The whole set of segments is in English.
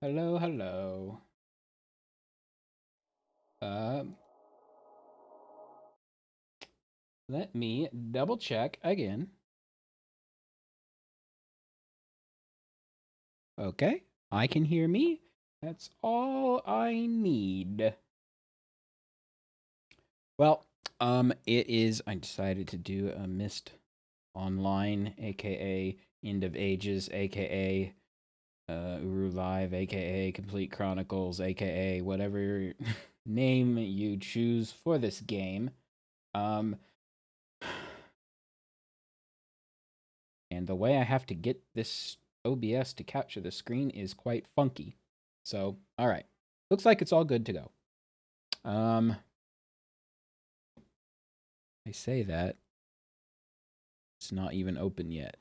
Hello, hello. Um, Let me double check again. Okay, I can hear me. That's all I need. Well, I decided to do a Myst online, aka End of Ages, aka Uru Live, aka Complete Chronicles, aka whatever name you choose for this game. Um, and the way I have to get this OBS to capture the screen is quite funky. So, all right. Looks like it's all good to go. I say that. It's not even open yet.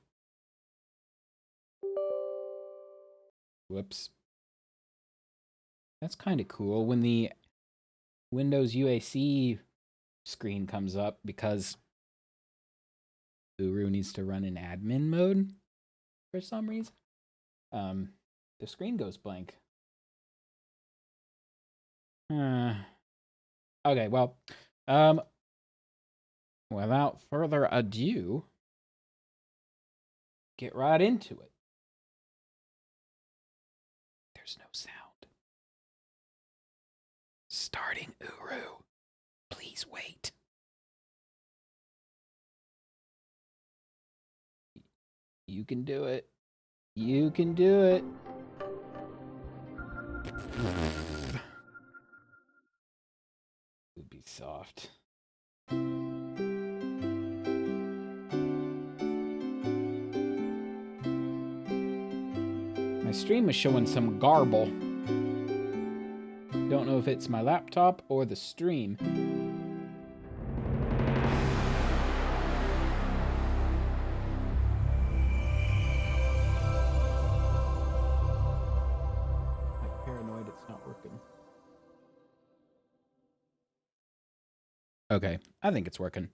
Whoops. That's kind of cool when the Windows UAC screen comes up because Uru needs to run in admin mode for some reason. The screen goes blank. Okay, well, without further ado, get right into it. There's no sound. Starting Uru. Please wait. You can do it. You can do it. Would be soft. My stream is showing some garble. Don't know if it's my laptop or the stream. I'm paranoid it's not working. Okay, I think it's working.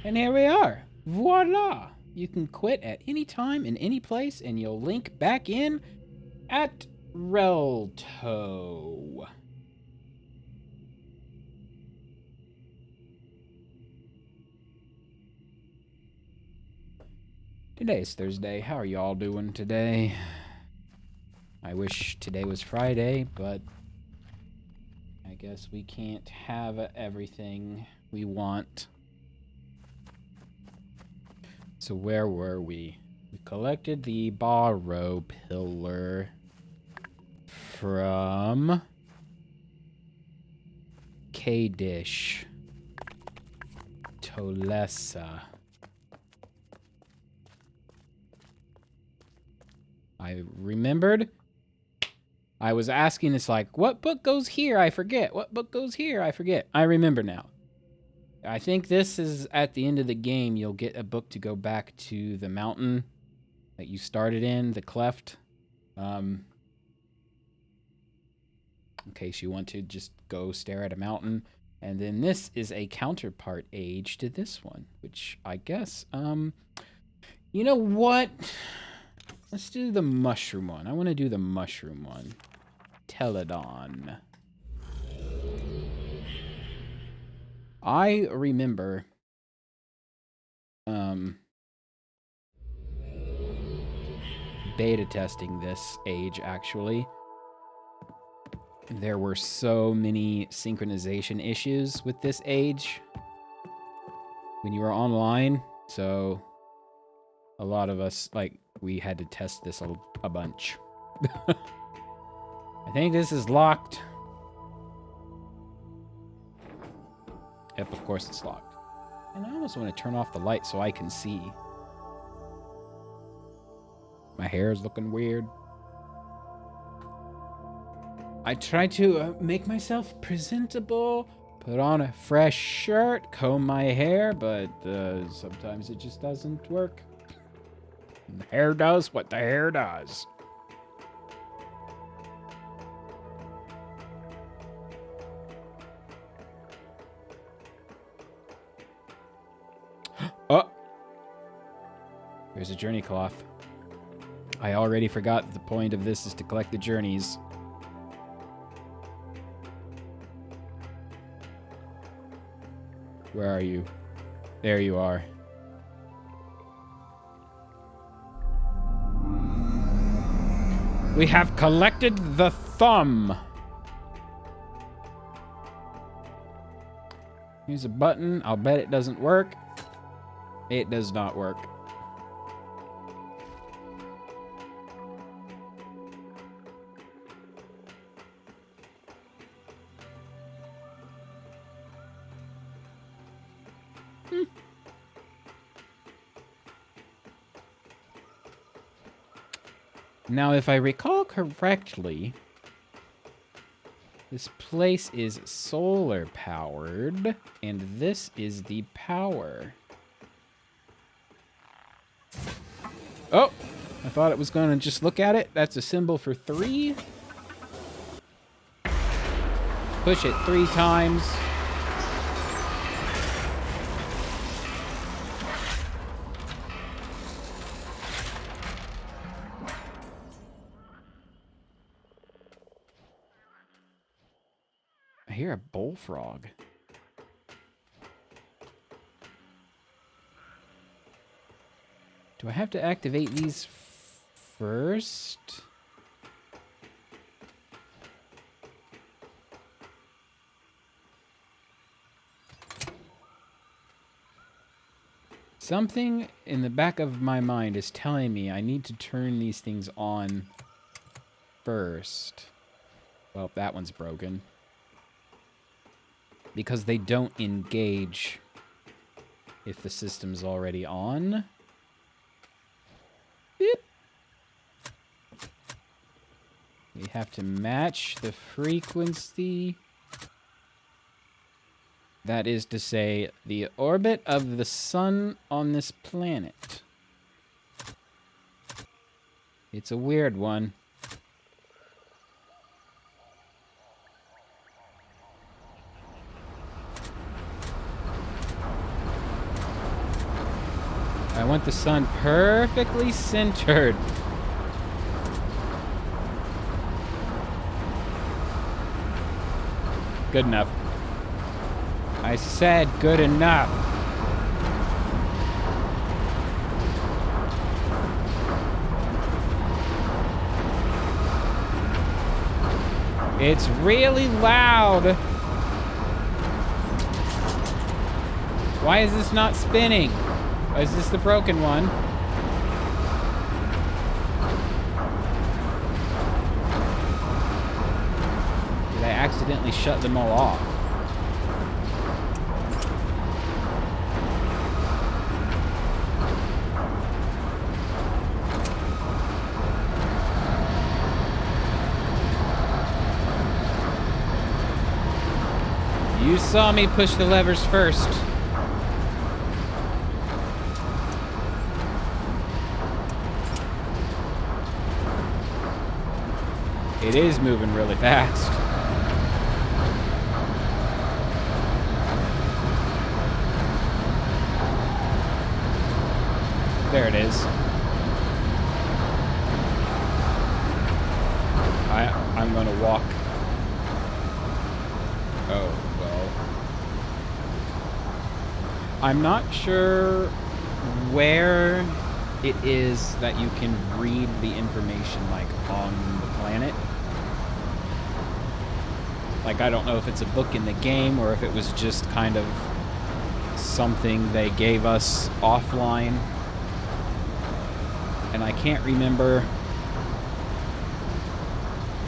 And here we are. Voila! You can quit at any time in any place and you'll link back in at Relto. Today is Thursday. How are y'all doing today? I wish today was Friday, but I guess we can't have everything we want. So where were we? We collected the borrow pillar from Kadish Tolesa. I remembered. I was asking, it's like, what book goes here? I forget. What book goes here? I forget. I remember now. I think this is at the end of the game. You'll get a book to go back to the mountain that you started in, the cleft. In case you want to just go stare at a mountain. And then this is a counterpart age to this one, which I guess, you know what? Let's do the mushroom one. I want to do the mushroom one. Teledon. I remember, beta testing this age, actually. There were so many synchronization issues with this age when you were online, so a lot of us, like, we had to test this a bunch. I think this is locked. Yep, of course it's locked. And I almost want to turn off the light so I can see. My hair is looking weird. I try to make myself presentable, put on a fresh shirt, comb my hair, but sometimes it just doesn't work. The hair does what the hair does. Oh. There's a journey cloth. I already forgot that the point of this is to collect the journeys. Where are you? There you are. We have collected the thumb. Here's a button. I'll bet it doesn't work. It does not work. Now, if I recall correctly, this place is solar powered, and this is the power. Oh, I thought it was going to just look at it. That's a symbol for 3. Push it 3 times. I hear a bullfrog. Do I have to activate these first? Something in the back of my mind is telling me I need to turn these things on first. Well, that one's broken. Because they don't engage if the system's already on. Beep. We have to match the frequency. That is to say, the orbit of the sun on this planet. It's a weird one. I want the sun perfectly centered. Good enough. I said good enough. It's really loud. Why is this not spinning? Oh, is this the broken one? Did I accidentally shut them all off? You saw me push the levers first. It is moving really fast. There it is. I'm gonna walk. Oh, well. I'm not sure where it is that you can read the information, like, on the planet. Like, I don't know if it's a book in the game or if it was just kind of something they gave us offline. And I can't remember.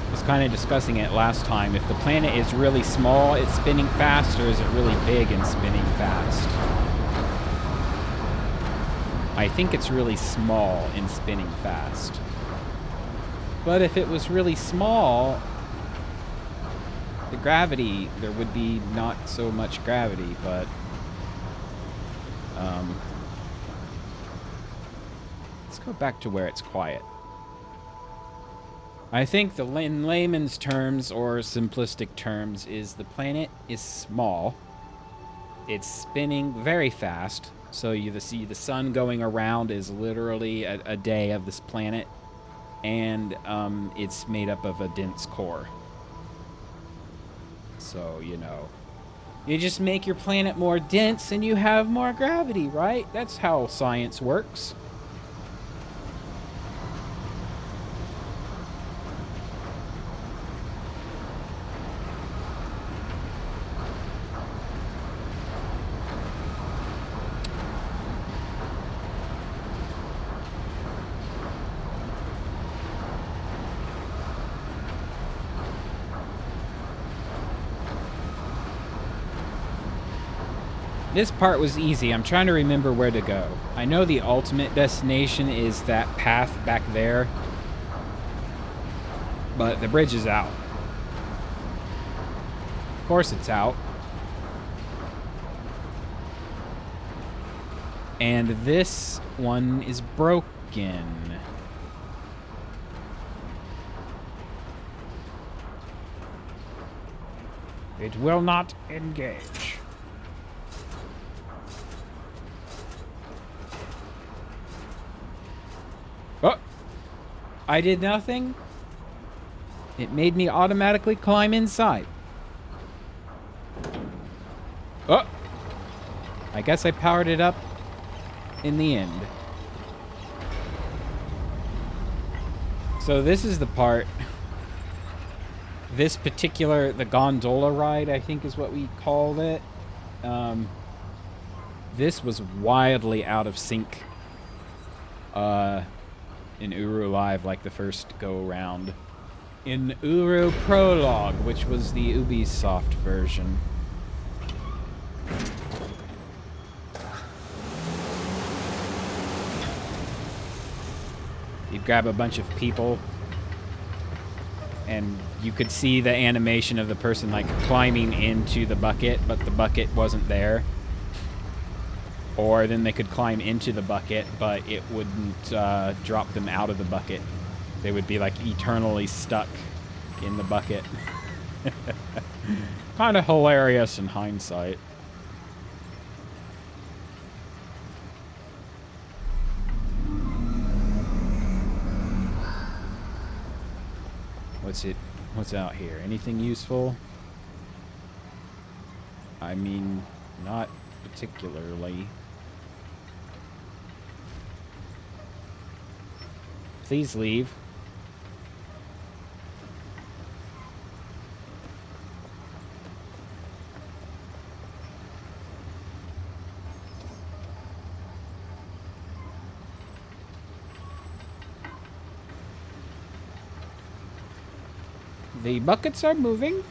I was kind of discussing it last time. If the planet is really small, it's spinning fast, or is it really big and spinning fast? I think it's really small and spinning fast. But if it was really small, the gravity, there would be not so much gravity, but let's go back to where it's quiet. I think in layman's terms, or simplistic terms, is the planet is small. It's spinning very fast, So you see the sun going around is literally a day of this planet, and it's made up of a dense core. So, you know, you just make your planet more dense and you have more gravity, right? That's how science works. This part was easy. I'm trying to remember where to go. I know the ultimate destination is that path back there, but the bridge is out. Of course it's out. And this one is broken. It will not engage. Oh! I did nothing. It made me automatically climb inside. Oh! I guess I powered it up in the end. So this is the part. This particular, the gondola ride, I think is what we called it. This was wildly out of sync in Uru Live, like the first go-around. In Uru Prologue, which was the Ubisoft version. You grab a bunch of people, and you could see the animation of the person like climbing into the bucket, but the bucket wasn't there. Or then they could climb into the bucket, but it wouldn't drop them out of the bucket. They would be like eternally stuck in the bucket. Kind of hilarious in hindsight. What's out here? Anything useful? I mean, not particularly. Please leave. The buckets are moving.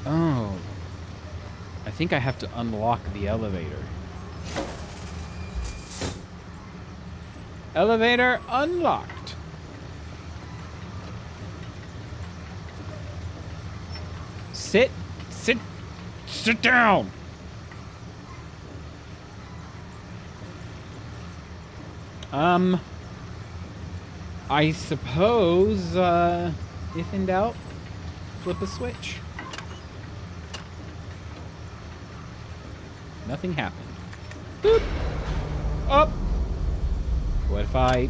Oh. I think I have to unlock the elevator. Elevator unlocked. Sit down. I suppose, if in doubt, flip a switch. Nothing happened. Boop. Up. What if I...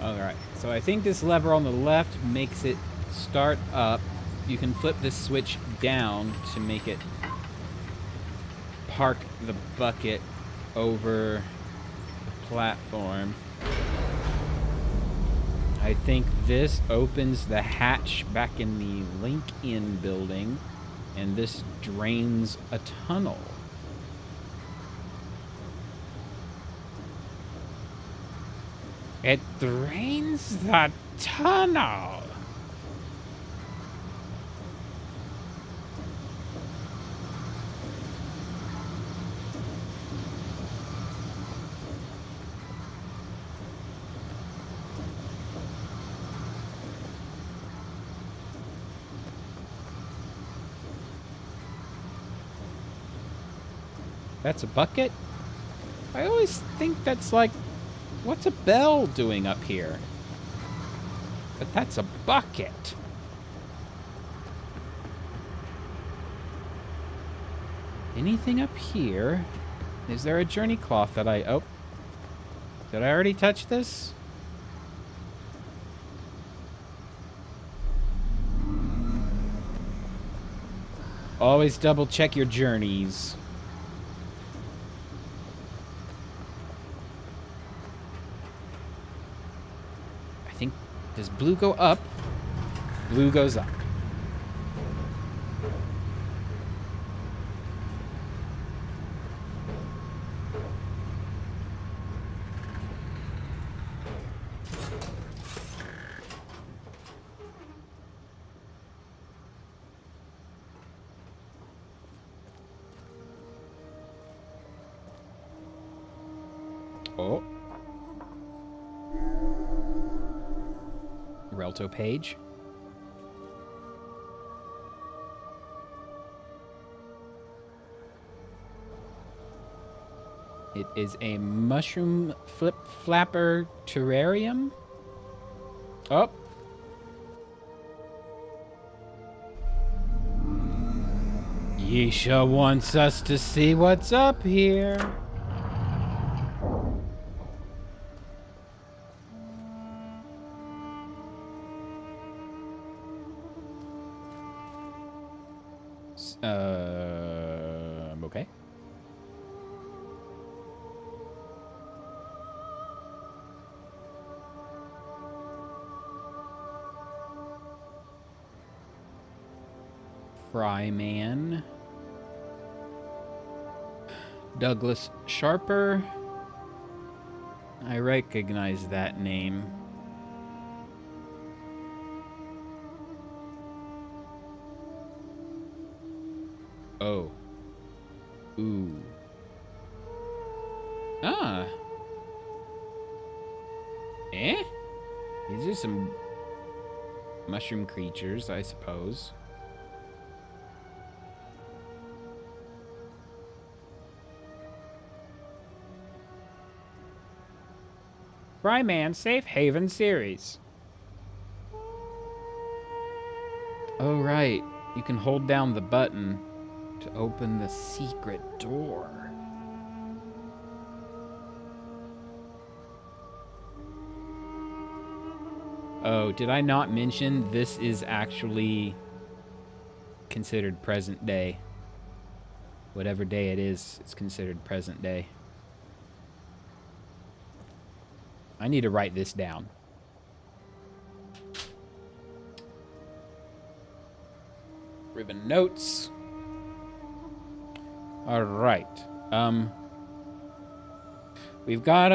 Alright, so I think this lever on the left makes it start up. You can flip this switch down to make it park the bucket over the platform. I think this opens the hatch back in the Link-In building, and this drains a tunnel. It drains the tunnel. That's a bucket? I always think that's like, what's a bell doing up here? But that's a bucket. Anything up here? Is there a journey cloth that I... Oh. Did I already touch this? Always double check your journeys. I think... Does blue go up? Blue goes up. Oh. Relto page. It is a mushroom flapper terrarium. Oh. Yesha wants us to see what's up here. Okay. Fryman. Douglas Sharper. I recognize that name. Oh. Ooh. Ah. Eh? These are some mushroom creatures, I suppose. Fryman Safe Haven series. Oh, right. You can hold down the button to open the secret door. Oh, did I not mention this is actually considered present day? Whatever day it is, it's considered present day. I need to write this down. Ribbon notes. All right. We've got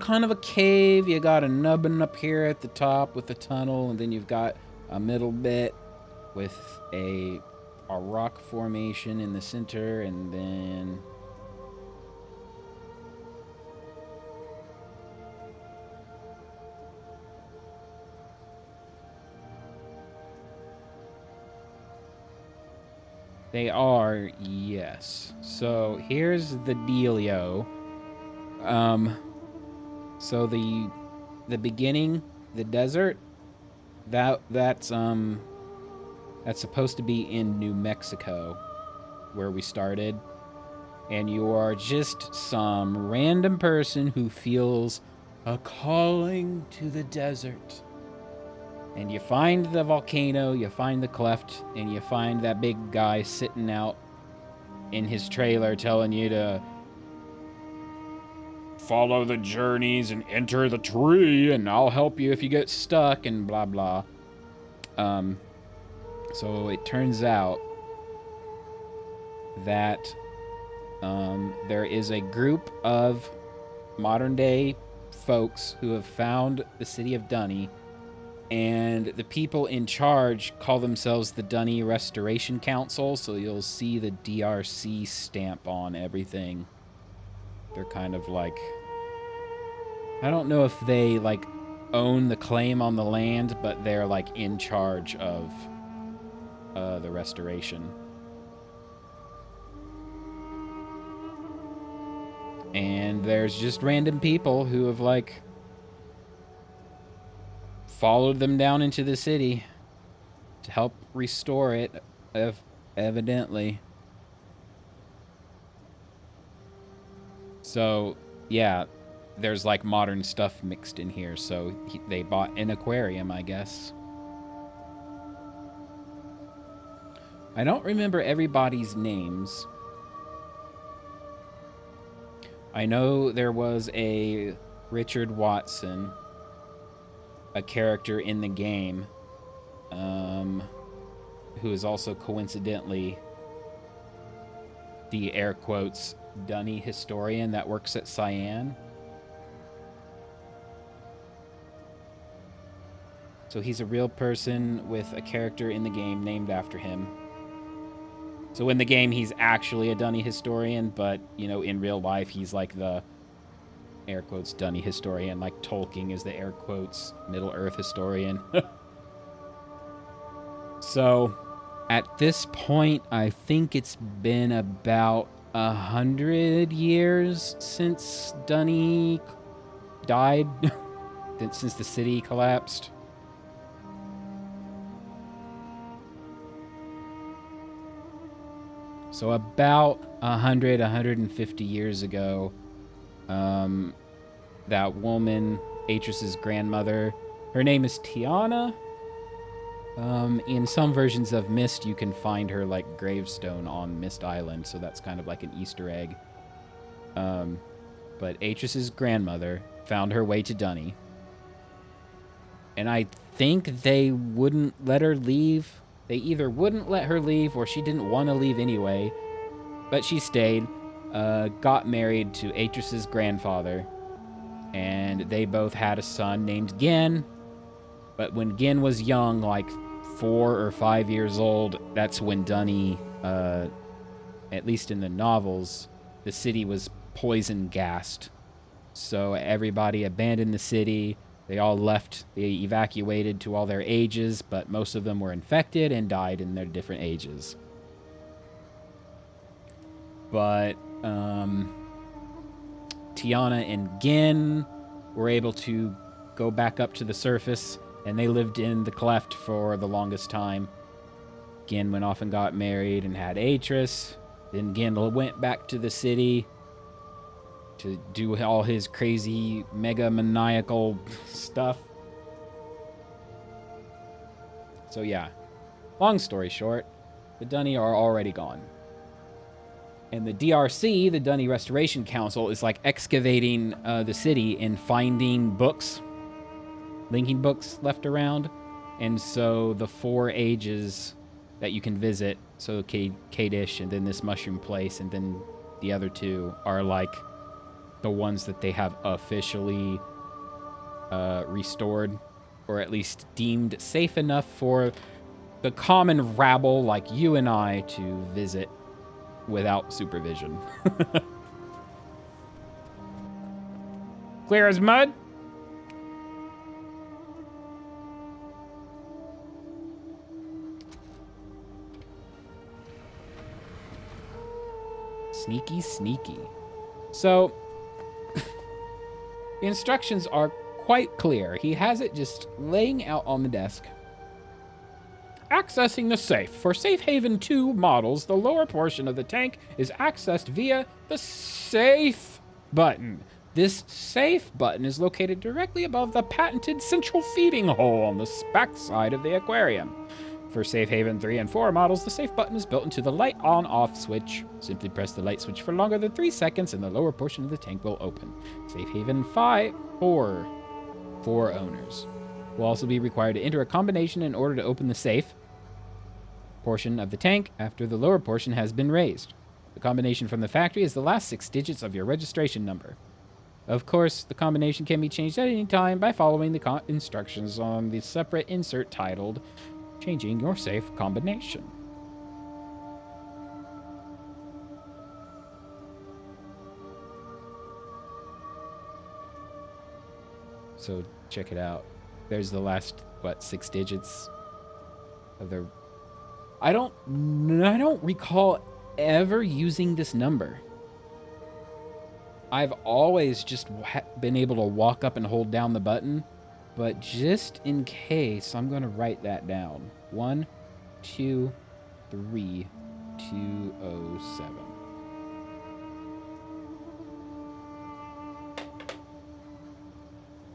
kind of a cave. You got a nubbin up here at the top with the tunnel, and then you've got a middle bit with a rock formation in the center, and then they are, yes. So here's the dealio. So the beginning, the desert, that's supposed to be in New Mexico, where we started. And you are just some random person who feels a calling to the desert. And you find the volcano, you find the cleft, and you find that big guy sitting out in his trailer telling you to follow the journeys and enter the tree, and I'll help you if you get stuck, and blah, blah. So it turns out that there is a group of modern-day folks who have found the city of Dunny, and the people in charge call themselves the Dunny Restoration Council, so you'll see the DRC stamp on everything. They're kind of like... I don't know if they, like, own the claim on the land, but they're, like, in charge of the restoration. And there's just random people who have, like, followed them down into the city to help restore it, evidently. So, yeah, there's, like, modern stuff mixed in here, so they bought an aquarium, I guess. I don't remember everybody's names. I know there was a Richard Watson, a character in the game, who is also coincidentally the air quotes Dunny historian that works at Cyan. So he's a real person with a character in the game named after him. So in the game, he's actually a Dunny historian, but, you know, in real life, he's like the air quotes Dunny historian, like Tolkien is the air quotes Middle-earth historian. So at this point, I think it's been about 100 years since Dunny died, since the city collapsed. So about 150 years ago, that woman, Atris's grandmother, her name is Tiana. In some versions of Myst, you can find her, like, gravestone on Myst Island, so that's kind of like an Easter egg. But Atris's grandmother found her way to Dunny. And I think they wouldn't let her leave. They either wouldn't let her leave or she didn't want to leave anyway. But she stayed, got married to Atris's grandfather, and they both had a son named Gen. But when Gen was young, like 4 or 5 years old, that's when Dunny, at least in the novels, the city was poison gassed. So everybody abandoned the city. They all left. They evacuated to all their ages, but most of them were infected and died in their different ages. But Tiana and Gen were able to go back up to the surface, and they lived in the cleft for the longest time. Gen went off and got married and had Atris. Then Gen went back to the city to do all his crazy, mega maniacal stuff. So yeah, long story short, the Dunny are already gone. And the DRC, the Dunny Restoration Council, is like excavating the city and finding books, linking books left around. And so the 4 ages that you can visit, so Kadish and then this mushroom place and then the other 2 are like the ones that they have officially restored, or at least deemed safe enough for the common rabble like you and I to visit without supervision. Clear as mud? Sneaky, sneaky. So, the instructions are quite clear. He has it just laying out on the desk. Accessing the safe. For Safe Haven 2 models, the lower portion of the tank is accessed via the Safe button. This Safe button is located directly above the patented central feeding hole on the back side of the aquarium. For Safe Haven 3 and 4 models, the safe button is built into the light on-off switch. Simply press the light switch for longer than 3 seconds and the lower portion of the tank will open. Safe Haven 5, 4 owners will also be required to enter a combination in order to open the safe portion of the tank after the lower portion has been raised. The combination from the factory is the last 6 digits of your registration number. Of course, the combination can be changed at any time by following the instructions on the separate insert titled Changing Your Safe Combination. So check it out. There's the last, 6 digits of their... I don't recall ever using this number. I've always just been able to walk up and hold down the button, but just in case, I'm going to write that down. 1, 2, 3, 207.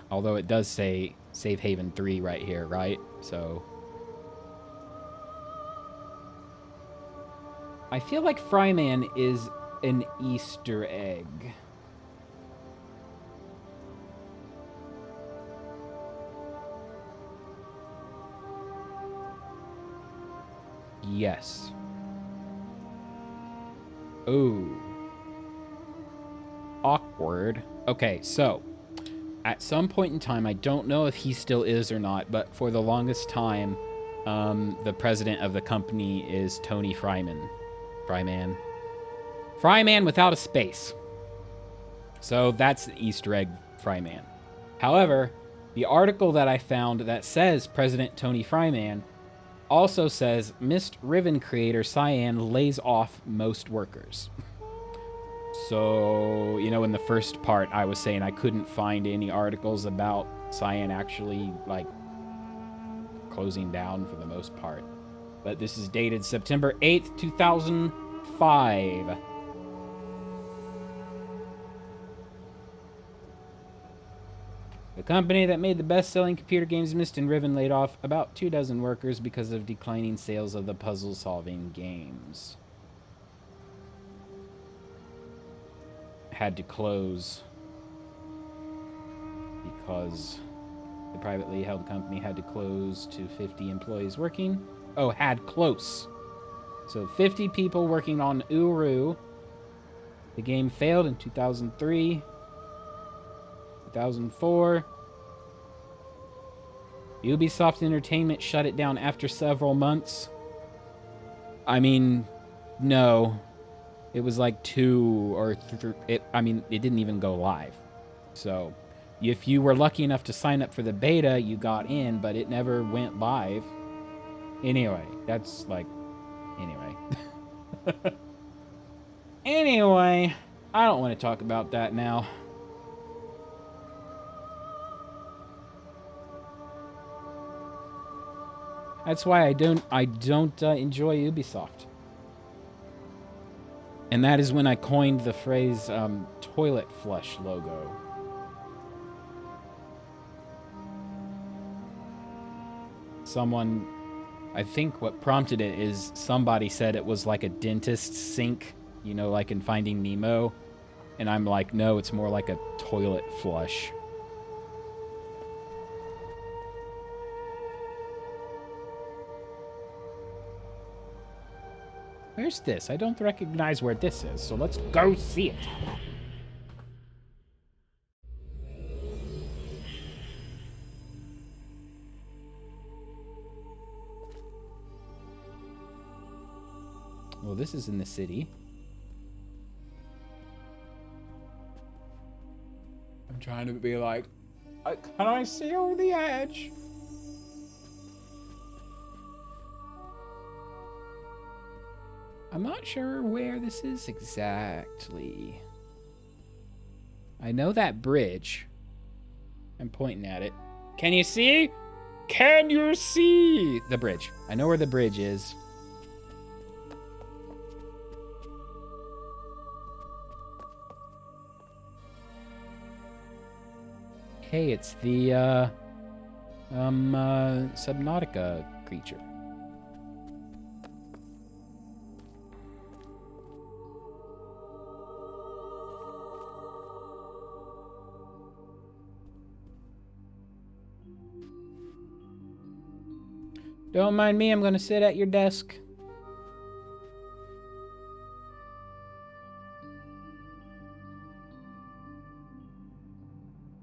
Although it does say Safe Haven 3 right here, right? So I feel like Fryman is an Easter egg. Yes. Ooh. Awkward. Okay, so at some point in time, I don't know if he still is or not, but for the longest time, the president of the company is Tony Fryman. Fryman without a space. So that's the Easter egg Fryman. However, the article that I found that says President Tony Fryman also says Myst Riven creator Cyan lays off most workers. So, you know, in the first part, I was saying I couldn't find any articles about Cyan actually, like, closing down for the most part. But this is dated September 8th, 2005. The company that made the best-selling computer games Myst and Riven laid off about 24 workers because of declining sales of the puzzle-solving games. Had to close because the privately held company had to close to 50 employees working. Oh, had close. So 50 people working on ae'gura. The game failed in 2003. 2004. Ubisoft Entertainment shut it down after several months. I mean, no. It was like 2 or 3. It didn't even go live. So, if you were lucky enough to sign up for the beta, you got in, but it never went live. Anyway, that's like... Anyway. Anyway, I don't want to talk about that now. That's why I don't enjoy Ubisoft. And that is when I coined the phrase toilet flush logo. Someone, I think what prompted it is somebody said it was like a dentist's sink, you know, like in Finding Nemo. And I'm like, no, it's more like a toilet flush. Where's this? I don't recognize where this is, so let's go see it. Well, this is in the city. I'm trying to be like, can I see over the edge? I'm not sure where this is exactly. I know that bridge. I'm pointing at it. Can you see? Can you see the bridge? I know where the bridge is. Hey, it's the Subnautica creature. Don't mind me, I'm gonna sit at your desk.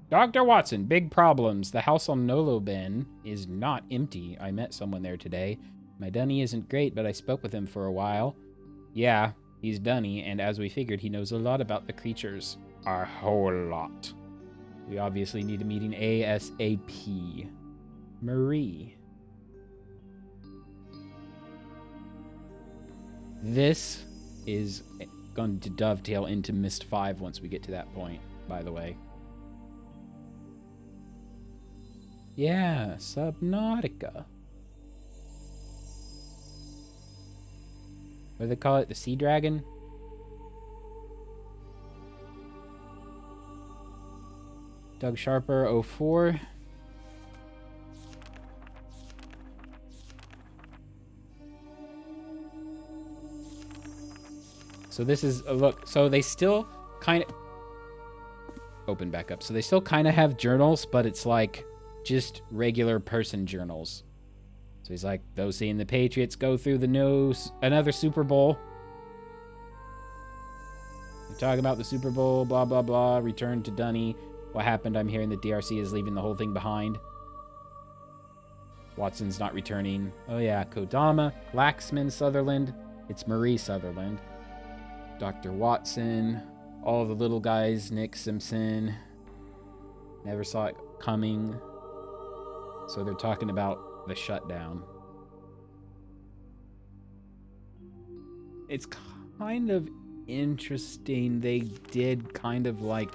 Dr. Watson, big problems. The house on Noloben is not empty. I met someone there today. My dunny isn't great, but I spoke with him for a while. Yeah, he's dunny, and as we figured, he knows a lot about the creatures. A whole lot. We obviously need a meeting ASAP. Marie. This is going to dovetail into Myst 5 once we get to that point, by the way. Yeah, Subnautica. What do they call it? The Sea Dragon? Doug Sharper, 04. So this is a look. So they still kind of open back up. So they still kind of have journals, but it's like just regular person journals. So he's like, those seeing the Patriots go through the nose, another Super Bowl. They talk about the Super Bowl, blah, blah, blah. Return to Dunny. What happened? I'm hearing the DRC is leaving the whole thing behind. Watson's not returning. Oh, yeah. Kodama, Laxman Sutherland. It's Marie Sutherland. Dr. Watson. All the little guys. Nick Simpson. Never saw it coming. So they're talking about the shutdown. It's kind of interesting. They did kind of like,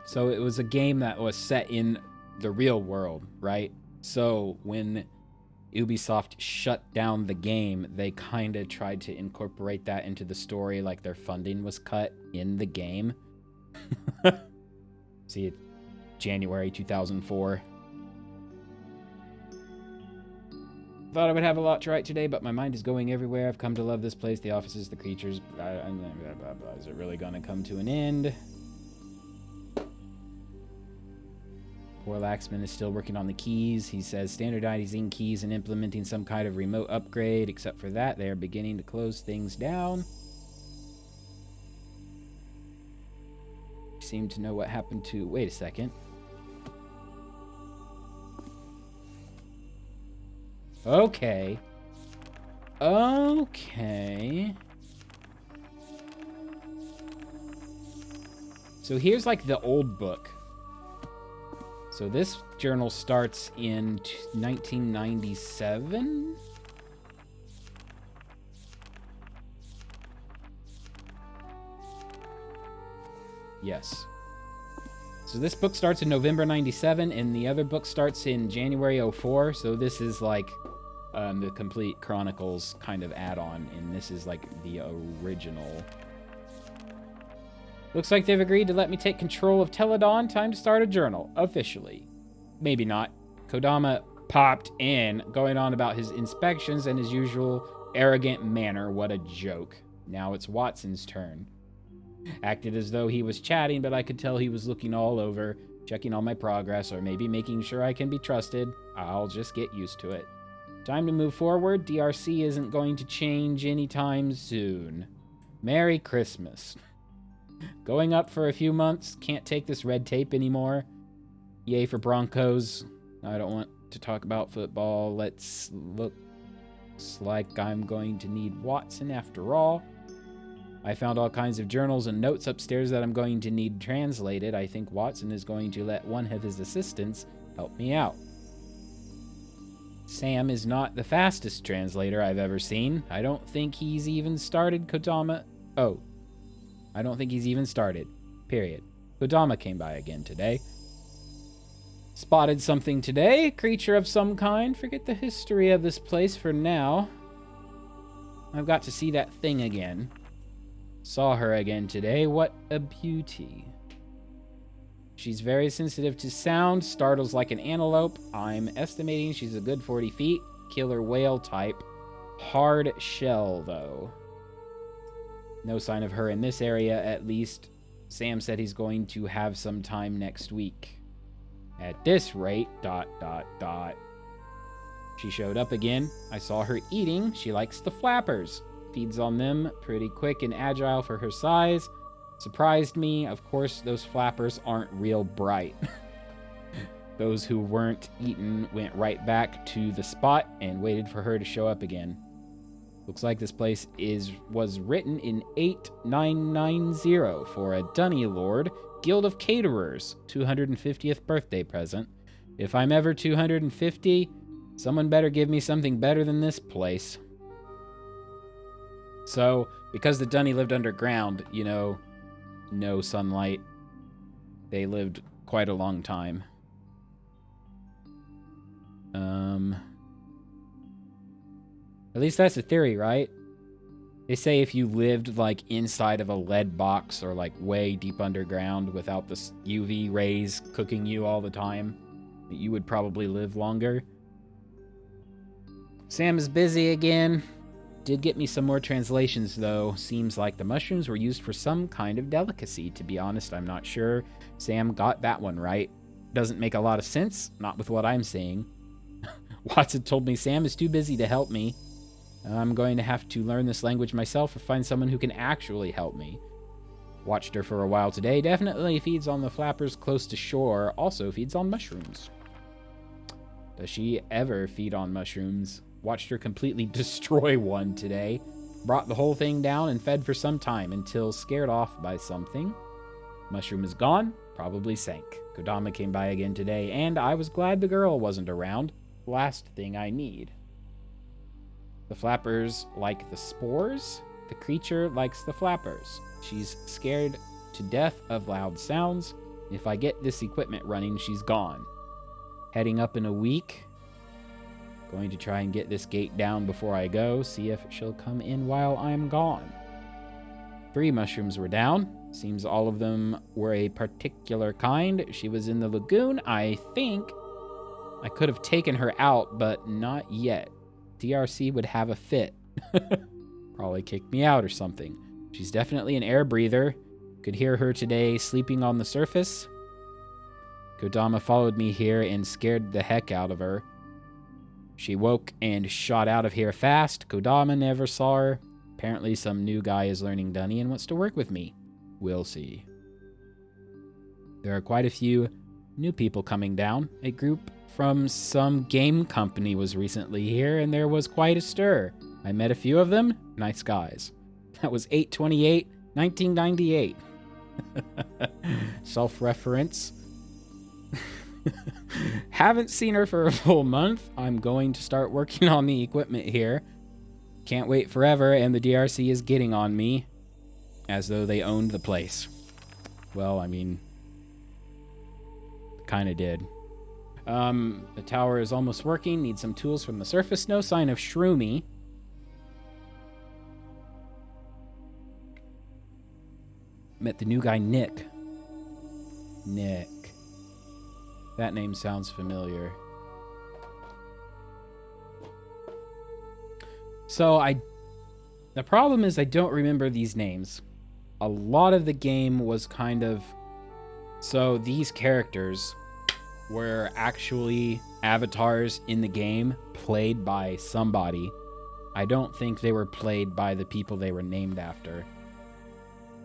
so it was a game that was set in the real world, right? So when Ubisoft shut down the game, they kind of tried to incorporate that into the story, like their funding was cut in the game. See it, January 2004. Thought I would have a lot to write today, but my mind is going everywhere. I've come to love this place, the offices, the creatures. Blah, blah, blah, blah. Is it really going to come to an end? Poor Laxman is still working on the keys. He says standardizing keys and implementing some kind of remote upgrade. Except for that, they are beginning to close things down. Seem to know what happened to... Wait a second. Okay. Okay. So here's like the old book. So this journal starts in 1997? Yes. So this book starts in November 97, and the other book starts in January 04. So this is like the complete Chronicles kind of add-on, and this is like the original. Looks like they've agreed to let me take control of Teledon. Time to start a journal, officially. Maybe not. Kodama popped in, going on about his inspections and his usual arrogant manner. What a joke. Now it's Watson's turn. Acted as though he was chatting, but I could tell he was looking all over, checking all my progress, or maybe making sure I can be trusted. I'll just get used to it. Time to move forward. DRC isn't going to change anytime soon. Merry Christmas. Going up for a few months. Can't take this red tape anymore. Yay for Broncos. I don't want to talk about football. Looks like I'm going to need Watson after all. I found all kinds of journals and notes upstairs that I'm going to need translated. I think Watson is going to let one of his assistants help me out. Sam is not the fastest translator I've ever seen. I don't think he's even started Kodama. Oh. I don't think he's even started. Period. Kodama came by again today. Spotted something today. Creature of some kind. Forget the history of this place for now. I've got to see that thing again. Saw her again today. What a beauty. She's very sensitive to sound. Startles like an antelope. I'm estimating she's a good 40 feet. Killer whale type. Hard shell, though. No sign of her in this area, at least. Sam said he's going to have some time next week. At this rate, ... She showed up again. I saw her eating. She likes the flappers. Feeds on them, pretty quick and agile for her size. Surprised me. Of course, those flappers aren't real bright. Those who weren't eaten went right back to the spot and waited for her to show up again. Looks like this place was written in 8990 for a Dunny Lord Guild of Caterers 250th birthday present. If I'm ever 250, someone better give me something better than this place. So, because the Dunny lived underground, you know, no sunlight, they lived quite a long time. At least that's the theory, right? They say if you lived, like, inside of a lead box or, like, way deep underground without the UV rays cooking you all the time, you would probably live longer. Sam is busy again. Did get me some more translations, though. Seems like the mushrooms were used for some kind of delicacy. To be honest, I'm not sure Sam got that one right. Doesn't make a lot of sense, not with what I'm saying. Watson told me Sam is too busy to help me. I'm going to have to learn this language myself or find someone who can actually help me. Watched her for a while today. Definitely feeds on the flappers close to shore. Also feeds on mushrooms. Does she ever feed on mushrooms? Watched her completely destroy one today. Brought the whole thing down and fed for some time until scared off by something. Mushroom is gone. Probably sank. Kodama came by again today, and I was glad the girl wasn't around. Last thing I need. The flappers like the spores. The creature likes the flappers. She's scared to death of loud sounds. If I get this equipment running, she's gone. Heading up in a week. Going to try and get this gate down before I go. See if she'll come in while I'm gone. 3 mushrooms were down. Seems all of them were a particular kind. She was in the lagoon. I think I could have taken her out, but not yet. DRC would have a fit. Probably kick me out or something. She's definitely an air breather. Could hear her today sleeping on the surface. Kodama followed me here and scared the heck out of her. She woke and shot out of here fast. Kodama never saw her. Apparently some new guy is learning Dunny and wants to work with me. We'll see. There are quite a few new people coming down. A group from some game company was recently here, and there was quite a stir. I met a few of them. Nice guys. That was 8/28, 1998. Self-reference. Haven't seen her for a full month. I'm going to start working on the equipment here. Can't wait forever, and the DRC is getting on me. As though they owned the place. Well, I mean, kind of did. The tower is almost working. Need some tools from the surface. No sign of Shroomy. Met the new guy, Nick. Nick. That name sounds familiar. So the problem is I don't remember these names. A lot of the game was kind of... So these characters were actually avatars in the game played by somebody. I don't think they were played by the people they were named after.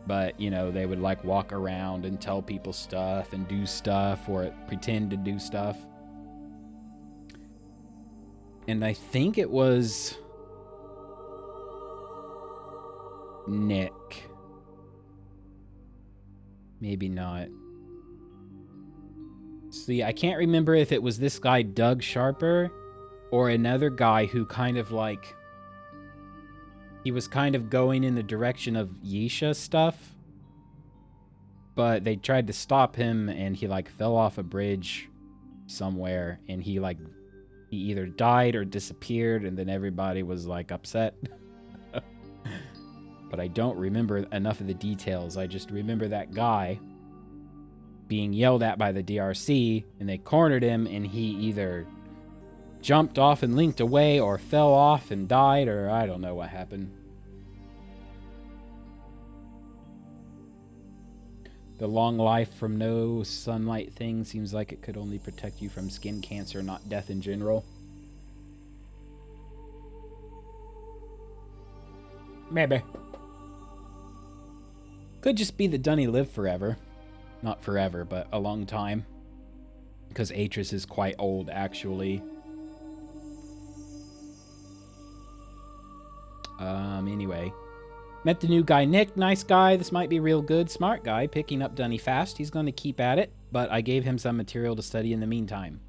But, you know, they would like walk around and tell people stuff and do stuff or pretend to do stuff. And I think it was Nick. Maybe not. See, I can't remember if it was this guy, Doug Sharper, or another guy who kind of like... He was kind of going in the direction of Yisha stuff. But they tried to stop him, and he like fell off a bridge somewhere, and he either died or disappeared, and then everybody was like upset. But I don't remember enough of the details. I just remember that guy being yelled at by the DRC, and they cornered him, and he either jumped off and linked away, or fell off and died, or I don't know what happened. The long life from no sunlight thing seems like it could only protect you from skin cancer, not death in general. Maybe. Could just be that Dunny lived forever. Not forever, but a long time. Because Atris is quite old, actually. Anyway. Met the new guy, Nick. Nice guy. This might be real good. Smart guy. Picking up Dunny fast. He's going to keep at it, but I gave him some material to study in the meantime.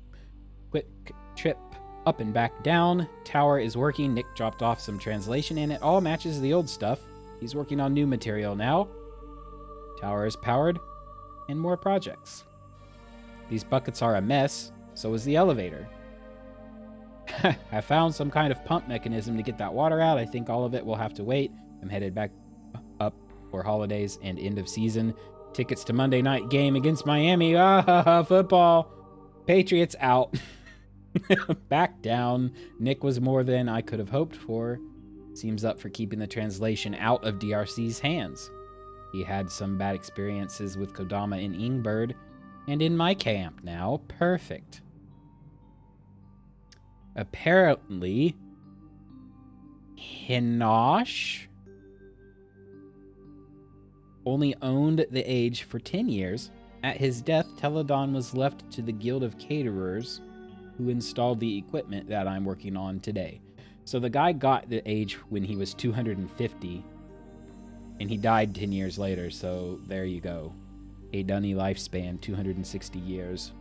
Quick trip up and back down. Tower is working. Nick dropped off some translation, and it all matches the old stuff. He's working on new material now. Tower is powered, and more projects. These buckets are a mess. So is the elevator. I found some kind of pump mechanism to get that water out. I think all of it will have to wait. I'm headed back up for holidays and end of season. Tickets to Monday night game against Miami. Football. Patriots out. Back down. Nick was more than I could have hoped for. Seems up for keeping the translation out of DRC's hands. He had some bad experiences with Kodama and Ingbird, and in my camp now. Perfect. Apparently, Hinosh only owned the age for 10 years. At his death, Teledon was left to the Guild of Caterers, who installed the equipment that I'm working on today. So the guy got the age when he was 250, and he died 10 years later, so there you go. A Dunny lifespan, 260 years.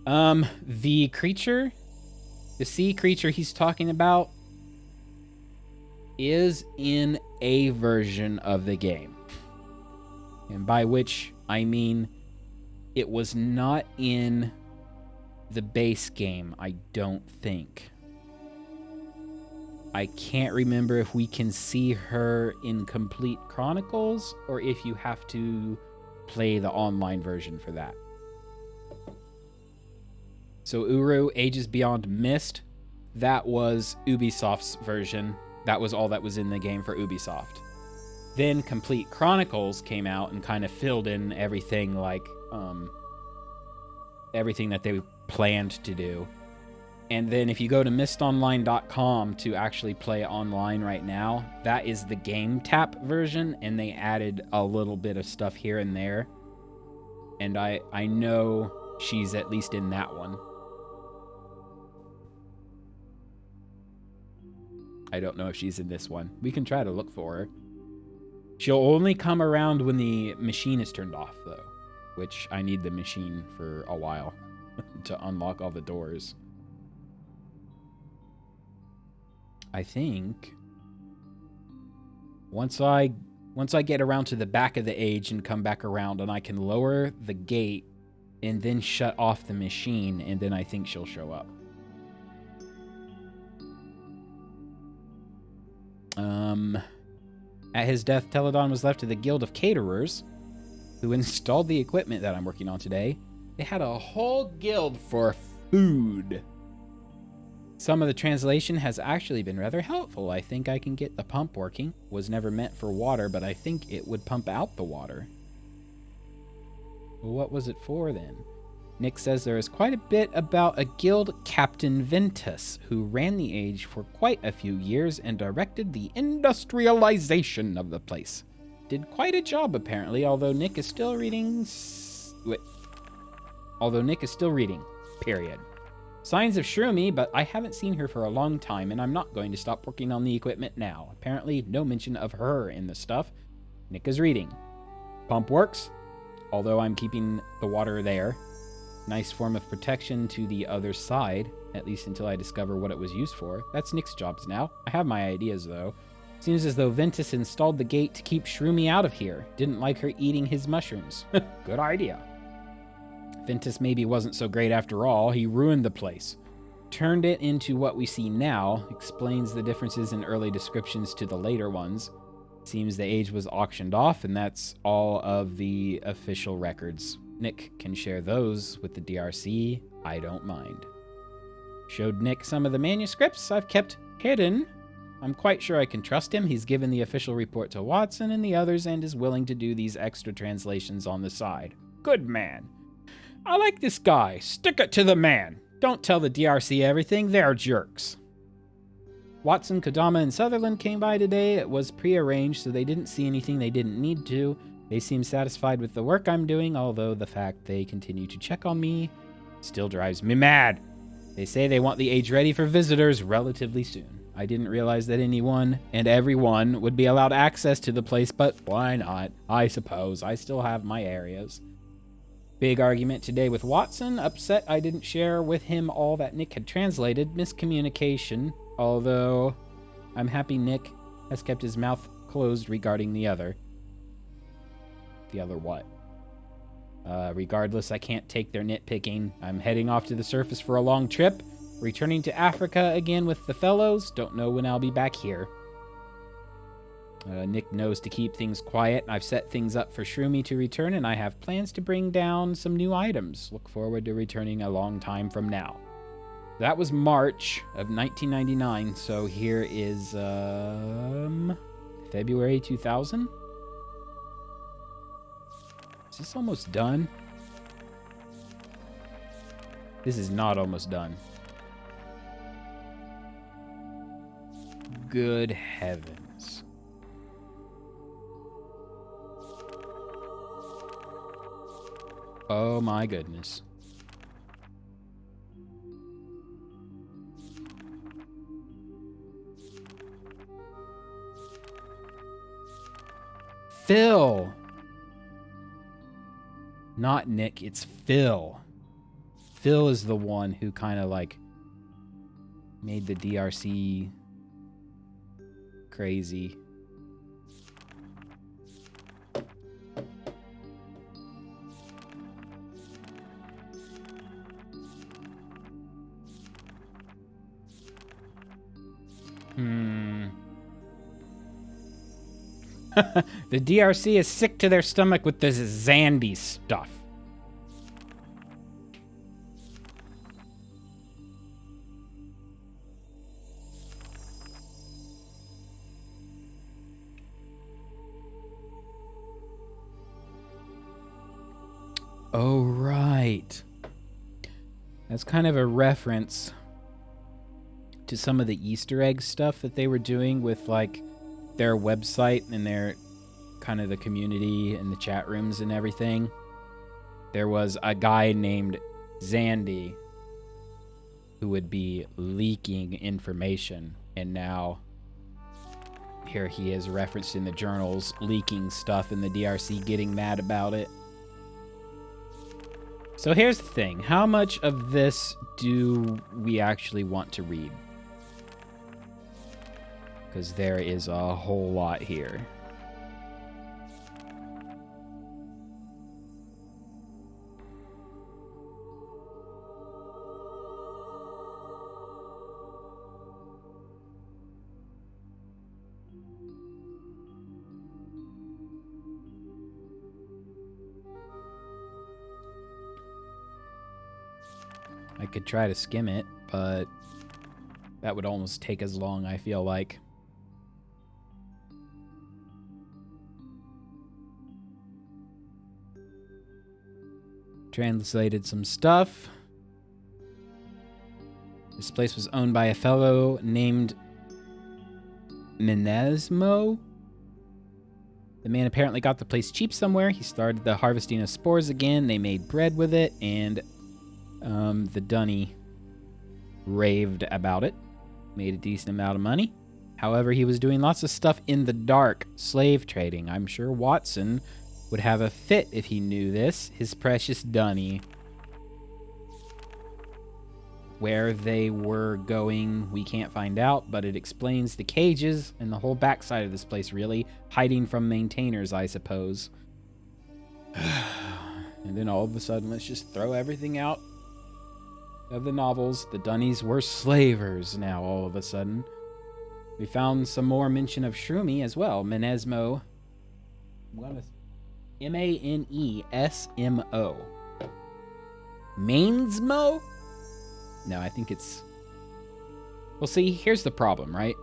The creature, the sea creature he's talking about, is in a version of the game. And by which I mean it was not in the base game, I don't think. I can't remember if we can see her in Complete Chronicles or if you have to play the online version for that. So Uru, Ages Beyond Myst, that was Ubisoft's version. That was all that was in the game for Ubisoft. Then Complete Chronicles came out and kind of filled in everything like everything that they planned to do. And then if you go to mistonline.com to actually play online right now, that is the game tap version, and they added a little bit of stuff here and there. And I know she's at least in that one. I don't know if she's in this one. We can try to look for her. She'll only come around when the machine is turned off, though, which I need the machine for a while to unlock all the doors. I think once I get around to the back of the age and come back around, and I can lower the gate and then shut off the machine, and then I think she'll show up. At his death, Teledon was left to the Guild of Caterers, who installed the equipment that I'm working on today. They had a whole guild for food. Some of the translation has actually been rather helpful. I think I can get the pump working. Was never meant for water, but I think it would pump out the water. Well, what was it for then? Nick says there is quite a bit about a guild Captain Ventus, who ran the age for quite a few years and directed the industrialization of the place. Did quite a job, apparently, although Nick is still reading... period. Signs of Shroomy, but I haven't seen her for a long time, and I'm not going to stop working on the equipment now. Apparently, no mention of her in the stuff. Nick is reading. Pump works, although I'm keeping the water there. Nice form of protection to the other side, at least until I discover what it was used for. That's Nick's jobs now. I have my ideas, though. Seems as though Ventus installed the gate to keep Shroomy out of here. Didn't like her eating his mushrooms. Good idea. Ventus maybe wasn't so great after all. He ruined the place. Turned it into what we see now. Explains the differences in early descriptions to the later ones. Seems the age was auctioned off, and that's all of the official records. Nick can share those with the DRC. I don't mind. Showed Nick some of the manuscripts I've kept hidden. I'm quite sure I can trust him. He's given the official report to Watson and the others and is willing to do these extra translations on the side. Good man. I like this guy. Stick it to the man. Don't tell the DRC everything. They're jerks. Watson, Kodama, and Sutherland came by today. It was prearranged, so they didn't see anything they didn't need to. They seem satisfied with the work I'm doing, although the fact they continue to check on me still drives me mad. They say they want the age ready for visitors relatively soon. I didn't realize that anyone and everyone would be allowed access to the place, but why not? I suppose. I still have my areas. Big argument today with Watson. Upset I didn't share with him all that Nick had translated. Miscommunication. Although I'm happy Nick has kept his mouth closed regarding the other. The other what? Regardless, I can't take their nitpicking. I'm heading off to the surface for a long trip. Returning to Africa again with the fellows. Don't know when I'll be back here. Nick knows to keep things quiet. I've set things up for Shroomy to return, and I have plans to bring down some new items. Look forward to returning a long time from now. That was March of 1999, so here is February 2000. Is this almost done? This is not almost done. Good heavens. Oh my goodness. Phil. Not Nick, it's Phil. Phil is the one who kind of like made the DRC crazy. The DRC is sick to their stomach with this Zandy stuff. Oh, right. That's kind of a reference to some of the Easter egg stuff that they were doing with, like, their website and their kind of the community and the chat rooms and everything. There was a guy named Zandy who would be leaking information, and now here he is referenced in the journals leaking stuff and the DRC getting mad about it. So here's the thing. How much of this do we actually want to read? Because there is a whole lot here. I could try to skim it, but that would almost take as long, I feel like. Translated some stuff. This place was owned by a fellow named Menesmo. The man apparently got the place cheap somewhere. He started the harvesting of spores again. They made bread with it, and the Dunny raved about it. Made a decent amount of money. However, he was doing lots of stuff in the dark, slave trading. I'm sure Watson would have a fit if he knew this. His precious Dunny. Where they were going, we can't find out, but it explains the cages and the whole backside of this place, really. Hiding from maintainers, I suppose. And then all of a sudden, let's just throw everything out of the novels. The Dunnies were slavers now, all of a sudden. We found some more mention of Shroomy as well. Menesmo. M-A-N-E-S-M-O. Mainsmo? No, I think it's... Well, see, here's the problem, right?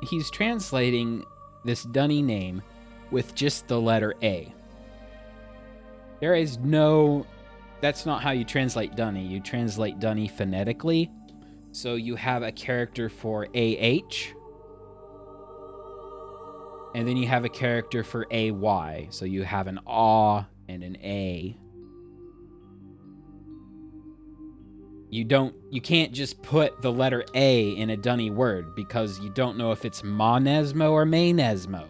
he's translating this Dunny name with just the letter A. There is no... That's not how you translate Dunny. You translate Dunny phonetically. So you have a character for AH. And then you have a character for AY. So you have an A and an A. You can't just put the letter A in a Dunny word because you don't know if it's Monesmo or Mainesmo.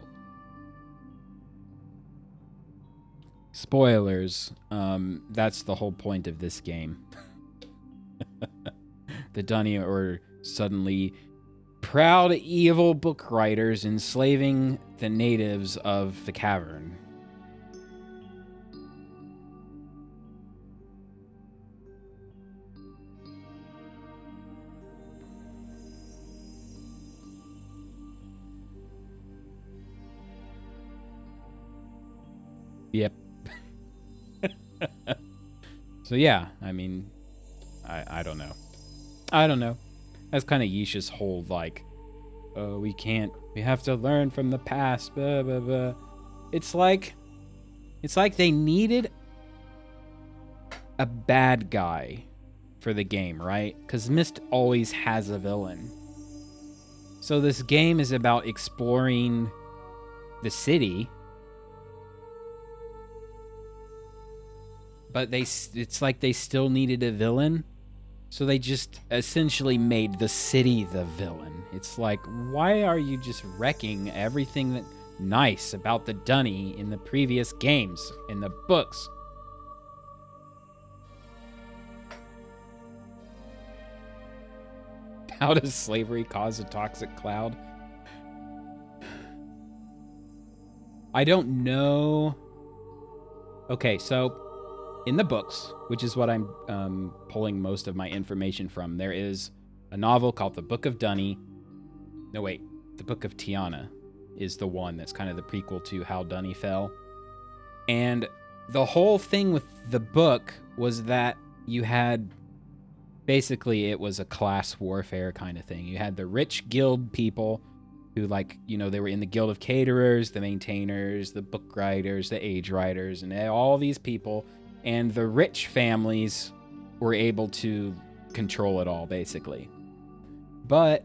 Spoilers. That's the whole point of this game. The Dunny are suddenly proud, evil book writers enslaving the natives of the cavern. Yep. So yeah, I mean, I don't know. I don't know. That's kind of Yisha's whole, like, oh, we have to learn from the past, blah, blah, blah. It's like they needed a bad guy for the game, right? Because Myst always has a villain. So this game is about exploring the city, but it's like they still needed a villain. So they just essentially made the city the villain. It's like, why are you just wrecking everything that nice about the Dunny in the previous games, in the books? How does slavery cause a toxic cloud? I don't know. Okay, so in the books, which is what I'm pulling most of my information from, there is a novel called The Book of Dunny. No, wait. The Book of Tiana is the one that's kind of the prequel to How Dunny Fell. And the whole thing with the book was that you had... Basically, it was a class warfare kind of thing. You had the rich guild people who, like, you know, they were in the Guild of Caterers, the Maintainers, the Book Writers, the Age Writers, and all these people... And the rich families were able to control it all, basically. But,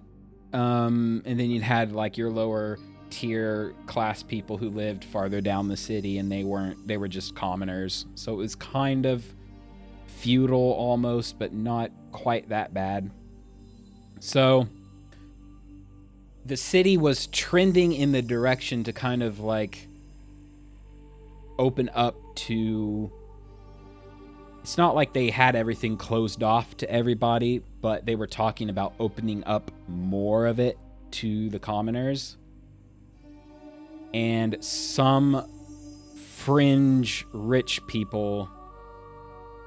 and then you'd had like your lower tier class people who lived farther down the city, and they were just commoners. So it was kind of feudal almost, but not quite that bad. So the city was trending in the direction to kind of like open up to... It's not like they had everything closed off to everybody, but they were talking about opening up more of it to the commoners. And some fringe rich people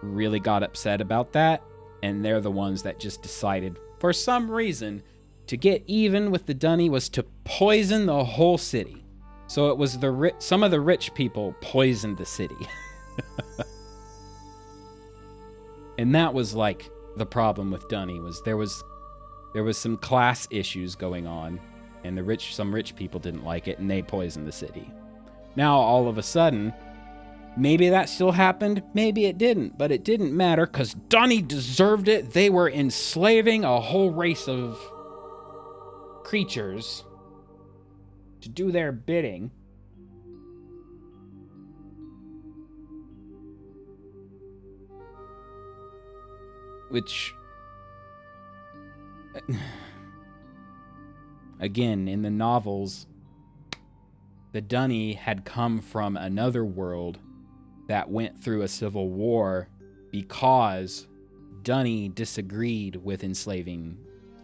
really got upset about that, and they're the ones that just decided, for some reason, to get even with the Dunny was to poison the whole city. So it was some of the rich people poisoned the city. And that was like the problem with Dunny, was there was some class issues going on, and some rich people didn't like it, and they poisoned the city. Now all of a sudden, maybe that still happened, maybe it didn't, but it didn't matter because Dunny deserved it. They were enslaving a whole race of creatures to do their bidding. Which, again, in the novels, the Dunny had come from another world that went through a civil war because Dunny disagreed with enslaving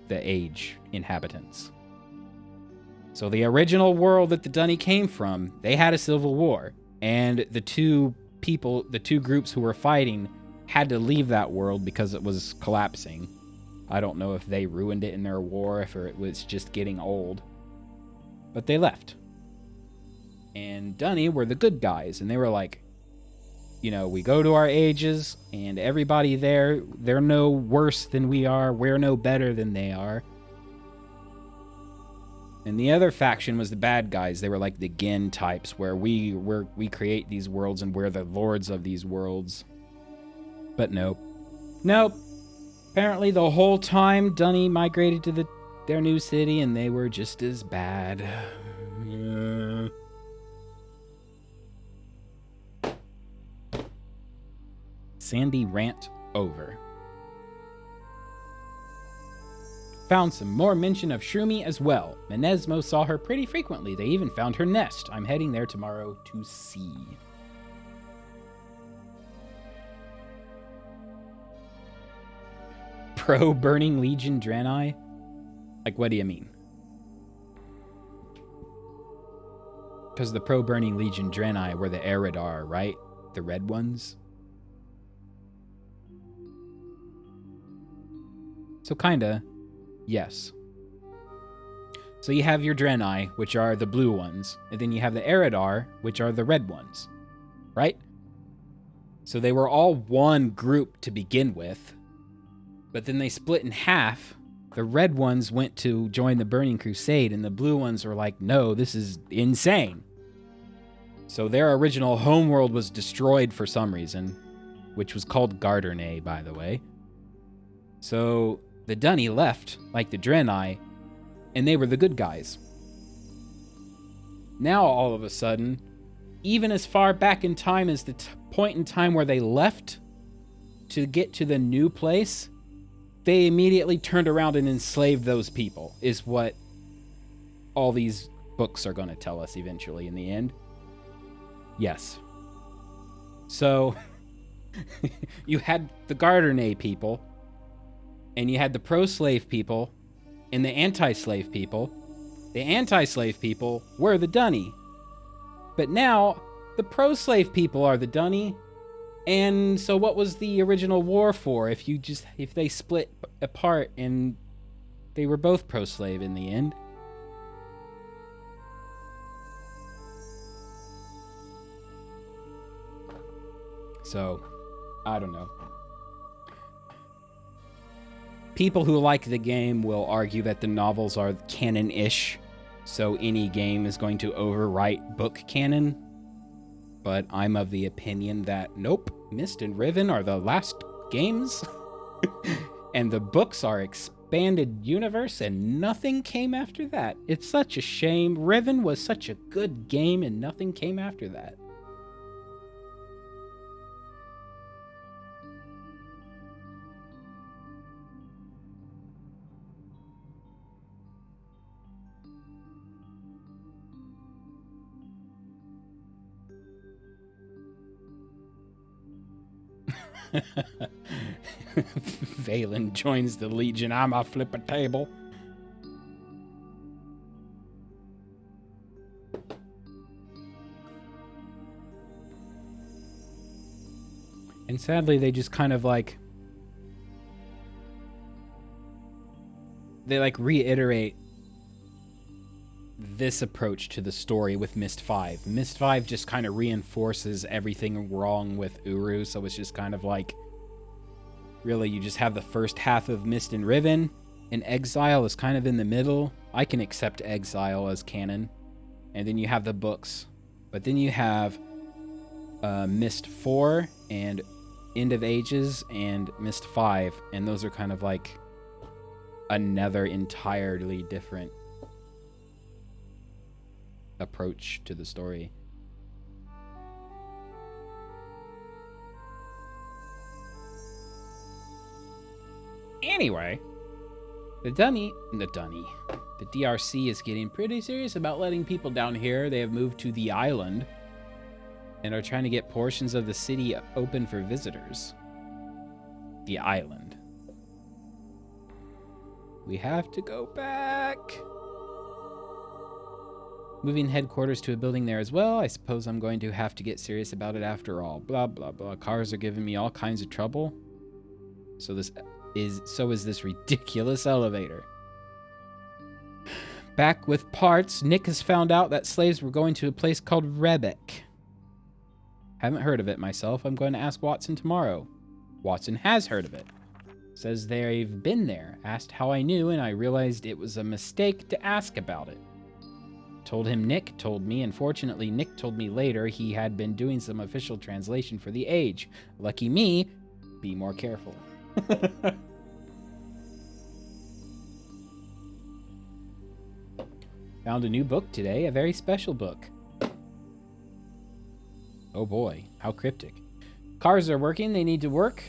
the Age inhabitants. So the original world that the Dunny came from, they had a civil war, and the two groups who were fighting had to leave that world because it was collapsing. I don't know if they ruined it in their war, if it was just getting old. But they left. And Dunny were the good guys, and they were like, you know, we go to our ages, and everybody there, they're no worse than we are, we're no better than they are. And the other faction was the bad guys. They were like the Gin types, where we create these worlds and we're the lords of these worlds. But nope. Nope. Apparently the whole time Dunny migrated to their new city and they were just as bad. Sandy rant over. Found some more mention of Shroomy as well. Menesmo saw her pretty frequently. They even found her nest. I'm heading there tomorrow to see. Pro Burning Legion Draenei? Like, what do you mean? Because the Pro Burning Legion Draenei were the Eridar, right? The red ones? So kinda, yes. So you have your Draenei, which are the blue ones, and then you have the Eridar, which are the red ones, right? So they were all one group to begin with, but then they split in half. The red ones went to join the Burning Crusade, and the blue ones were like, no, this is insane. So their original homeworld was destroyed for some reason, which was called Gardernay, by the way. So the Dunny left, like the Draenei, and they were the good guys. Now, all of a sudden, even as far back in time as the point in time where they left to get to the new place, they immediately turned around and enslaved those people, is what all these books are going to tell us eventually in the end. Yes. So, you had the Gardernay people, and you had the pro-slave people, and the anti-slave people. The anti-slave people were the Dunny. But now, the pro-slave people are the Dunny. And so what was the original war for if they split apart and they were both pro-slave in the end? So, I don't know. People who like the game will argue that the novels are canon-ish, so any game is going to overwrite book canon. But I'm of the opinion that, nope, Myst and Riven are the last games, and the books are expanded universe, and nothing came after that. It's such a shame. Riven was such a good game, and nothing came after that. Valen joins the Legion. I'ma flip a table. And sadly, they just kind of like... They like reiterate this approach to the story with Myst 5. Myst 5 just kind of reinforces everything wrong with Uru, so it's just kind of like, really, you just have the first half of Myst and Riven, and Exile is kind of in the middle. I can accept Exile as canon. And then you have the books. But then you have Myst 4 and End of Ages and Myst 5, and those are kind of like another entirely different approach to the story. Anyway, the DRC is getting pretty serious about letting people down here. They have moved to the island and are trying to get portions of the city open for visitors. The island. We have to go back. Moving headquarters to a building there as well. I suppose I'm going to have to get serious about it after all. Blah, blah, blah. Cars are giving me all kinds of trouble. So is this ridiculous elevator. Back with parts, Nick has found out that slaves were going to a place called Rebek. Haven't heard of it myself. I'm going to ask Watson tomorrow. Watson has heard of it. Says they've been there. Asked how I knew, and I realized it was a mistake to ask about it. Told him Nick told me, and fortunately Nick told me later he had been doing some official translation for the age. Lucky me, be more careful. Found a new book today, a very special book. Oh boy, how cryptic. Cars are working, they need to work.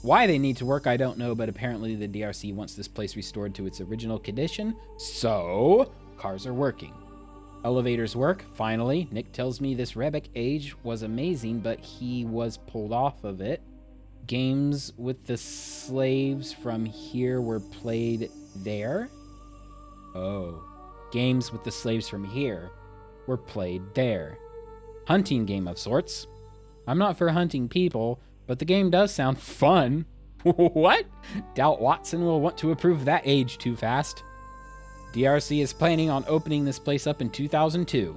Why they need to work, I don't know, but apparently the DRC wants this place restored to its original condition, so cars are working. Elevators work, finally. Nick tells me this Rebek age was amazing, but he was pulled off of it. Games with the slaves from here were played there? Oh. Games with the slaves from here were played there. Hunting game of sorts. I'm not for hunting people, but the game does sound fun. What? Doubt Watson will want to approve that age too fast. DRC is planning on opening this place up in 2002.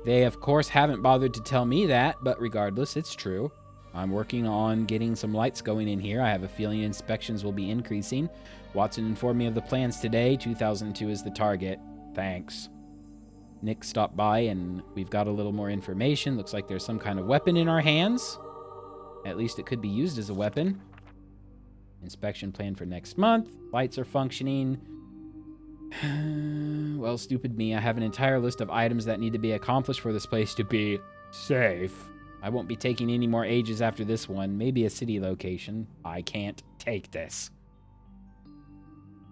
They, of course, haven't bothered to tell me that, but regardless, it's true. I'm working on getting some lights going in here. I have a feeling inspections will be increasing. Watson informed me of the plans today. 2002 is the target. Thanks. Nick stopped by and we've got a little more information. Looks like there's some kind of weapon in our hands. At least it could be used as a weapon. Inspection plan for next month. Lights are functioning. Well, stupid me. I have an entire list of items that need to be accomplished for this place to be safe. I won't be taking any more ages after this one. Maybe a city location. I can't take this.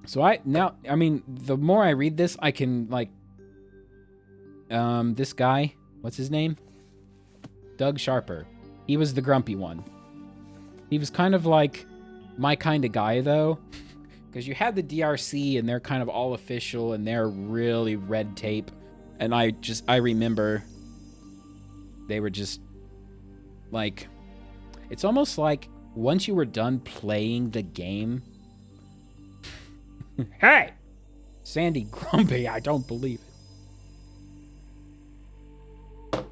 So the more I read this, I can, like, this guy, what's his name? Doug Sharper. He was the grumpy one. He was kind of like my kind of guy, though. Because you had the DRC, and they're kind of all official, and they're really red tape. And I remember they were just, like, it's almost like once you were done playing the game, hey! Sandy grumpy, I don't believe it.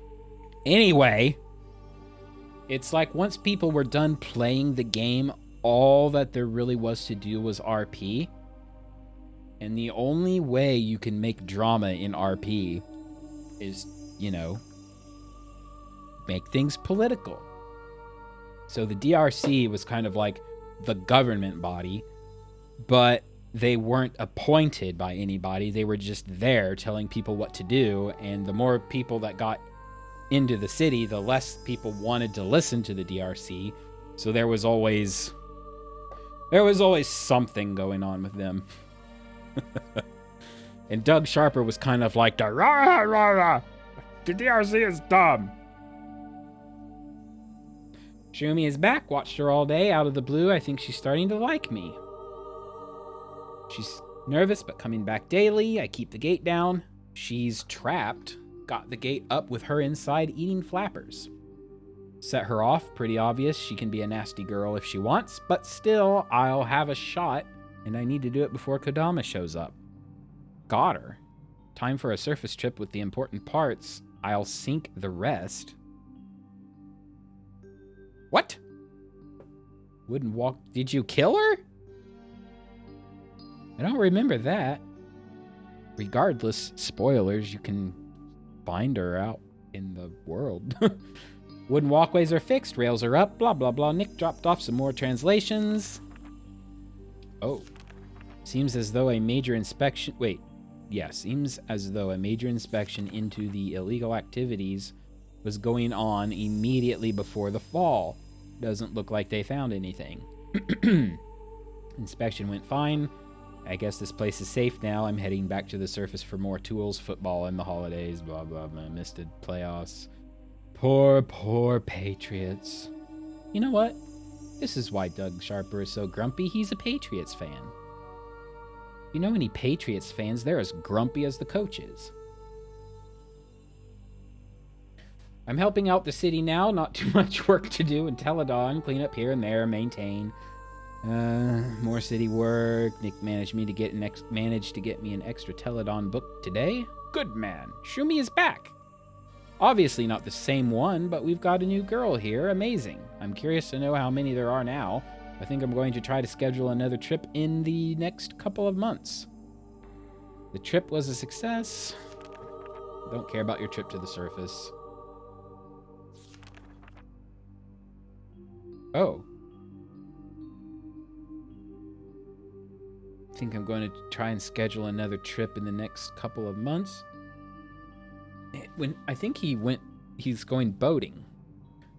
Anyway, it's like once people were done playing the game, all that there really was to do was RP. And the only way you can make drama in RP is, you know, make things political. So the DRC was kind of like the government body, but they weren't appointed by anybody. They were just there telling people what to do. And the more people that got into the city, the less people wanted to listen to the DRC. So there was always something going on with them. And Doug Sharper was kind of like the rah, rah, rah. The DRC is dumb. Shumi is back. Watched her all day out of the blue. I think she's starting to like me. She's nervous, but coming back daily. I keep the gate down. She's trapped. Got the gate up with her inside eating flappers. Set her off. Pretty obvious. She can be a nasty girl if she wants, but still, I'll have a shot, and I need to do it before Kodama shows up. Got her. Time for a surface trip with the important parts. I'll sink the rest. What? Wouldn't walk. Did you kill her? I don't remember that. Regardless, spoilers, you can find her out in the world. Wooden walkways are fixed, rails are up, blah, blah, blah. Nick dropped off some more translations. Oh. Seems as though a major inspection... Wait. Yeah, seems as though a major inspection into the illegal activities was going on immediately before the fall. Doesn't look like they found anything. Inspection went fine. I guess this place is safe now. I'm heading back to the surface for more tools, football, and the holidays, blah, blah, blah. Missed it, playoffs. Poor, poor Patriots. You know what? This is why Doug Sharper is so grumpy. He's a Patriots fan. If you know any Patriots fans, they're as grumpy as the coach is. I'm helping out the city now. Not too much work to do in Teledon. Clean up here and there, maintain. More city work. Nick managed to get me an extra Teledon book today. Good man. Shumi is back. Obviously not the same one, but we've got a new girl here. Amazing. I'm curious to know how many there are now. I think I'm going to try to schedule another trip in the next couple of months. The trip was a success. Don't care about your trip to the surface. Oh. I think I'm going to try and schedule another trip in the next couple of months. I think he's going boating.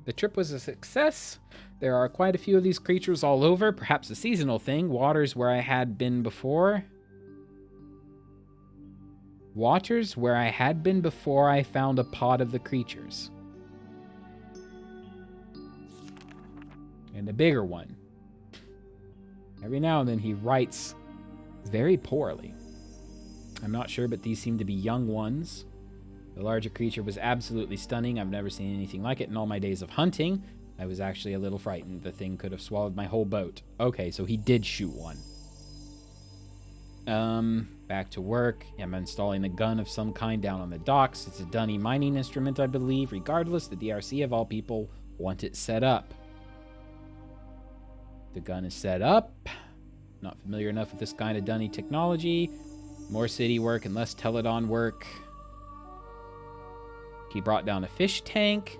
The trip was a success. There are quite a few of these creatures all over, perhaps a seasonal thing. Waters where I had been before. Waters where I had been before I found a pod of the creatures. And a bigger one. Every now and then he writes very poorly. I'm not sure, but these seem to be young ones. The larger creature was absolutely stunning. I've never seen anything like it in all my days of hunting. I was actually a little frightened. The thing could have swallowed my whole boat. Okay, so he did shoot one. Back to work. I'm installing a gun of some kind down on the docks. It's a dunny mining instrument, I believe. Regardless, the DRC of all people want it set up. The gun is set up. Not familiar enough with this kind of dunny technology. More city work and less Teledon work. He brought down a fish tank.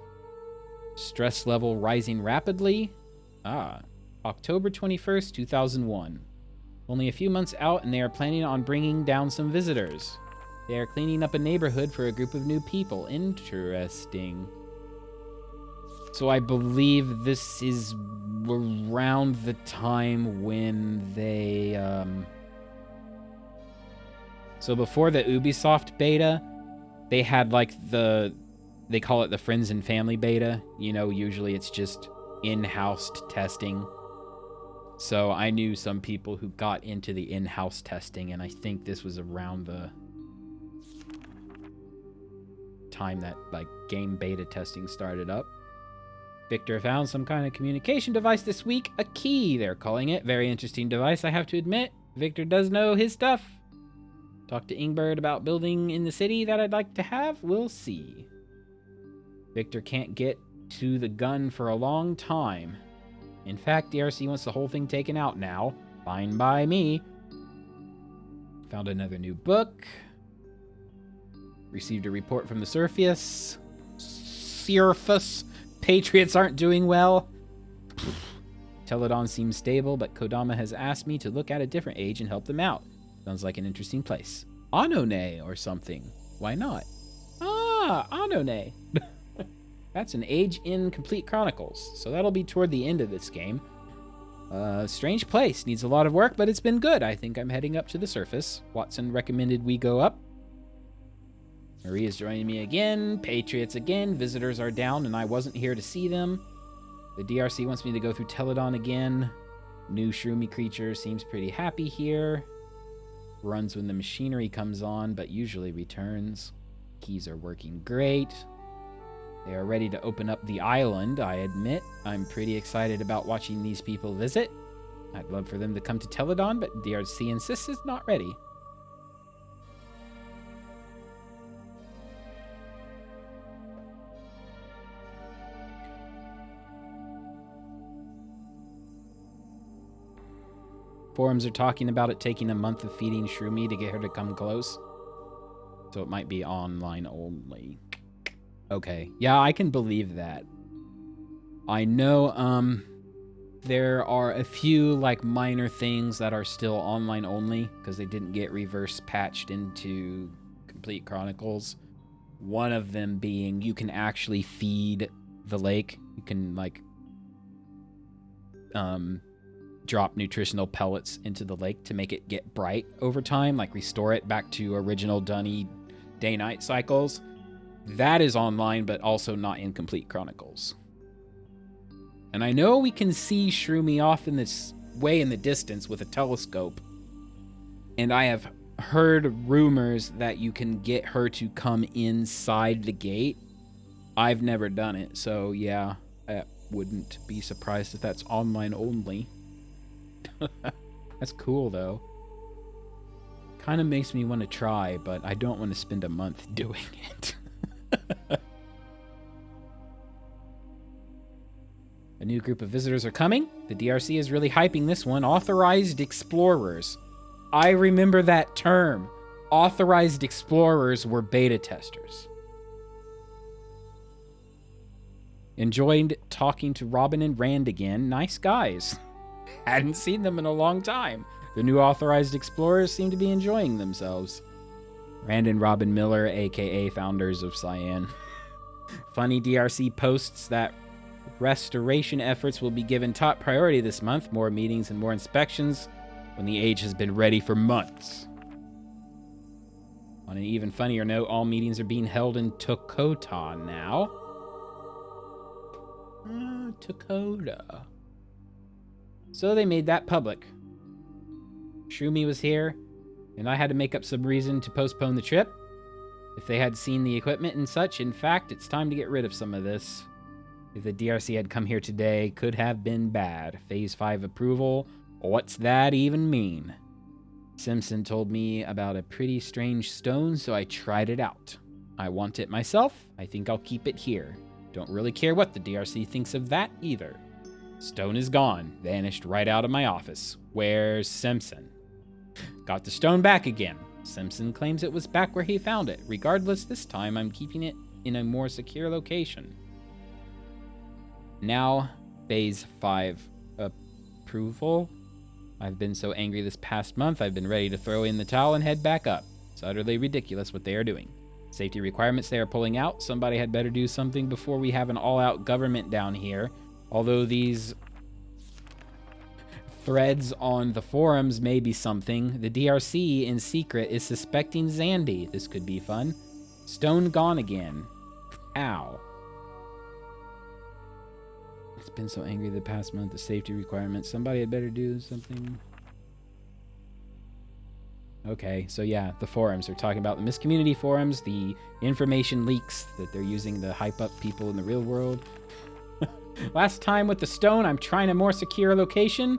Stress level rising rapidly. October 21st, 2001. Only a few months out, and they are planning on bringing down some visitors. They are cleaning up a neighborhood for a group of new people. Interesting. So I believe this is around the time when they... So before the Ubisoft beta, they had like they call it the Friends and Family beta. You know, usually it's just in-house testing. So I knew some people who got into the in-house testing, and I think this was around the time that like game beta testing started up. Victor found some kind of communication device this week. A key, they're calling it. Very interesting device, I have to admit. Victor does know his stuff. Talk to Ingbird about building in the city that I'd like to have. We'll see. Victor can't get to the gun for a long time. In fact, DRC wants the whole thing taken out now. Fine by me. Found another new book. Received a report from the Surface. Patriots aren't doing well. Teledon seems stable, but Kodama has asked me to look at a different age and help them out. Sounds like an interesting place. Anone or something. Why not? Anone. That's an age in Complete Chronicles, so that'll be toward the end of this game. Strange place. Needs a lot of work, but it's been good. I think I'm heading up to the surface. Watson recommended we go up. Marie is joining me again. Patriots again. Visitors are down, and I wasn't here to see them. The DRC wants me to go through Teledon again. New shroomy creature seems pretty happy here. Runs when the machinery comes on, but usually returns. Keys are working great. They are ready to open up the island, I admit. I'm pretty excited about watching these people visit. I'd love for them to come to Teledon, but DRC insists it's not ready. Forums are talking about it taking a month of feeding Shroomy to get her to come close. So it might be online only. Okay. Yeah, I can believe that. I know there are a few like minor things that are still online only because they didn't get reverse patched into Complete Chronicles. One of them being you can actually feed the lake. You can like drop nutritional pellets into the lake to make it get bright over time, like restore it back to original Dunny day-night cycles. That is online, but also not in Complete Chronicles. And I know we can see Shroomy off in this way in the distance with a telescope. And I have heard rumors that you can get her to come inside the gate. I've never done it, so yeah, I wouldn't be surprised if that's online only. That's cool, though. Kind of makes me want to try, but I don't want to spend a month doing it. A new group of visitors are coming. The DRC is really hyping this one. Authorized explorers. I remember that term. authorized explorers were beta testers. Enjoyed talking to Robin and Rand again. Nice guys. Hadn't seen them in a long time. The new authorized explorers seem to be enjoying themselves. Rand and Robin Miller, aka founders of Cyan. Funny DRC posts that restoration efforts will be given top priority this month. More meetings and more inspections when the age has been ready for months. On an even funnier note, all meetings are being held in Tokota now. Tokota. So they made that public. Shroomy was here, and I had to make up some reason to postpone the trip. If they had seen the equipment and such, in fact, it's time to get rid of some of this. If the DRC had come here today, could have been bad. Phase 5 approval? What's that even mean? Simpson told me about a pretty strange stone, so I tried it out. I want it myself. I think I'll keep it here. Don't really care what the DRC thinks of that either. Stone is gone. Vanished right out of my office. Where's Simpson? Got the stone back again. Simpson claims it was back where he found it. Regardless, this time I'm keeping it in a more secure location. Now, Phase 5 approval. I've been so angry this past month, I've been ready to throw in the towel and head back up. It's utterly ridiculous what they are doing. Safety requirements they are pulling out. Somebody had better do something before we have an all-out government down here. Although these threads on the forums may be something, the DRC in secret is suspecting Zandy. This could be fun. Stone gone again. Ow. It's been so angry the past month, the safety requirements. Somebody had better do something. Okay, so yeah, the forums. They're talking about the Myst community forums, the information leaks that they're using to hype up people in the real world. Last time with the stone, I'm trying a more secure location.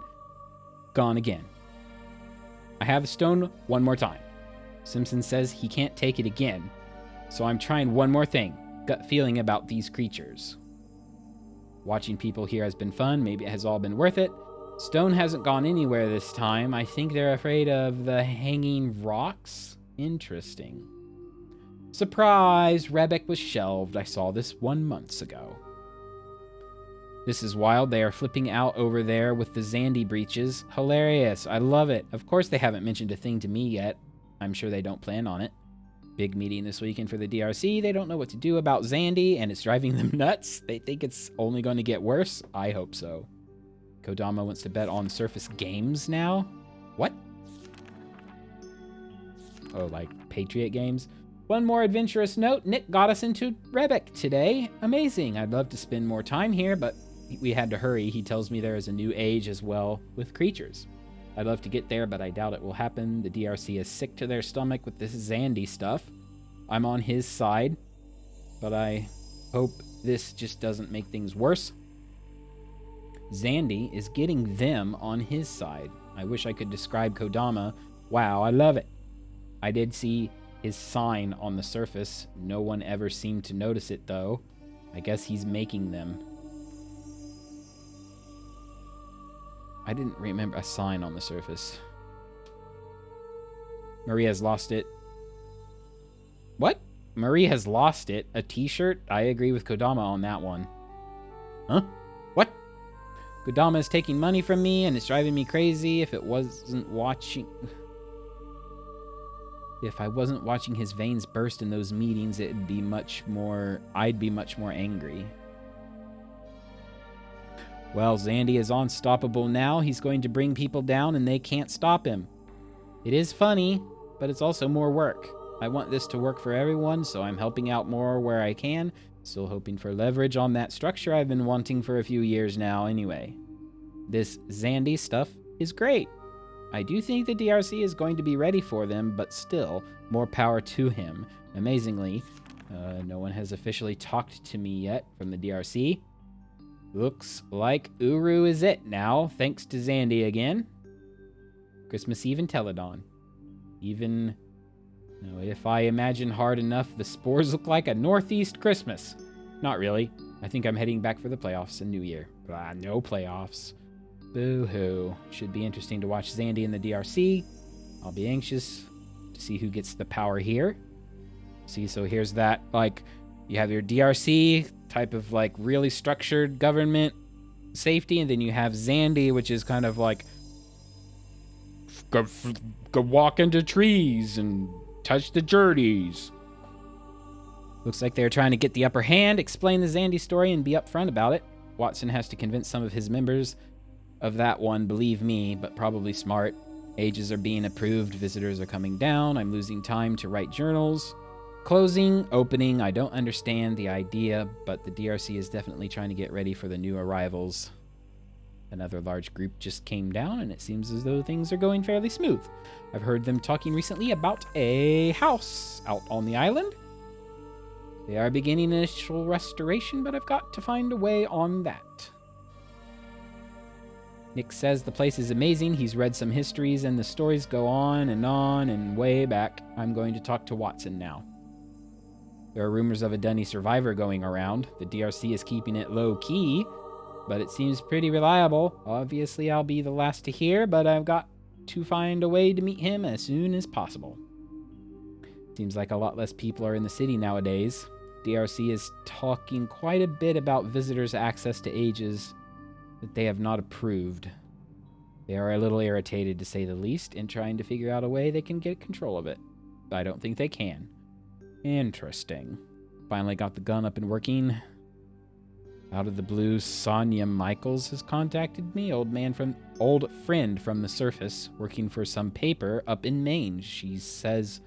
Gone again. I have the stone one more time. Simpson says he can't take it again. So I'm trying one more thing. Gut feeling about these creatures. Watching people here has been fun. Maybe it has all been worth it. Stone hasn't gone anywhere this time. I think they're afraid of the hanging rocks. Interesting. Surprise! Rebek was shelved. I saw this 1 month ago. This is wild. They are flipping out over there with the Zandy breaches. Hilarious. I love it. Of course they haven't mentioned a thing to me yet. I'm sure they don't plan on it. Big meeting this weekend for the DRC. They don't know what to do about Zandy, and it's driving them nuts. They think it's only going to get worse. I hope so. Kodama wants to bet on Surface Games now? What? Oh, like Patriot Games? One more adventurous note. Nick got us into Rebek today. Amazing. I'd love to spend more time here, but we had to hurry. He tells me there is a new age as well with creatures. I'd love to get there, but I doubt it will happen. The DRC is sick to their stomach with this Zandy stuff. I'm on his side, but I hope this just doesn't make things worse. Zandy is getting them on his side. I wish I could describe Kodama. Wow, I love it. I did see his sign on the surface. No one ever seemed to notice it, though. I guess he's making them. I didn't remember a sign on the surface. Marie has lost it. What? Marie has lost it? A t-shirt? I agree with Kodama on that one. Huh? What? Kodama is taking money from me and it's driving me crazy. If I wasn't watching his veins burst in those meetings, I'd be much more angry. Well, Zandy is unstoppable now. He's going to bring people down and they can't stop him. It is funny, but it's also more work. I want this to work for everyone, so I'm helping out more where I can. Still hoping for leverage on that structure I've been wanting for a few years now anyway. This Zandy stuff is great. I do think the DRC is going to be ready for them, but still, more power to him. Amazingly, no one has officially talked to me yet from the DRC. Looks like Uru is it now, thanks to Zandy again. Christmas Eve and Teledon. Even if I imagine hard enough, the spores look like a Northeast Christmas. Not really. I think I'm heading back for the playoffs and New Year. No playoffs. Boo-hoo. Should be interesting to watch Zandy in the DRC. I'll be anxious to to see who gets the power here. See, so here's that, like, you have your DRC type of, like, really structured government safety, and then you have Zandy, which is kind of like, go walk into trees and touch the journeys. Looks like they're trying to get the upper hand, explain the Zandy story, and be upfront about it. Watson has to convince some of his members of that one, believe me, but probably smart. Ages are being approved, visitors are coming down, I'm losing time to write journals. Closing, opening, I don't understand the idea, but the DRC is definitely trying to get ready for the new arrivals. Another large group just came down, and it seems as though things are going fairly smooth. I've heard them talking recently about a house out on the island. They are beginning initial restoration, but I've got to find a way on that. Nick says the place is amazing. He's read some histories, and the stories go on and way back. I'm going to talk to Watson now. There are rumors of a Dunny survivor going around. The DRC is keeping it low-key, but it seems pretty reliable. Obviously, I'll be the last to hear, but I've got to find a way to meet him as soon as possible. Seems like a lot less people are in the city nowadays. DRC is talking quite a bit about visitors' access to ages that they have not approved. They are a little irritated, to say the least, in trying to figure out a way they can get control of it. I don't think they can. Interesting. Finally got the gun up and working. Out of the blue, Sonia Michaels has contacted me, old friend from the surface, working for some paper up in Maine. She says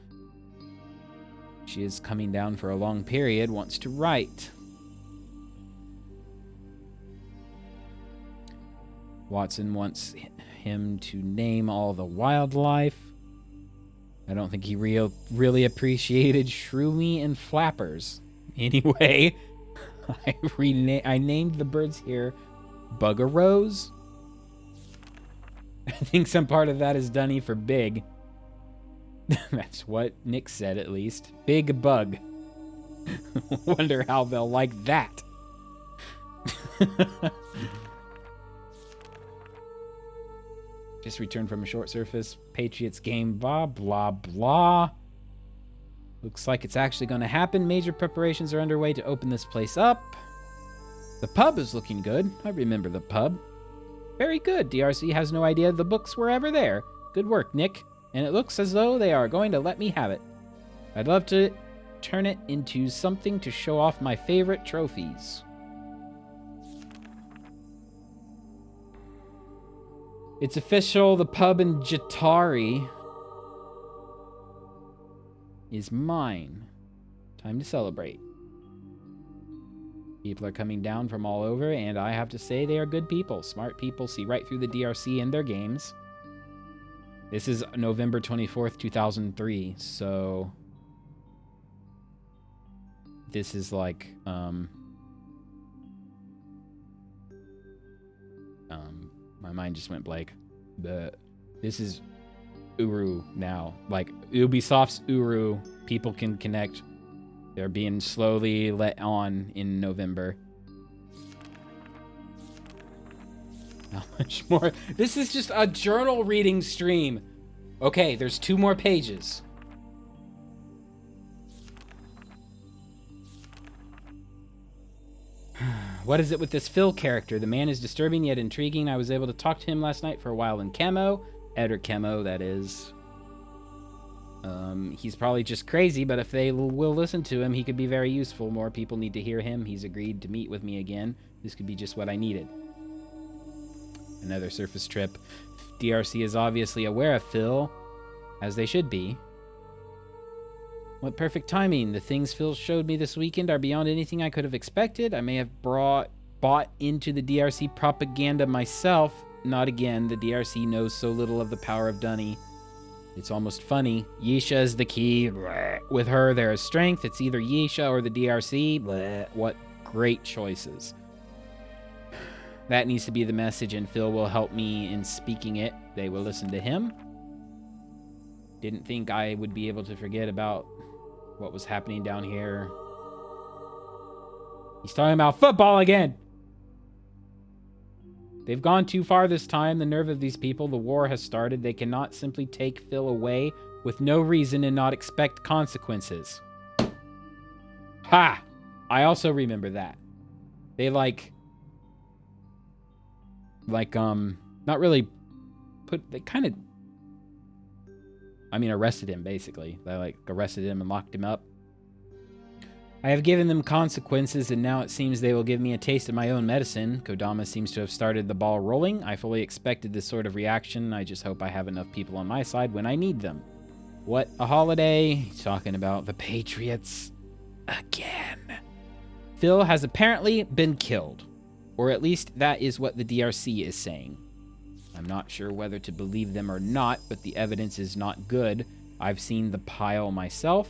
she is coming down for a long period, wants to write. Watson wants him to name all the wildlife. I don't think he really appreciated shroomy and flappers. Anyway, I named the birds here buggerows. I think some part of that is Dunny for big. That's what Nick said, at least. Big bug. Wonder how they'll like that. Just returned from a short surface Patriots game, blah, blah, blah. Looks like it's actually going to happen. Major preparations are underway to open this place up. The pub is looking good. I remember the pub. Very good. DRC has no idea the books were ever there. Good work, Nick. And it looks as though they are going to let me have it. I'd love to turn it into something to show off my favorite trophies. It's official, the pub in Jatari is mine. Time to celebrate. People are coming down from all over, and I have to say they are good people. Smart people see right through the DRC and their games. This is November 24th, 2003, so this is like, my mind just went blank. This is Uru now. Like, Ubisoft's Uru, people can connect. They're being slowly let on in November. How much more? This is just a journal reading stream. Okay, there's 2 more pages. What is it with this Phil character? The man is disturbing yet intriguing. I was able to talk to him last night for a while in Camo. Eder Camo, that is. He's probably just crazy, but if they will listen to him, he could be very useful. More people need to hear him. He's agreed to meet with me again. This could be just what I needed. Another surface trip. DRC is obviously aware of Phil, as they should be. What perfect timing. The things Phil showed me this weekend are beyond anything I could have expected. I may have bought into the DRC propaganda myself. Not again. The DRC knows so little of the power of Dunny. It's almost funny. Yisha is the key. With her, there is strength. It's either Yisha or the DRC. What great choices. That needs to be the message, and Phil will help me in speaking it. They will listen to him. Didn't think I would be able to forget about what was happening down here. He's talking about football again. They've gone too far this time. The nerve of these people. The war has started. They cannot simply take Phil away with no reason and not expect consequences. Ha! I also remember that. They not really they kind of, arrested him, basically. They, arrested him and locked him up. I have given them consequences, and now it seems they will give me a taste of my own medicine. Kodama seems to have started the ball rolling. I fully expected this sort of reaction. I just hope I have enough people on my side when I need them. What a holiday. He's talking about the Patriots again. Phil has apparently been killed, or at least that is what the DRC is saying. I'm not sure whether to believe them or not, but the evidence is not good. I've seen the pile myself.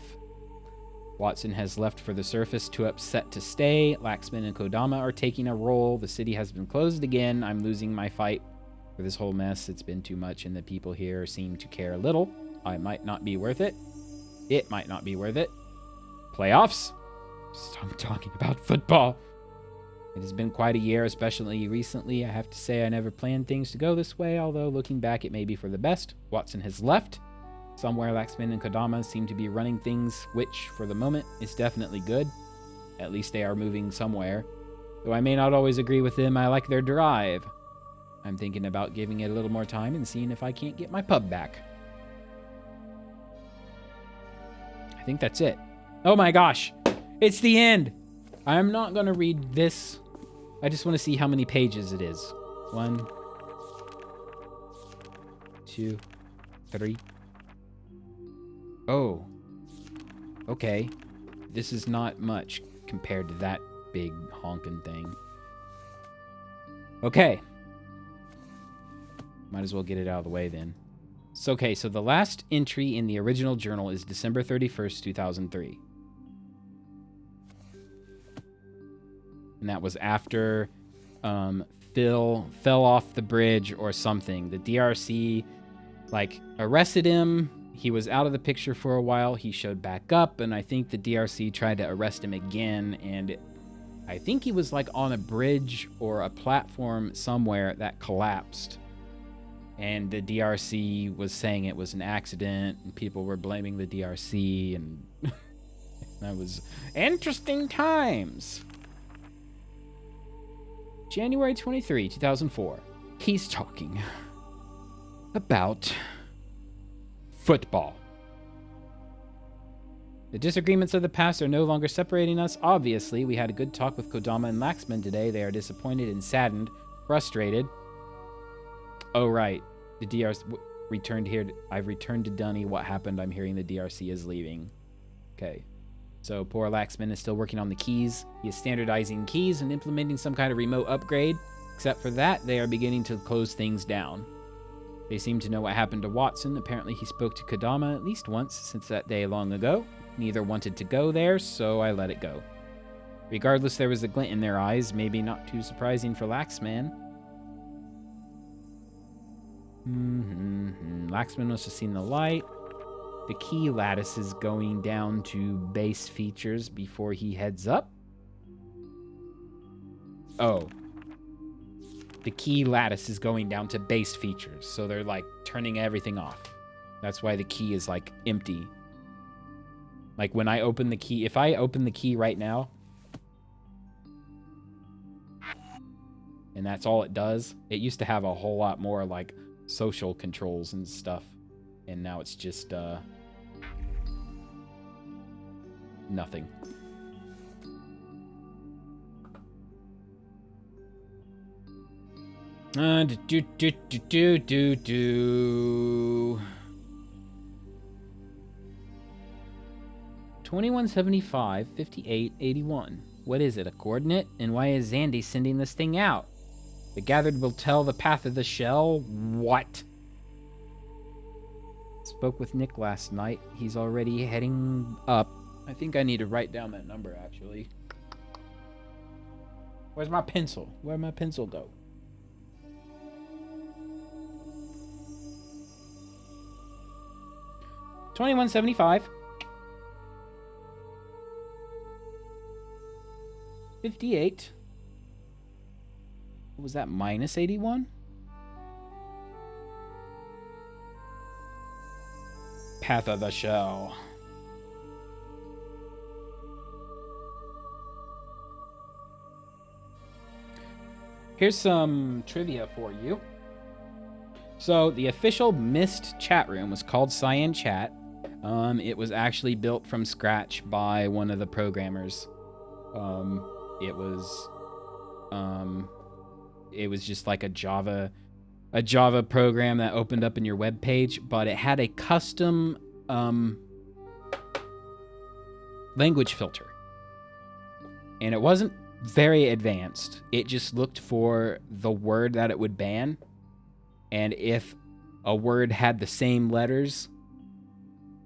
Watson has left for the surface, too upset to stay. Laxman and Kodama are taking a role. The city has been closed again. I'm losing my fight for this whole mess. It's been too much, and the people here seem to care little. I might not be worth it. It might not be worth it. Playoffs? Stop talking about football. It has been quite a year, especially recently. I have to say I never planned things to go this way, although looking back, it may be for the best. Watson has left. Somewhere, Laxman and Kodama seem to be running things, which, for the moment, is definitely good. At least they are moving somewhere. Though I may not always agree with them, I like their drive. I'm thinking about giving it a little more time and seeing if I can't get my pub back. I think that's it. Oh my gosh! It's the end! I'm not going to read this. I just want to see how many pages it is. 1, 2, 3. Oh. Okay. This is not much compared to that big honking thing. Okay. Might as well get it out of the way then. So, okay, so the last entry in the original journal is December 31st, 2003. And that was after Phil fell off the bridge or something. The DRC, arrested him. He was out of the picture for a while. He showed back up, and I think the DRC tried to arrest him again. And I think he was, on a bridge or a platform somewhere that collapsed. And the DRC was saying it was an accident, and people were blaming the DRC, and that was interesting times. January 23, 2004. He's talking about football. The disagreements of the past are no longer separating us. Obviously, we had a good talk with Kodama and Laxman today. They are disappointed and saddened, frustrated. Oh, right. The DRC returned here. I've returned to Dunny. What happened? I'm hearing the DRC is leaving. Okay. So poor Laxman is still working on the keys. He is standardizing keys and implementing some kind of remote upgrade. Except for that, they are beginning to close things down. They seem to know what happened to Watson. Apparently he spoke to Kodama at least once since that day long ago. Neither wanted to go there, so I let it go. Regardless, there was a glint in their eyes, maybe not too surprising for Laxman. Laxman must have seen the light. The key lattice is going down to base features before he heads up. Oh. The key lattice is going down to base features, so they're turning everything off. That's why the key is empty. When I open the key, if I open the key right now, and that's all it does, it used to have a whole lot more social controls and stuff, and now it's just nothing. Do 2175 58 81. What is it, a coordinate? And why is Zandy sending this thing out? The gathered will tell the path of the shell. What? Spoke with Nick last night. He's already heading up. I think I need to write down that number, actually. Where's my pencil? Where'd my pencil go? $21.75. 58. What was that? Minus 81? Path of the Shell. Here's some trivia for you. So the official Myst chat room was called Cyan Chat. It was actually built from scratch by one of the programmers. It was just like a Java program that opened up in your web page, but it had a custom language filter. And it wasn't very advanced. It just looked for the word that it would ban. And if a word had the same letters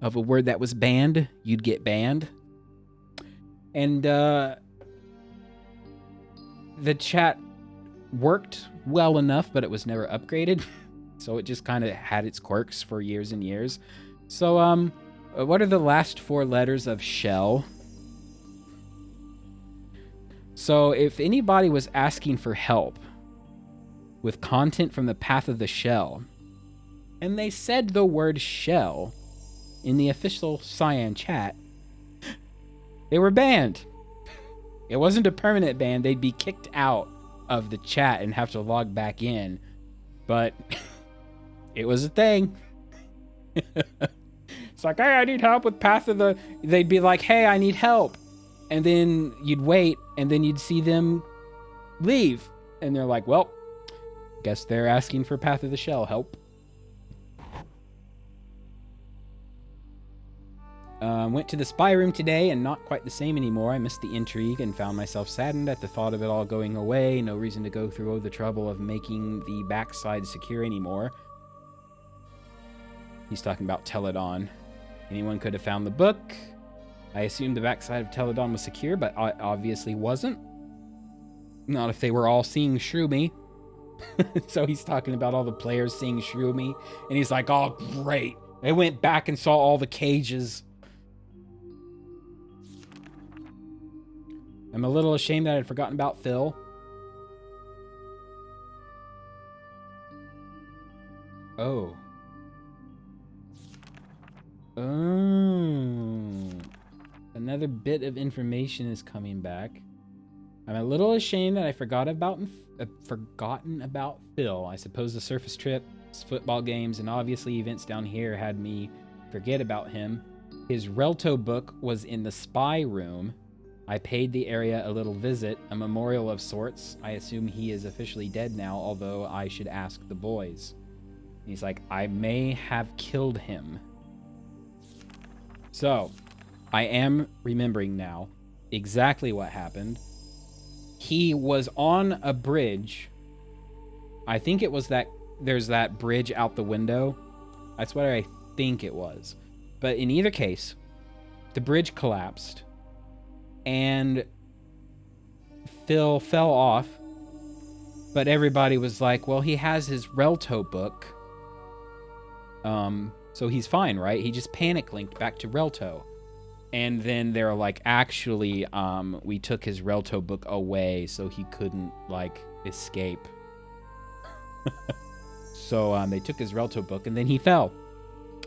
of a word that was banned, you'd get banned. And the chat worked well enough, but it was never upgraded. So it just kind of had its quirks for years and years. So, what are the last 4 letters of shell? So if anybody was asking for help with content from the Path of the Shell, and they said the word shell in the official Cyan Chat, they were banned. It wasn't a permanent ban. They'd be kicked out of the chat and have to log back in. But it was a thing. It's like, hey, I need help with Path of the... They'd be like, hey, I need help. And then you'd wait, and then you'd see them leave. And they're like, well, guess they're asking for Path of the Shell help. Went to the spy room today, and not quite the same anymore. I missed the intrigue and found myself saddened at the thought of it all going away. No reason to go through all the trouble of making the backside secure anymore. He's talking about Teledon. Anyone could have found the book. I assumed the backside of Teledon was secure, but it obviously wasn't. Not if they were all seeing Shroomy. So he's talking about all the players seeing Shroomy, and he's like, oh, great. They went back and saw all the cages. I'm a little ashamed that I'd forgotten about Phil. Oh. Oh. Another bit of information is coming back. I'm a little ashamed that I forgotten about Phil. I suppose the surface trip, football games, and obviously events down here had me forget about him. His Relto book was in the spy room. I paid the area a little visit, a memorial of sorts. I assume he is officially dead now, although I should ask the boys. He's like, I may have killed him. So, I am remembering now exactly what happened. He was on a bridge. I think it was that there's that bridge out the window. That's what I think it was. But in either case, the bridge collapsed and Phil fell off. But everybody was like, well, he has his Relto book. So he's fine, right? He just panic linked back to Relto. And then they're like, actually, we took his Relto book away so he couldn't, like, escape. So they took his Relto book and then he fell.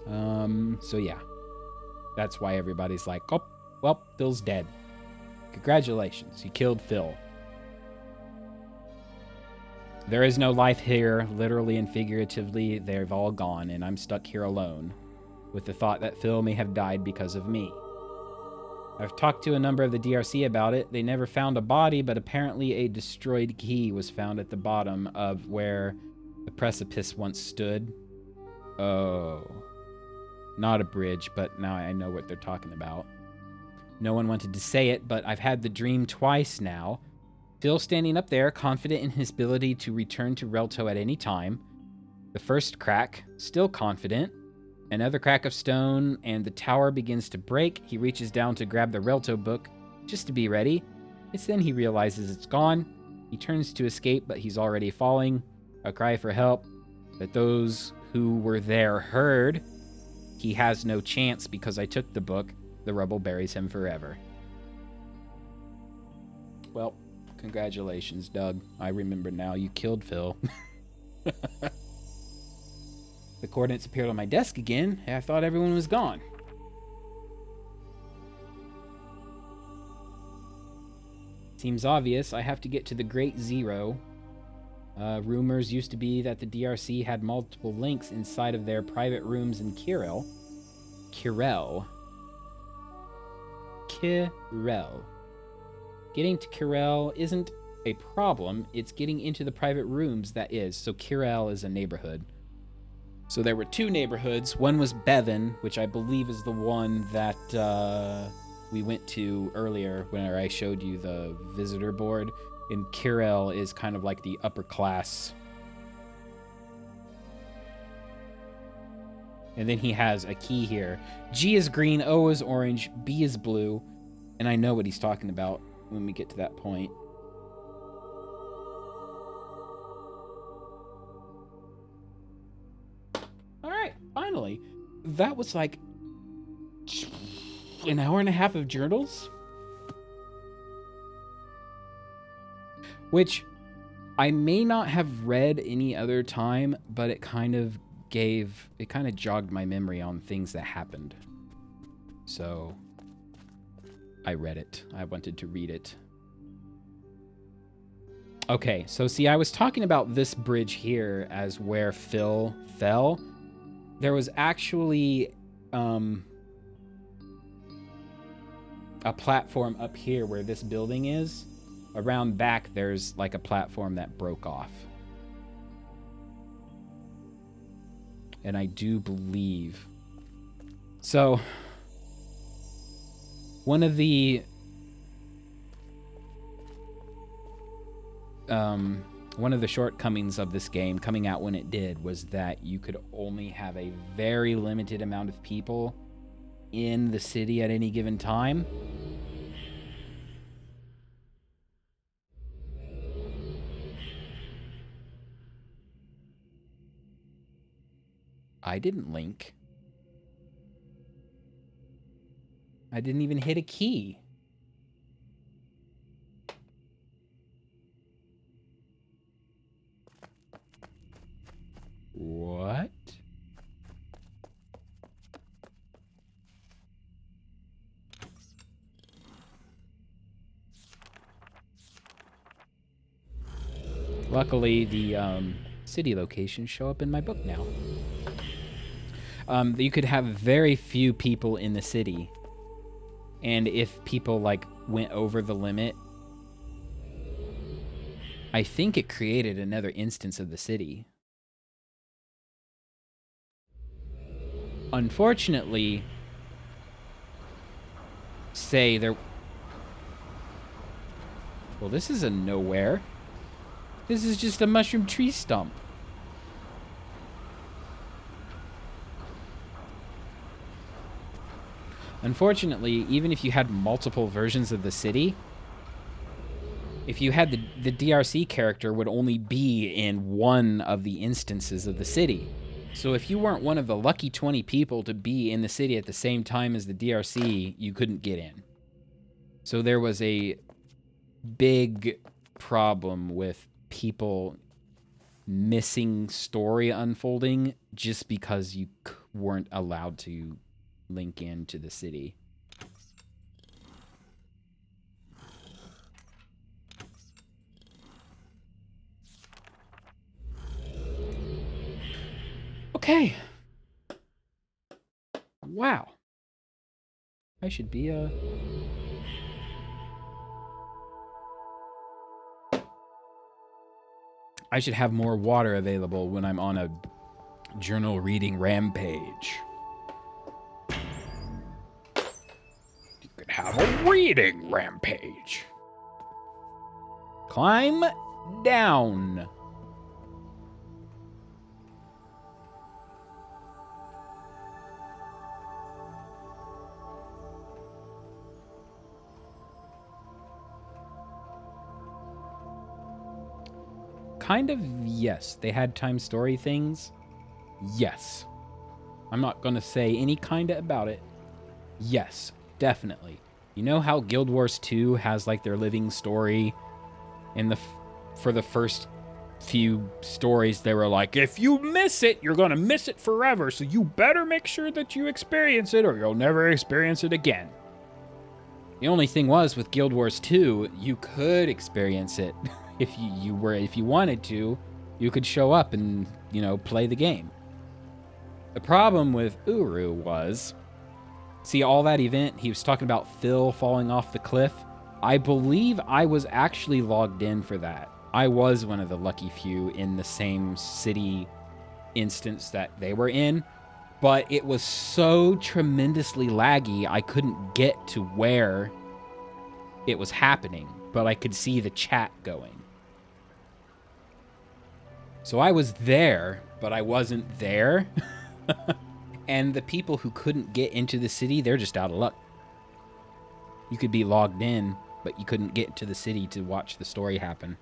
So yeah. That's why everybody's like, oh, well, Phil's dead. Congratulations, you killed Phil. There is no life here, literally and figuratively. They've all gone, and I'm stuck here alone, with the thought that Phil may have died because of me. I've talked to a number of the DRC about it. They never found a body, but apparently a destroyed key was found at the bottom of where the precipice once stood. Oh. Not a bridge, but now I know what they're talking about. No one wanted to say it, but I've had the dream twice now. Phil standing up there, confident in his ability to return to Relto at any time. The first crack, still confident. Another crack of stone, and the tower begins to break. He reaches down to grab the Relto book, just to be ready. It's then he realizes it's gone. He turns to escape, but he's already falling. A cry for help that those who were there heard. He has no chance because I took the book. The rubble buries him forever. Well, congratulations, Doug. I remember now. You killed Phil. The coordinates appeared on my desk again, and I thought everyone was gone. Seems obvious. I have to get to the Great Zero. Rumors used to be that the DRC had multiple links inside of their private rooms in Kirel. Getting to Kirel isn't a problem. It's getting into the private rooms that is. So Kirel is a neighborhood. So there were two neighborhoods. One was Bevan, which I believe is the one that we went to earlier when I showed you the visitor board. And Kirel is kind of like the upper class. And then he has a key here. G is green, O is orange, B is blue. And I know what he's talking about when we get to that point. All right, finally. That was like an hour and a half of journals. Which I may not have read any other time, but it kind of jogged my memory on things that happened. So I read it. I wanted to read it. Okay, so see, I was talking about this bridge here as where Phil fell. There was actually a platform up here where this building is. Around back, there's like a platform that broke off. And I do believe... So, one of the shortcomings of this game coming out when it did was that you could only have a very limited amount of people in the city at any given time. I didn't link. I didn't even hit a key. What? Luckily, the city locations show up in my book now. You could have very few people in the city. And if people, like, went over the limit, I think it created another instance of the city. Unfortunately, say there... Well, this is a nowhere. This is just a mushroom tree stump. Unfortunately, even if you had multiple versions of the city, if you had the DRC character would only be in one of the instances of the city. So if you weren't one of the lucky 20 people to be in the city at the same time as the DRC, you couldn't get in. So there was a big problem with people missing story unfolding just because you weren't allowed to link into the city. Okay. Wow. I should be I should have more water available when I'm on a journal reading rampage. You could have a reading rampage. Climb down. Kind of, yes. They had time story things. Yes. I'm not going to say any kind of about it. Yes, definitely. You know how Guild Wars 2 has like their living story in for the first few stories, they were like, if you miss it, you're going to miss it forever. So you better make sure that you experience it or you'll never experience it again. The only thing was with Guild Wars 2, you could experience it if you wanted to. You could show up and, play the game. The problem with Uru was, see all that event, he was talking about Phil falling off the cliff. I believe I was actually logged in for that. I was one of the lucky few in the same city instance that they were in, but it was so tremendously laggy, I couldn't get to where it was happening, but I could see the chat going. So I was there, but I wasn't there. And the people who couldn't get into the city, they're just out of luck. You could be logged in, but you couldn't get to the city to watch the story happen.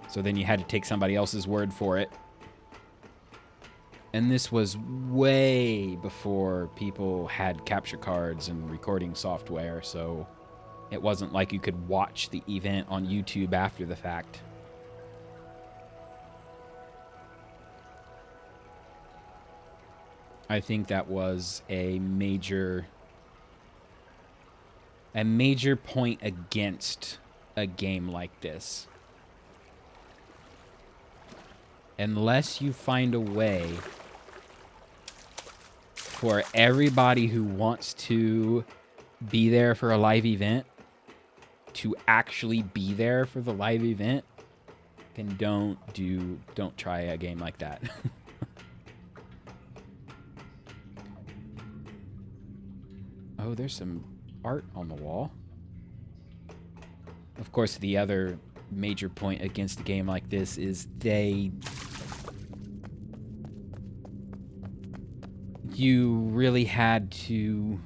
So then you had to take somebody else's word for it. And this was way before people had capture cards and recording software, so it wasn't like you could watch the event on YouTube after the fact. I think that was a major point against a game like this. Unless you find a way for everybody who wants to be there for a live event to actually be there for the live event, then don't try a game like that. Oh, there's some art on the wall. Of course, the other major point against a game like this is you really had to...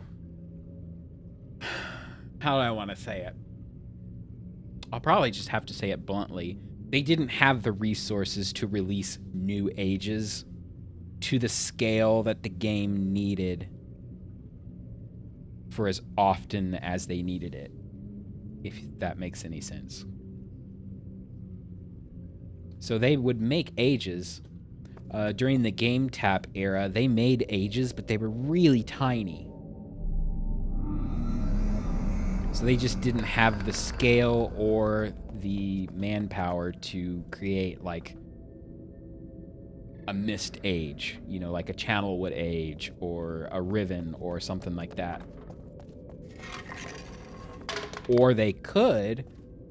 How do I want to say it? I'll probably just have to say it bluntly. They didn't have the resources to release new ages to the scale that the game needed for as often as they needed it, if that makes any sense. So they would make ages. During the game tap era, they made ages, but they were really tiny. So they just didn't have the scale or the manpower to create like a Myst age, like a Channelwood age or a Riven or something like that. Or they could,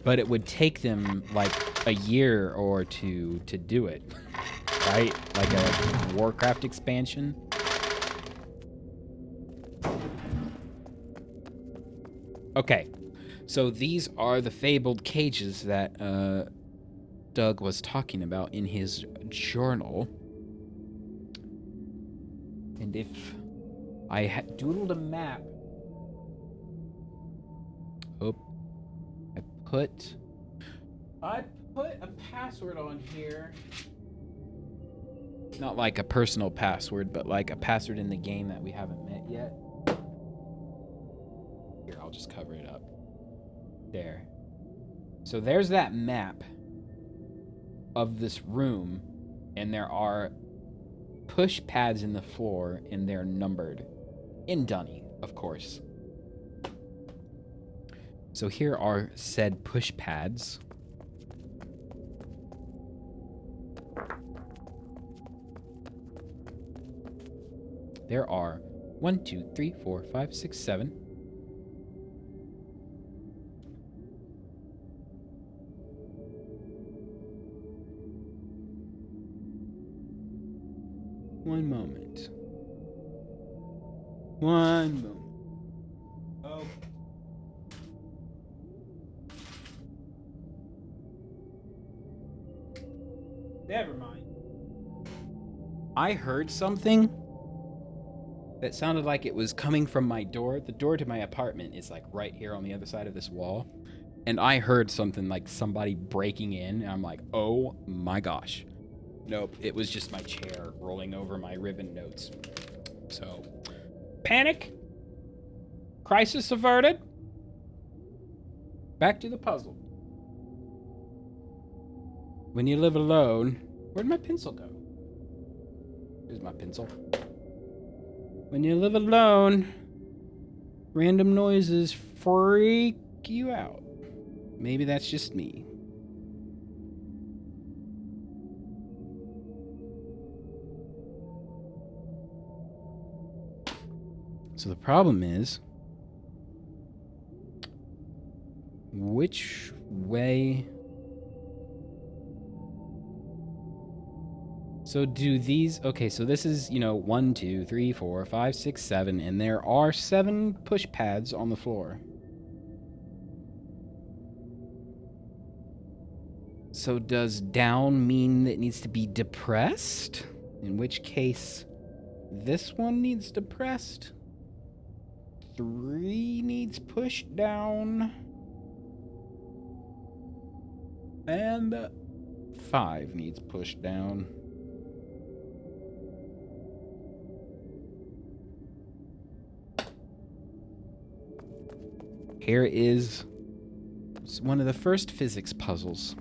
but it would take them like a year or two to do it, right? Like a Warcraft expansion. Okay, so these are the fabled cages that Doug was talking about in his journal. And if I had doodled a map... Oh, I put a password on here. Not like a personal password, but like a password in the game that we haven't met yet. Here, I'll just cover it up. There. So there's that map of this room, and there are push pads in the floor, and they're numbered. In Dunny, of course. So here are said push pads. There are 1, 2, 3, 4, 5, 6, 7. One moment. Oh. Never mind. I heard something that sounded like it was coming from my door. The door to my apartment is like right here on the other side of this wall. And I heard something like somebody breaking in, and I'm like, oh my gosh. Nope, it was just my chair rolling over my Riven notes. So, panic. Crisis averted. Back to the puzzle. When you live alone... Where'd my pencil go? Here's my pencil. When you live alone, random noises freak you out. Maybe that's just me. So the problem is, which way... So do these... Okay, so this is, 1, 2, 3, 4, 5, 6, 7, and there are 7 push pads on the floor. So does down mean it needs to be depressed? In which case, this one needs depressed. 3 needs pushed down. And 5 needs pushed down. Here is one of the first physics puzzles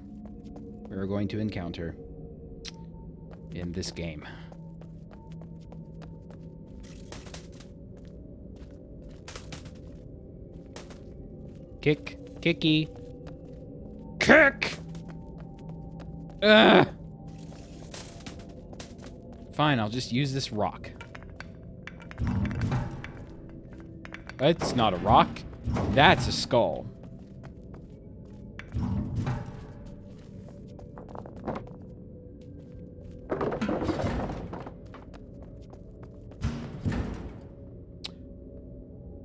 we're going to encounter in this game. Kick. Kicky. Kick! Ugh! Fine, I'll just use this rock. It's not a rock. That's a skull.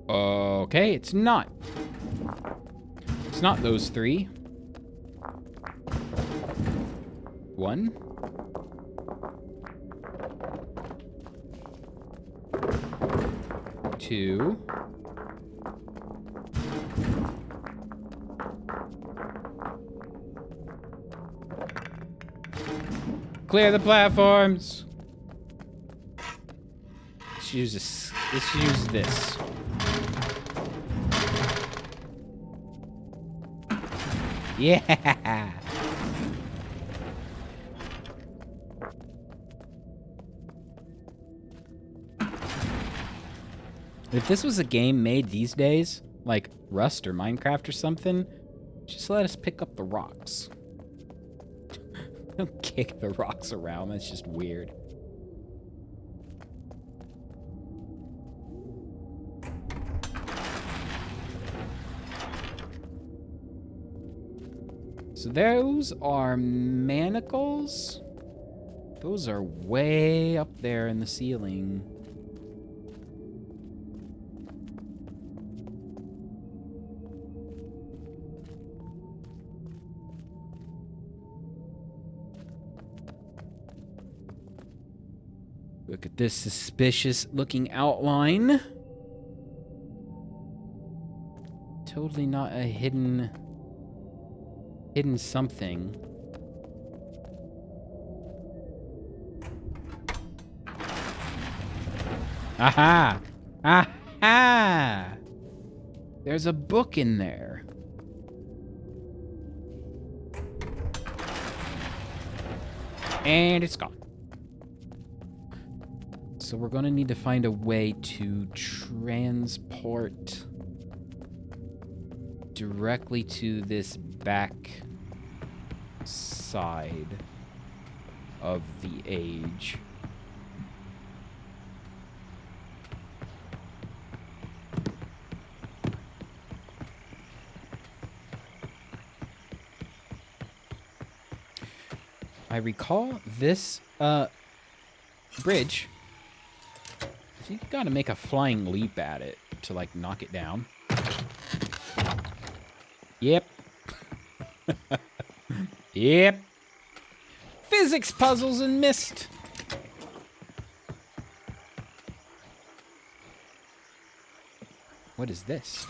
Okay, it's not. It's not those 3. 1. 2. Clear the platforms. Let's use this. Let's use this. Yeah. If this was a game made these days, like Rust or Minecraft or something, just let us pick up the rocks. Don't kick the rocks around, that's just weird. So those are manacles. Those are way up there in the ceiling. Look at this suspicious looking outline. Totally not a hidden something. Aha! Aha! There's a book in there. And it's gone. So we're going to need to find a way to transport directly to this back side of the age. I recall this bridge. You gotta make a flying leap at it to like knock it down. Yep. Yep. Physics puzzles in Myst. What is this?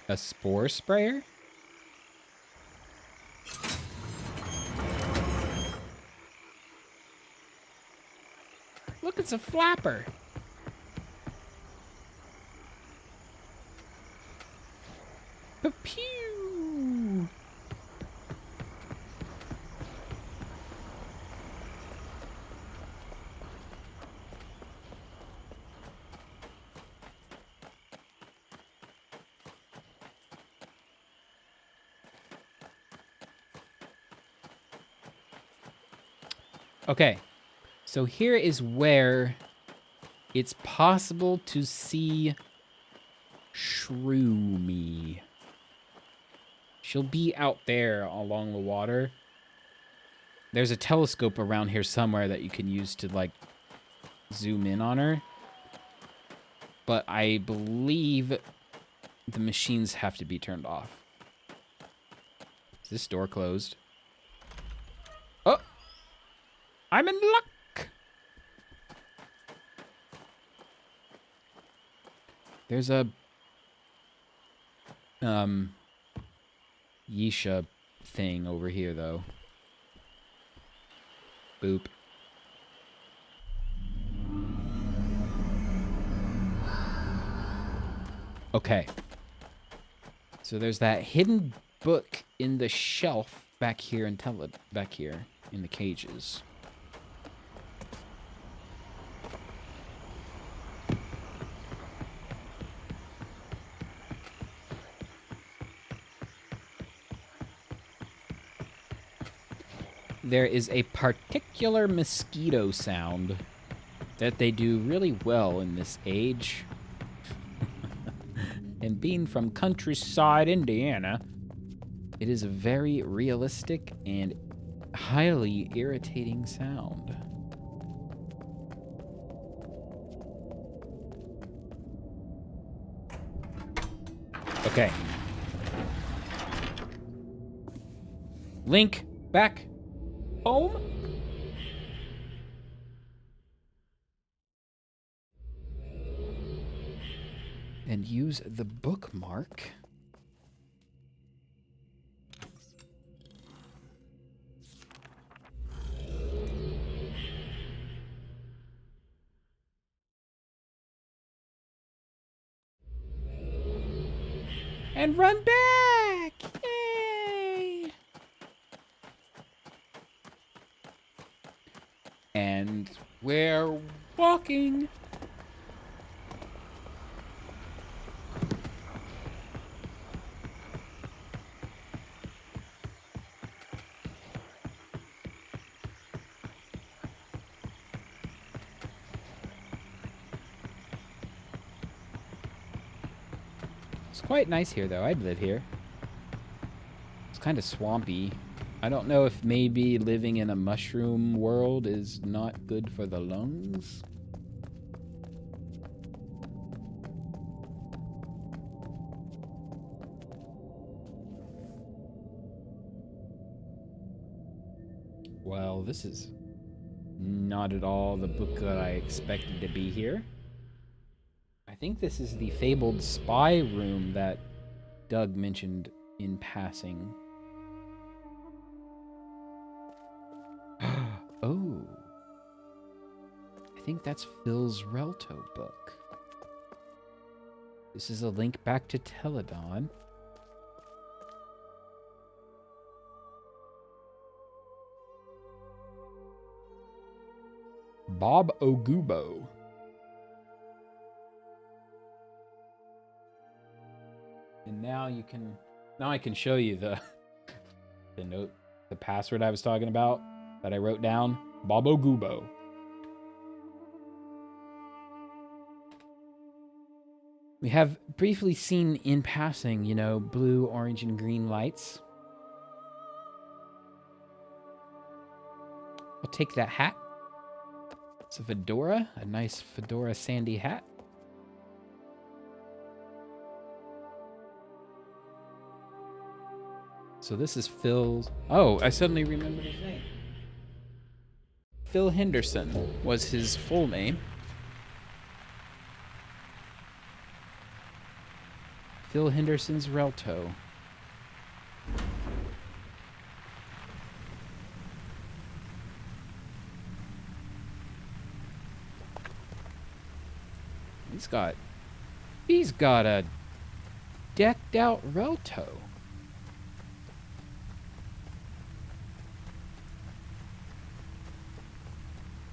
A spore sprayer? Look, it's a flapper. Pew. Okay, so here is where it's possible to see Shroomy. She'll be out there along the water. There's a telescope around here somewhere that you can use to, like, zoom in on her. But I believe the machines have to be turned off. Is this door closed? Oh! I'm in luck! There's a... Yeesha thing over here, though. Boop. Okay. So there's that hidden book in the shelf back here in back here in the cages. There is a particular mosquito sound that they do really well in this age. And being from countryside Indiana, it is a very realistic and highly irritating sound. Okay. Link, back home? And use the bookmark. And run back! Yay! And we're walking. It's quite nice here, though. I'd live here. It's kind of swampy. I don't know if maybe living in a mushroom world is not good for the lungs. Well, this is not at all the book that I expected to be here. I think this is the fabled spy room that Doug mentioned in passing. Oh. I think that's Phil's Relto book. This is a link back to Teledon. Bob Ogubo. And now I can show you the note, the password I was talking about that I wrote down. Bob Ogubo. We have briefly seen in passing, you know, blue, orange, and green lights. I'll take that hat. It's a fedora, a nice fedora Sandy hat. So this is Phil's... Oh, I suddenly remembered his name. Phil Henderson was his full name. Phil Henderson's Relto. He's got a decked out Relto.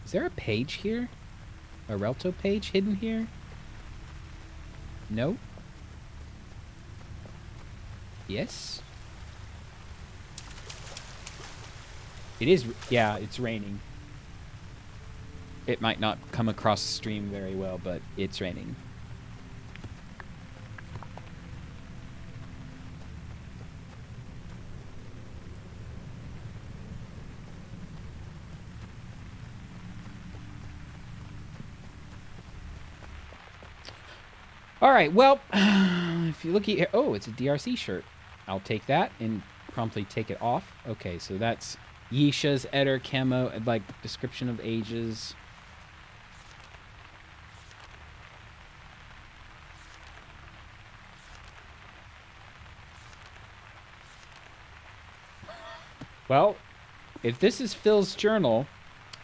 Is there a page here? A Relto page hidden here? No? Yes? It is, yeah, it's raining. It might not come across stream very well, but it's raining. All right, well, if you look here, oh, it's a DRC shirt. I'll take that and promptly take it off. Okay, so that's Yisha's Eder camo, like description of ages. Well, if this is Phil's journal,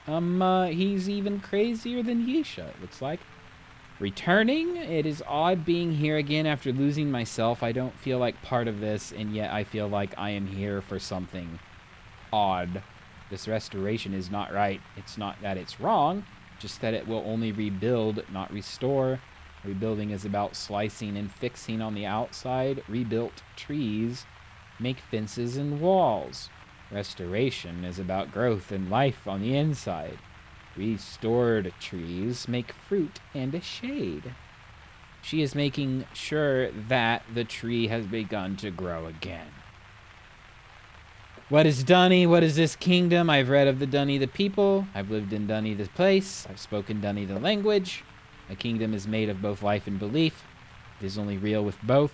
he's even crazier than Yisha, it looks like. Returning, it is odd being here again after losing myself. I don't feel like part of this, and yet I feel like I am here for something odd. This restoration is not right. It's not that it's wrong, just that it will only rebuild, not restore. Rebuilding is about slicing and fixing on the outside. Rebuilt trees make fences and walls. Restoration is about growth and life on the inside. Restored trees make fruit and a shade. She is making sure that the tree has begun to grow again. What is Dunny? What is this kingdom? I've read of the Dunny the people. I've lived in Dunny the place. I've spoken Dunny the language. A kingdom is made of both life and belief. It is only real with both.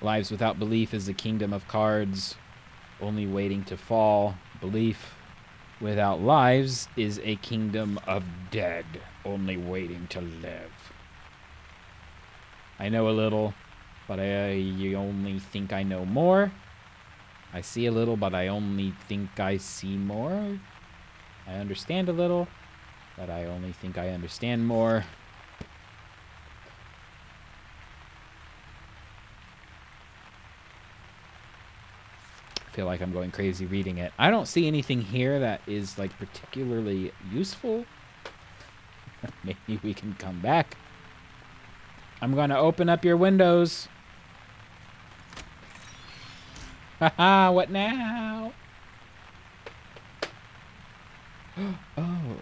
Lives without belief is a kingdom of cards, only waiting to fall. Belief without lives is a kingdom of dead, only waiting to live. I know a little, but you only think I know more. I see a little, but I only think I see more. I understand a little, but I only think I understand more. I feel like I'm going crazy reading it. I don't see anything here that is like particularly useful. Maybe we can come back. I'm going to open up your windows. Haha, what now? Oh.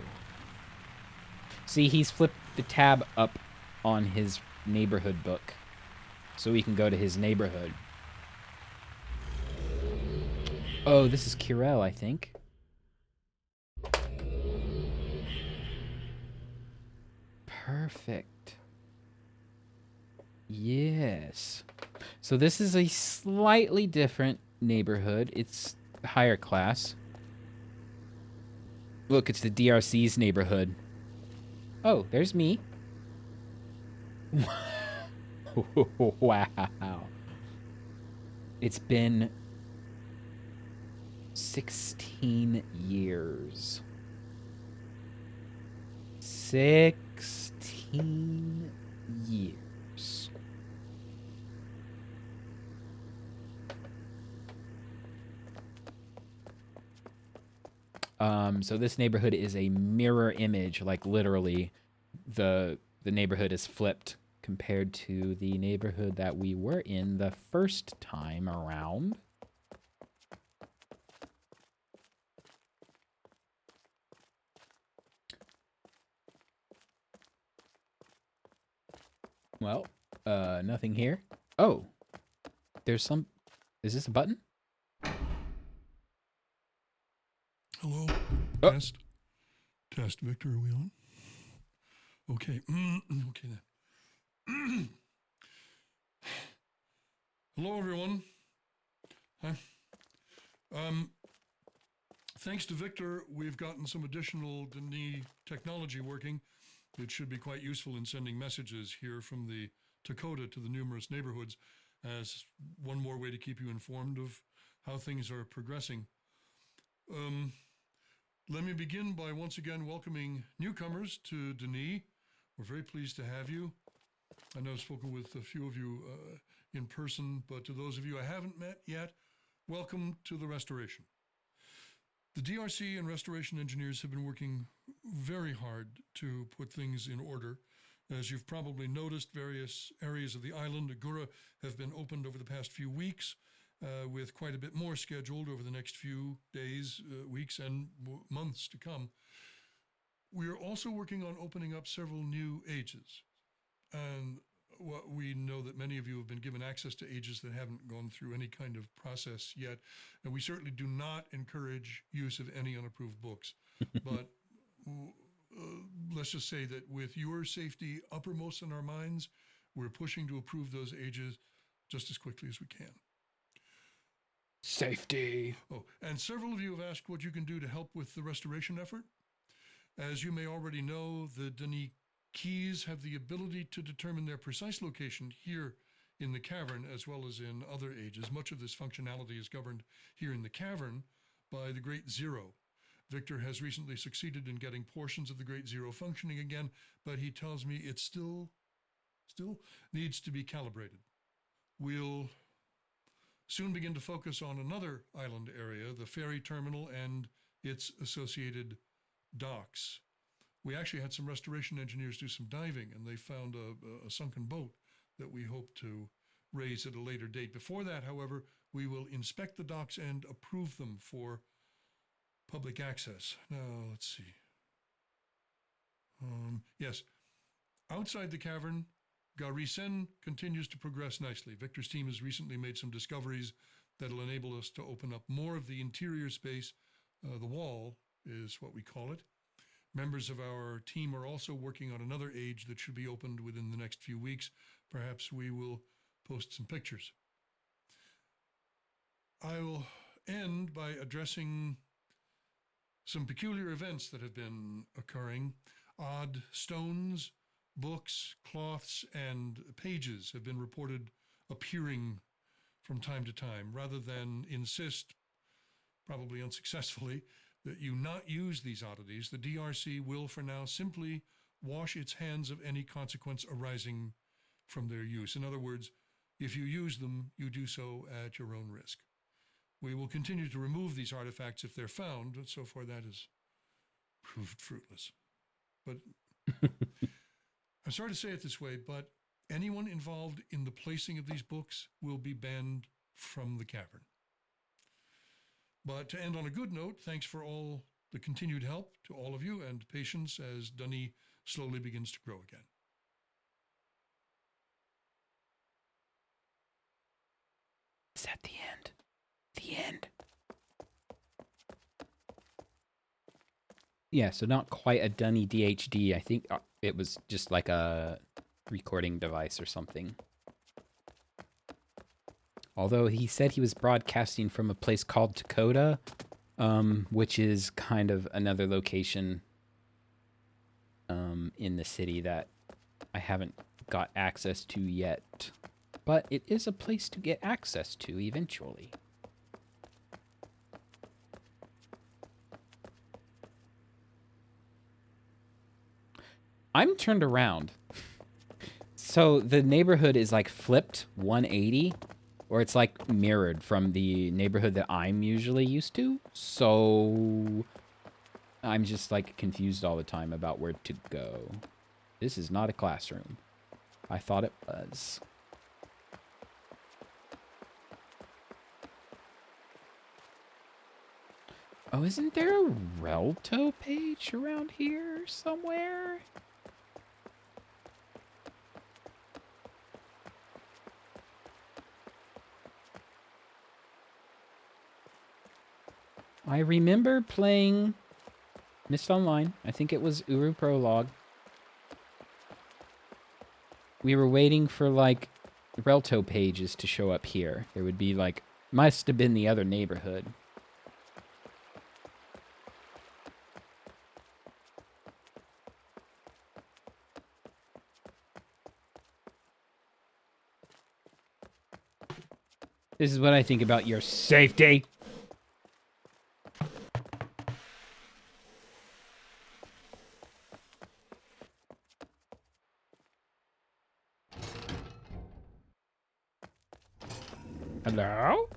See, he's flipped the tab up on his neighborhood book, so we can go to his neighborhood. Oh, this is Kirel, I think. Perfect. Yes. So this is a slightly different neighborhood. It's higher class. Look, it's the DRC's neighborhood. Oh, there's me. Wow. It's been 16 years. 16 years. So this neighborhood is a mirror image, like literally the neighborhood is flipped compared to the neighborhood that we were in the first time around. Well, nothing here. Oh, there's some. Is this a button? Hello. Oh. Test. Test. Victor, are we on? Okay. Okay then. Hello, everyone. Hi. Thanks to Victor, we've gotten some additional Denis technology working. It should be quite useful in sending messages here from the Dakota to the numerous neighborhoods as one more way to keep you informed of how things are progressing. Let me begin by once again welcoming newcomers to Denis. We're very pleased to have you. I know I've spoken with a few of you in person, but to those of you I haven't met yet, welcome to the restoration. The DRC and restoration engineers have been working very hard to put things in order. As you've probably noticed, various areas of the island, ae'gura, have been opened over the past few weeks, with quite a bit more scheduled over the next few days, weeks, and months to come. We are also working on opening up several new ages. And we know that many of you have been given access to ages that haven't gone through any kind of process yet. And we certainly do not encourage use of any unapproved books. But let's just say that with your safety uppermost in our minds, we're pushing to approve those ages just as quickly as we can. Safety. Oh, and several of you have asked what you can do to help with the restoration effort. As you may already know, the Denis keys have the ability to determine their precise location here in the cavern as well as in other ages. Much of this functionality is governed here in the cavern by the Great Zero. Victor has recently succeeded in getting portions of the Great Zero functioning again, but he tells me it still needs to be calibrated. We'll soon begin to focus on another island area, the ferry terminal and its associated docks. We actually had some restoration engineers do some diving, and they found a sunken boat that we hope to raise at a later date. Before that, however, we will inspect the docks and approve them for public access. Now, let's see. Yes, outside the cavern, Garisen continues to progress nicely. Victor's team has recently made some discoveries that'll enable us to open up more of the interior space. The wall is what we call it. Members of our team are also working on another age that should be opened within the next few weeks. Perhaps we will post some pictures. I will end by addressing some peculiar events that have been occurring. Odd stones, books, cloths, and pages have been reported appearing from time to time. Rather than insist, probably unsuccessfully, that you not use these oddities, the DRC will for now simply wash its hands of any consequence arising from their use. In other words, if you use them, you do so at your own risk. We will continue to remove these artifacts if they're found, but so far that has proved fruitless. But I'm sorry to say it this way, but anyone involved in the placing of these books will be banned from the cavern. But to end on a good note, thanks for all the continued help to all of you and patience as Denis slowly begins to grow again. Is that the end? The end. Yeah, so not quite a Dunny DHD. I think it was just like a recording device or something. Although he said he was broadcasting from a place called Dakota, which is kind of another location in the city that I haven't got access to yet. But it is a place to get access to eventually. I'm turned around. So the neighborhood is like flipped 180, or it's like mirrored from the neighborhood that I'm usually used to. So I'm just like confused all the time about where to go. This is not a classroom. I thought it was. Oh, isn't there a Relto page around here somewhere? I remember playing Myst Online. I think it was Uru Prologue. We were waiting for, like, Relto pages to show up here. There would be, like, must have been the other neighborhood. This is what I think about your safety. Hello?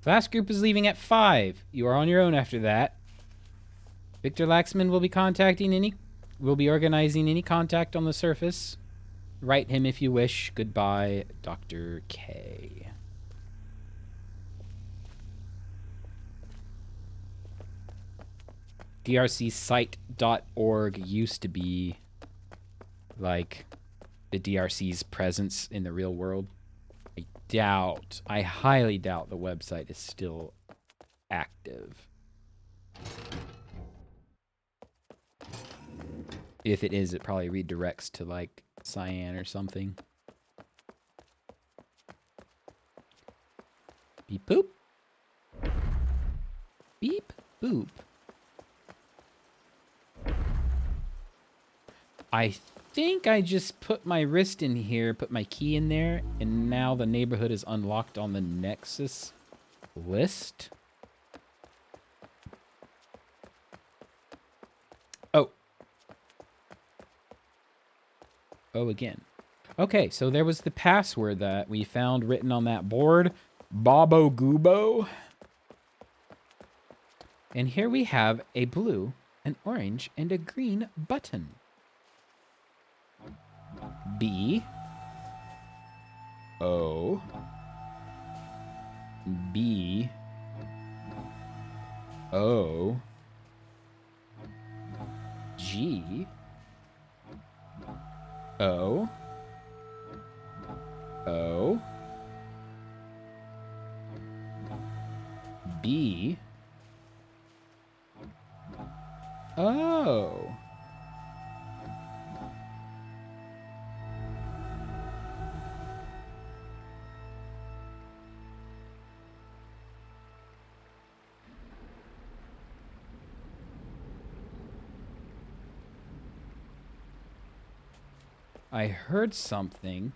Class group is leaving at 5. You are on your own after that. Victor Laxman will be organizing any contact on the surface. Write him if you wish. Goodbye, Dr. K. drcsite.org used to be like the DRC's presence in the real world. I highly doubt the website is still active. If it is, it probably redirects to like Cyan or something. Beep boop. Beep boop. I think I just put my wrist in here, put my key in there, and now the neighborhood is unlocked on the Nexus list. Oh. Oh, again. Okay, so there was the password that we found written on that board. Bobo Goobo. And here we have a blue, an orange, and a green button. B. O. B. O. G. O. O. B. O. I heard something.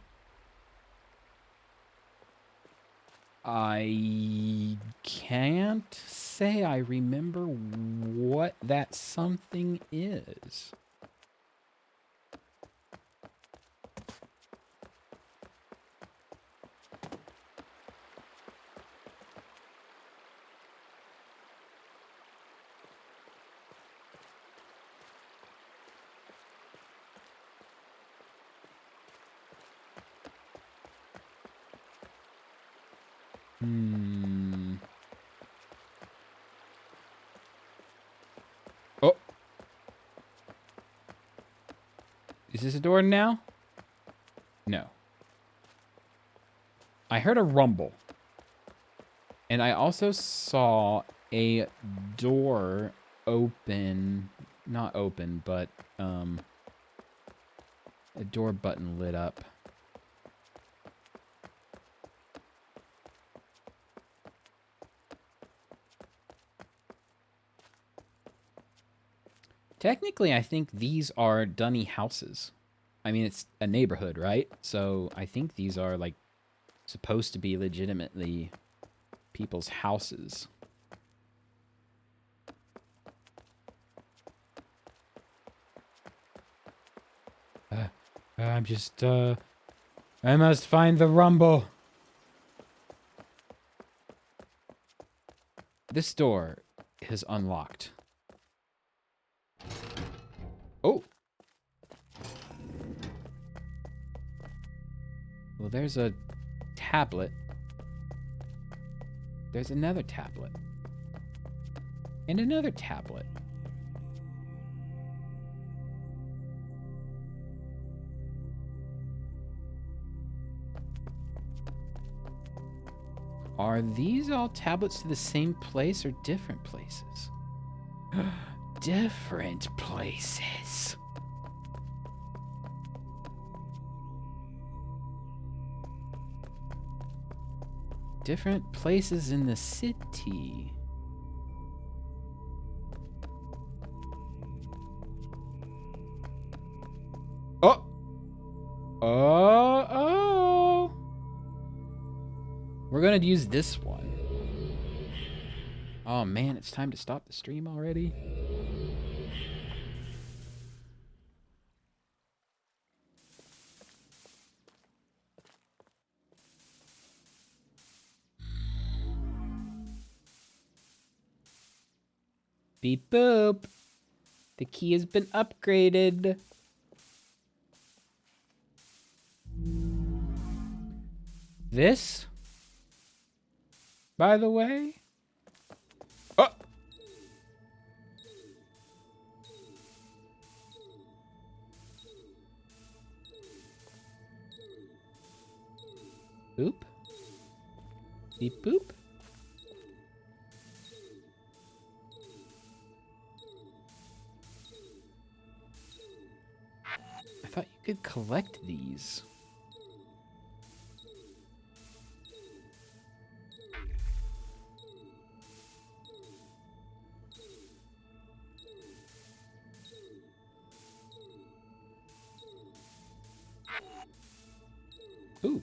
I can't say I remember what that something is. Oh. Is this a door now? No. I heard a rumble. And I also saw a door open. Not open, but a door button lit up. Technically, I think these are dunny houses. I mean, it's a neighborhood, right? So I think these are, like, supposed to be legitimately people's houses. I'm just, I must find the rumble. This door is unlocked. Oh. Well, there's a tablet. There's another tablet. And another tablet. Are these all tablets to the same place or different places? Different places. Different places in the city. Oh! Oh! We're gonna use this one. Oh man, it's time to stop the stream already. beep boop. The key has been upgraded. This, by the way. Oh! Boop. Beep boop. I thought you could collect these. Ooh.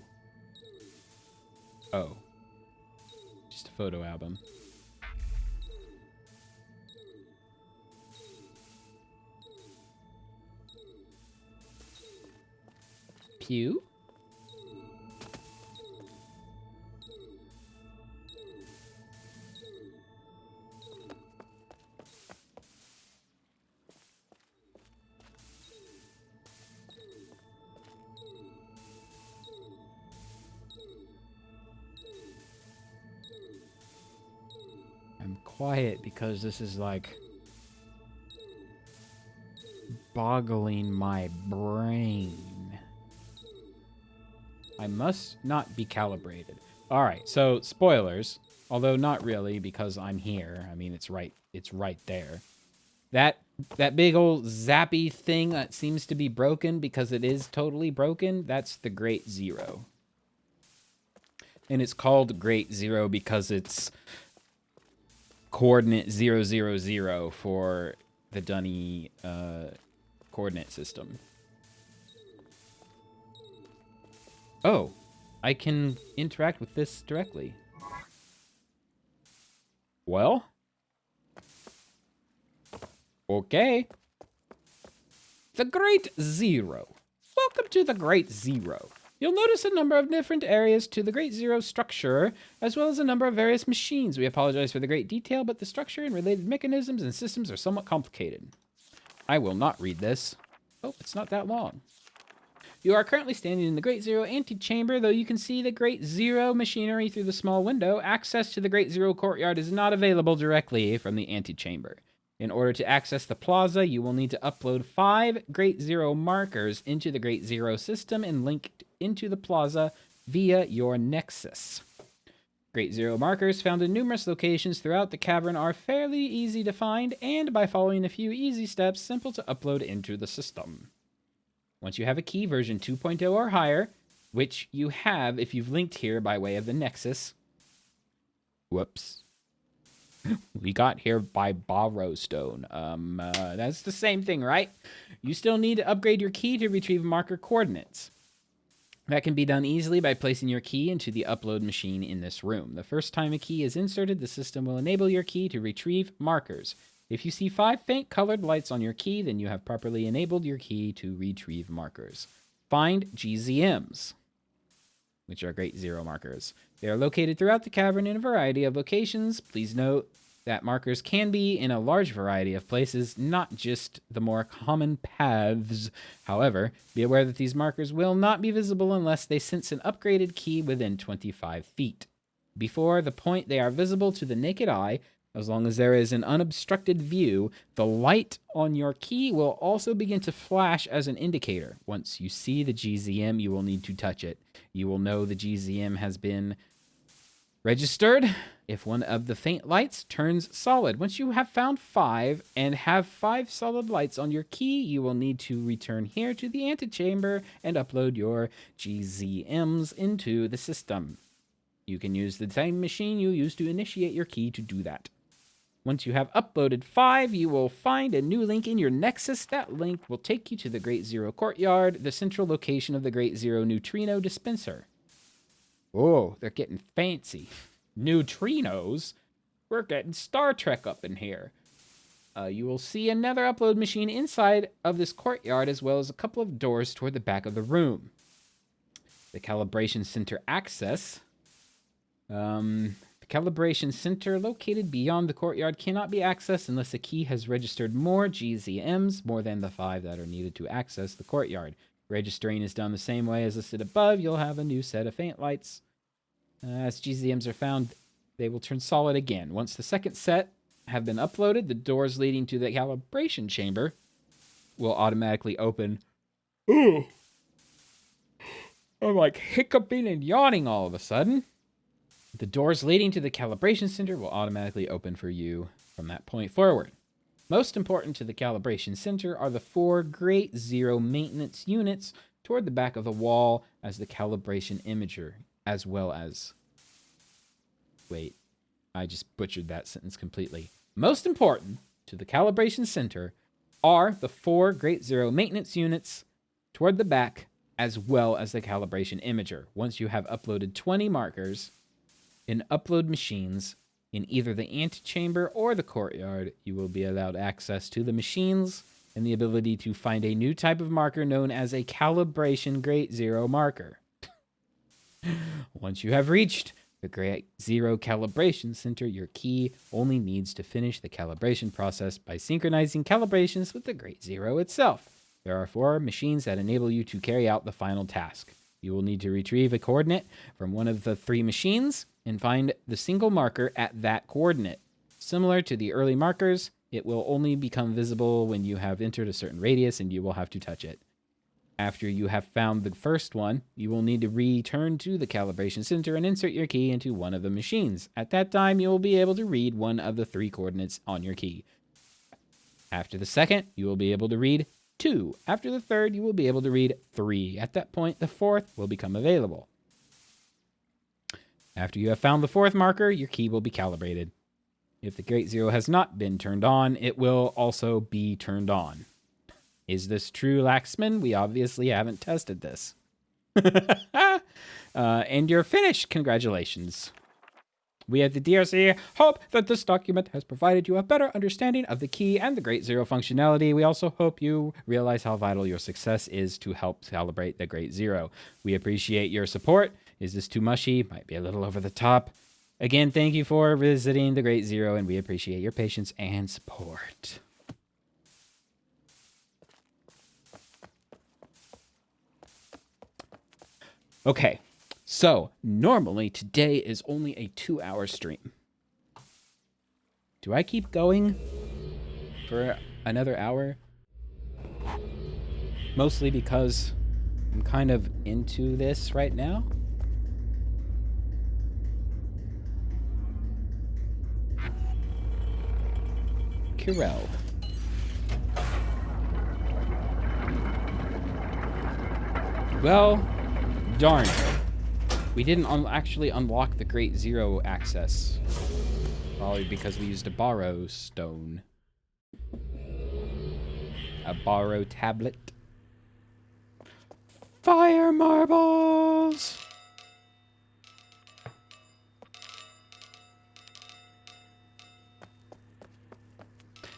Oh. Just a photo album. Pew. I'm quiet because this is like boggling my brain. I must not be calibrated. All right, so spoilers, although not really because I'm here. I mean, it's right there. That big old zappy thing that seems to be broken because it is totally broken, that's the Great Zero. And it's called Great Zero because it's coordinate 000 for the Dunny coordinate system. Oh, I can interact with this directly. Well, okay. The Great Zero. Welcome to the Great Zero. You'll notice a number of different areas to the Great Zero structure, as well as a number of various machines. We apologize for the great detail, but the structure and related mechanisms and systems are somewhat complicated. I will not read this. Oh, it's not that long. You are currently standing in the Great Zero antechamber, though you can see the Great Zero machinery through the small window. Access to the Great Zero courtyard is not available directly from the antechamber. In order to access the plaza, you will need to upload 5 Great Zero markers into the Great Zero system and link into the plaza via your nexus. Great Zero markers found in numerous locations throughout the cavern are fairly easy to find, and by following a few easy steps, simple to upload into the system. Once you have a key version 2.0 or higher, which you have if you've linked here by way of the nexus. Whoops. We got here by Borrowstone. That's the same thing, right? You still need to upgrade your key to retrieve marker coordinates. That can be done easily by placing your key into the upload machine in this room. The first time a key is inserted, the system will enable your key to retrieve markers. If you see 5 faint colored lights on your key, then you have properly enabled your key to retrieve markers. Find GZMs, which are Great Zero markers. They are located throughout the cavern in a variety of locations. Please note that markers can be in a large variety of places, not just the more common paths. However, be aware that these markers will not be visible unless they sense an upgraded key within 25 feet. Before the point they are visible to the naked eye, as long as there is an unobstructed view, the light on your key will also begin to flash as an indicator. Once you see the GZM, you will need to touch it. You will know the GZM has been registered if one of the faint lights turns solid. Once you have found 5 and have 5 solid lights on your key, you will need to return here to the antechamber and upload your GZMs into the system. You can use the same machine you used to initiate your key to do that. Once you have uploaded 5, you will find a new link in your nexus. That link will take you to the Great Zero courtyard, the central location of the Great Zero neutrino dispenser. Oh, they're getting fancy. Neutrinos? We're getting Star Trek up in here. You will see another upload machine inside of this courtyard, as well as a couple of doors toward the back of the room. The calibration center access The calibration center located beyond the courtyard cannot be accessed unless a key has registered more GZMs, more than the 5 that are needed to access the courtyard. Registering is done the same way as listed above. You'll have a new set of faint lights. As GZMs are found, they will turn solid again. Once the second set have been uploaded, the doors leading to the calibration chamber will automatically open. Ooh. I'm like hiccuping and yawning all of a sudden. The doors leading to the calibration center will automatically open for you from that point forward. Most important to the calibration center are the 4 Great Zero maintenance units toward the back of the wall as the calibration imager, as well as... Wait, I just butchered that sentence completely. Most important to the calibration center are the 4 Great Zero maintenance units toward the back, as well as the calibration imager. Once you have uploaded 20 markers in upload machines in either the antechamber or the courtyard, you will be allowed access to the machines and the ability to find a new type of marker known as a calibration Great Zero marker. Once you have reached the Great Zero Calibration Center, your key only needs to finish the calibration process by synchronizing calibrations with the Great Zero itself. There are 4 machines that enable you to carry out the final task. You will need to retrieve a coordinate from one of the 3 machines and find the single marker at that coordinate. Similar to the early markers, it will only become visible when you have entered a certain radius and you will have to touch it. After you have found the first one, you will need to return to the calibration center and insert your key into one of the machines. At that time, you will be able to read one of the 3 coordinates on your key. After the second, you will be able to read 2. After the third, you will be able to read 3. At that point, the 4th will become available. After you have found the 4th marker, your key will be calibrated. If the Great Zero has not been turned on, it will also be turned on. Is this true, Laxman? We obviously haven't tested this. And you're finished. Congratulations. We at the DRC hope that this document has provided you a better understanding of the key and the Great Zero functionality. We also hope you realize how vital your success is to help calibrate the Great Zero. We appreciate your support. Is this too mushy? Might be a little over the top. Again, thank you for visiting the Great Zero, and we appreciate your patience and support. Okay, so normally today is only a 2-hour stream. Do I keep going for another hour? Mostly because I'm kind of into this right now. Kirel. Well, darn it. We didn't actually unlock the Great Zero access. Probably because we used a borrow stone. A borrow tablet. Fire marbles!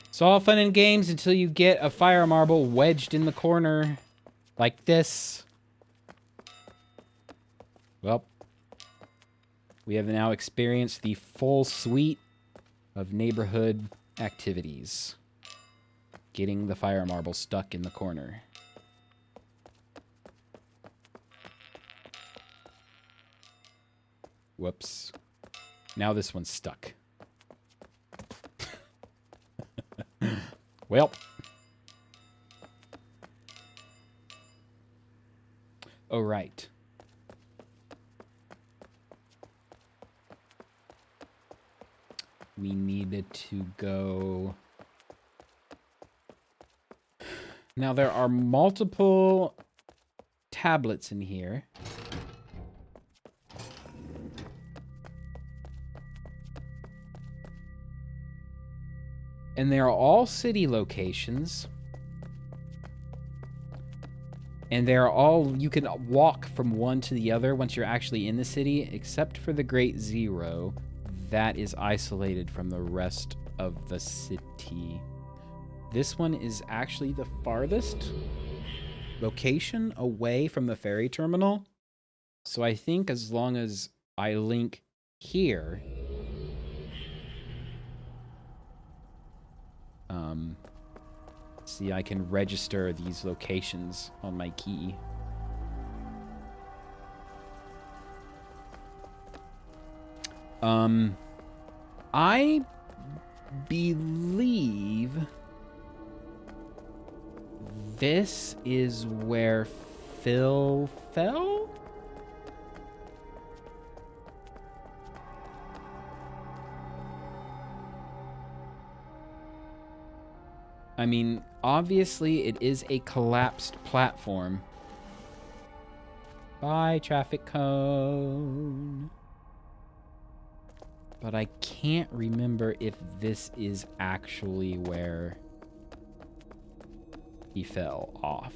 It's all fun and games until you get a fire marble wedged in the corner like this. Well, we have now experienced the full suite of neighborhood activities. Getting the fire marble stuck in the corner. Whoops. Now this one's stuck. Well. Oh, right. We needed to go... Now, there are multiple tablets in here. And they are all city locations. And they're all... You can walk from one to the other once you're actually in the city, except for the Great Zero. That is isolated from the rest of the city. This one is actually the farthest location away from the ferry terminal. So I think as long as I link here, See, I can register these locations on my key. I believe this is where Phil fell? I mean, obviously it is a collapsed platform. Bye, traffic cone. But I can't remember if this is actually where he fell off.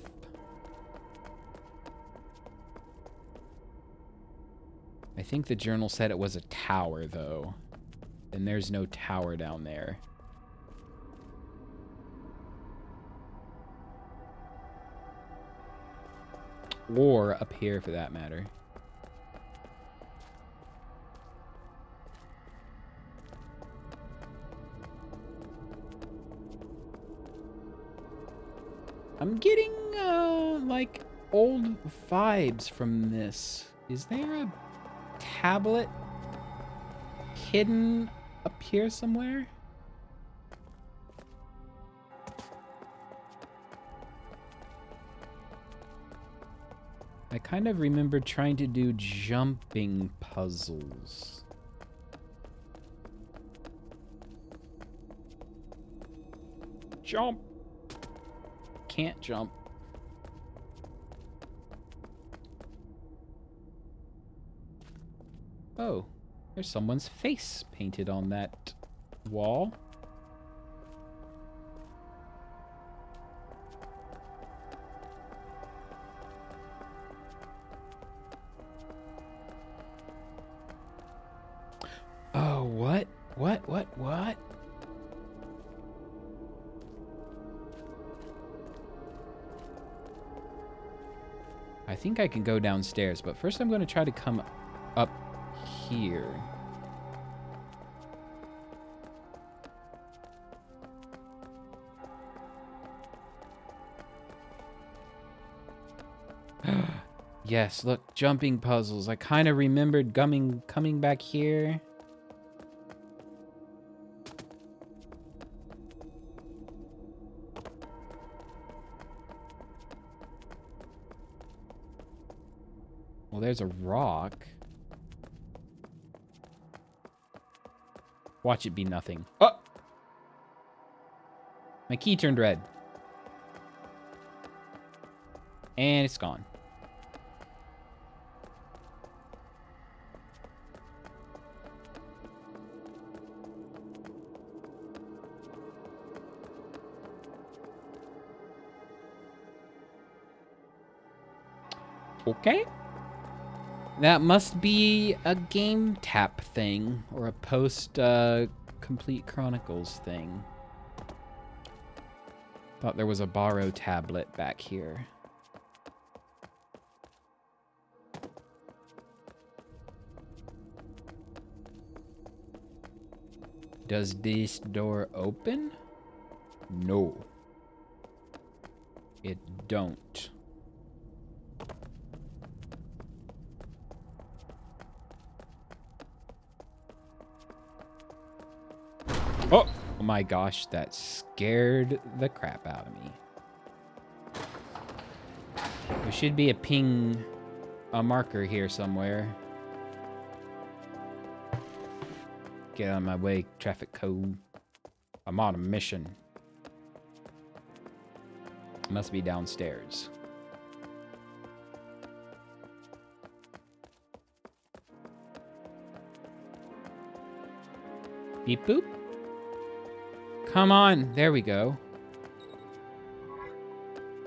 I think the journal said it was a tower, though. And there's no tower down there. Or up here, for that matter. I'm getting, like, old vibes from this. Is there a tablet hidden up here somewhere? I kind of remember trying to do jumping puzzles. Jump! Can't jump. Oh, there's someone's face painted on that wall. Oh, what? What? I think I can go downstairs, but first I'm going to try to come up here. Yes, look, jumping puzzles. I kind of remembered coming back here. Well, there's a rock. Watch it be nothing. Oh! My key turned red. And it's gone. Okay. That must be a game tap thing or a post complete chronicles thing. Thought there was a borrow tablet back here. Does this door open? No. It don't. Oh my gosh, that scared the crap out of me. There should be a marker here somewhere. Get out of my way, traffic code. I'm on a mission. It must be downstairs. Beep boop. Come on, there we go.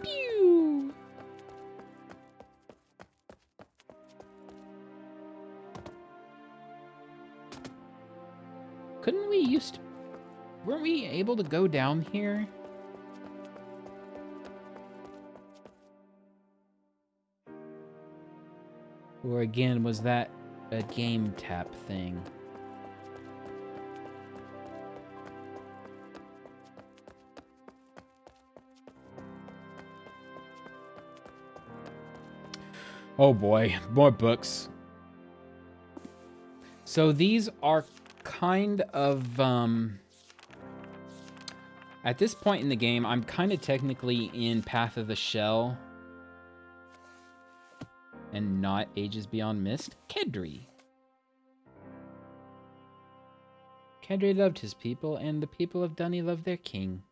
Pew! Couldn't we weren't we able to go down here? Or again, was that a game tap thing? Oh boy, more books. So these are kind of, at this point in the game, I'm kind of technically in Path of the Shell and not Ages Beyond Myst. Kedri. Kedri loved his people, and the people of Dunny loved their king.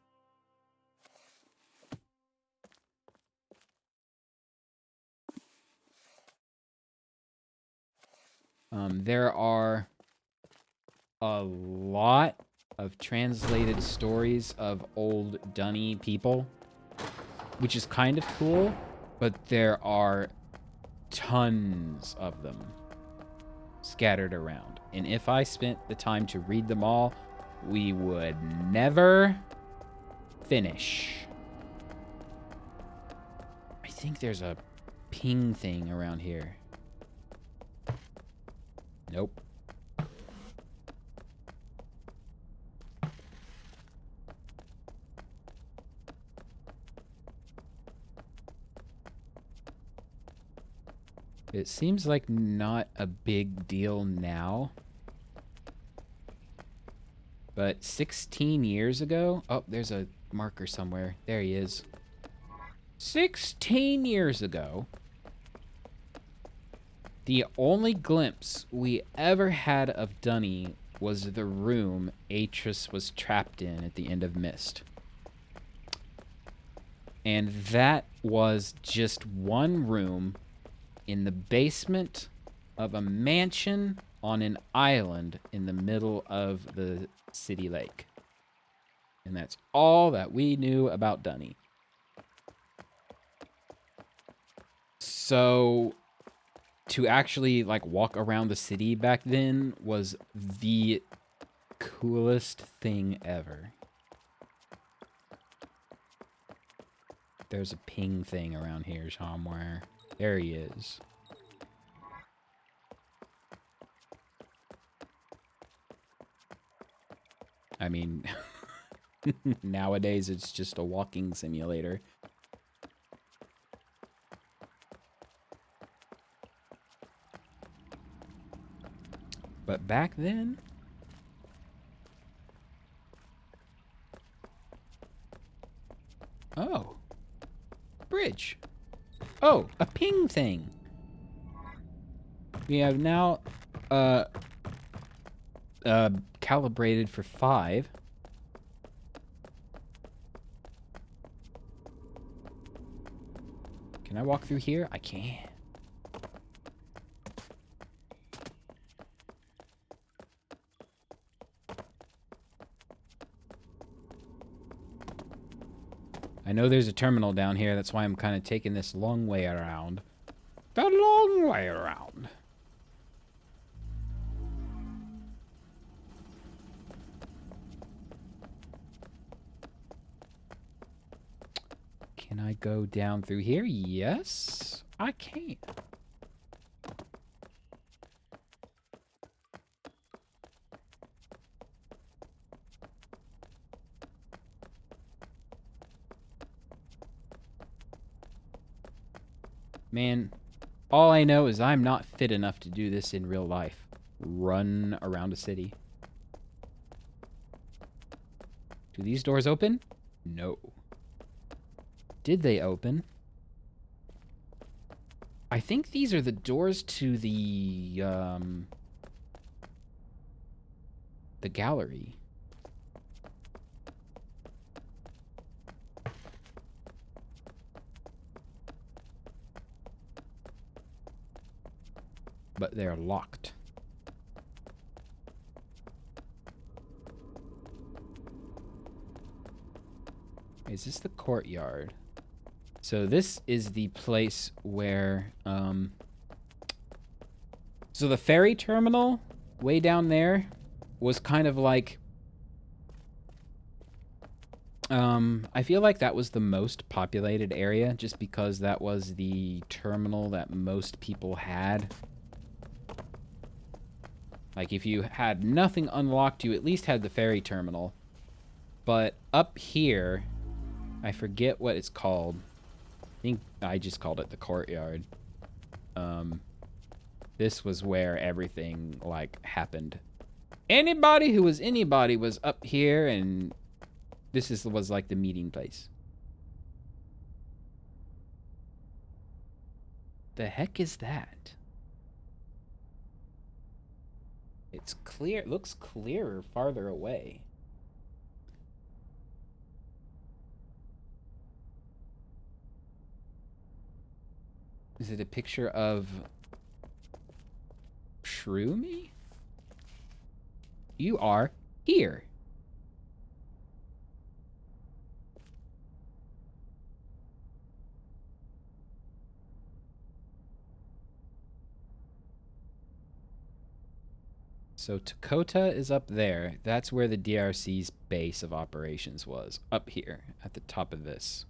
There are a lot of translated stories of old Dunny people, which is kind of cool, but there are tons of them scattered around. And if I spent the time to read them all, we would never finish. I think there's a ping thing around here. Nope. It seems like not a big deal now. But 16 years ago... Oh, there's a marker somewhere. There he is. 16 years ago, the only glimpse we ever had of Dunny was the room Atris was trapped in at the end of Myst. And that was just one room in the basement of a mansion on an island in the middle of the city lake. And that's all that we knew about Dunny. So to actually like walk around the city back then was the coolest thing ever. There's a ping thing around here somewhere. There he is. I mean, nowadays it's just a walking simulator. But back then... Oh. Bridge. Oh, a ping thing. We have now calibrated for 5. Can I walk through here? I can. I know there's a terminal down here. That's why I'm kind of taking this long way around. The long way around. Can I go down through here? Yes, I can. Man, all I know is I'm not fit enough to do this in real life. Run around a city. Do these doors open? No. Did they open? I think these are the doors to the gallery. But they're locked. Is this the courtyard? So this is the place where, so the ferry terminal way down there was kind of like, I feel like that was the most populated area just because that was the terminal that most people had. Like, if you had nothing unlocked, you at least had the ferry terminal. But up here, I forget what it's called. I think I just called it the courtyard. This was where everything, like, happened. Anybody who was anybody was up here, and was like the meeting place. The heck is that? It's clear. It looks clearer farther away. Is it a picture of Shroomy? You are here. So Takota is up there. That's where the DRC's base of operations was. Up here at the top of this.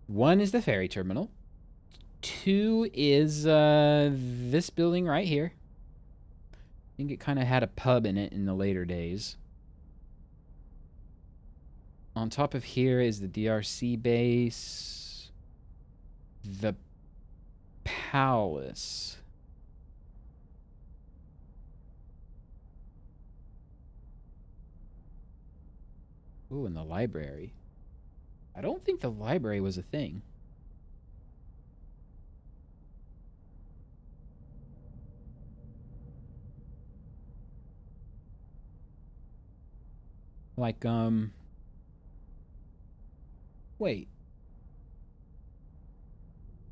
1 is the ferry terminal. 2 is this building right here. I think it kind of had a pub in it in the later days. On top of here is the DRC base. The palace. Ooh, and the library. I don't think the library was a thing. Like, wait.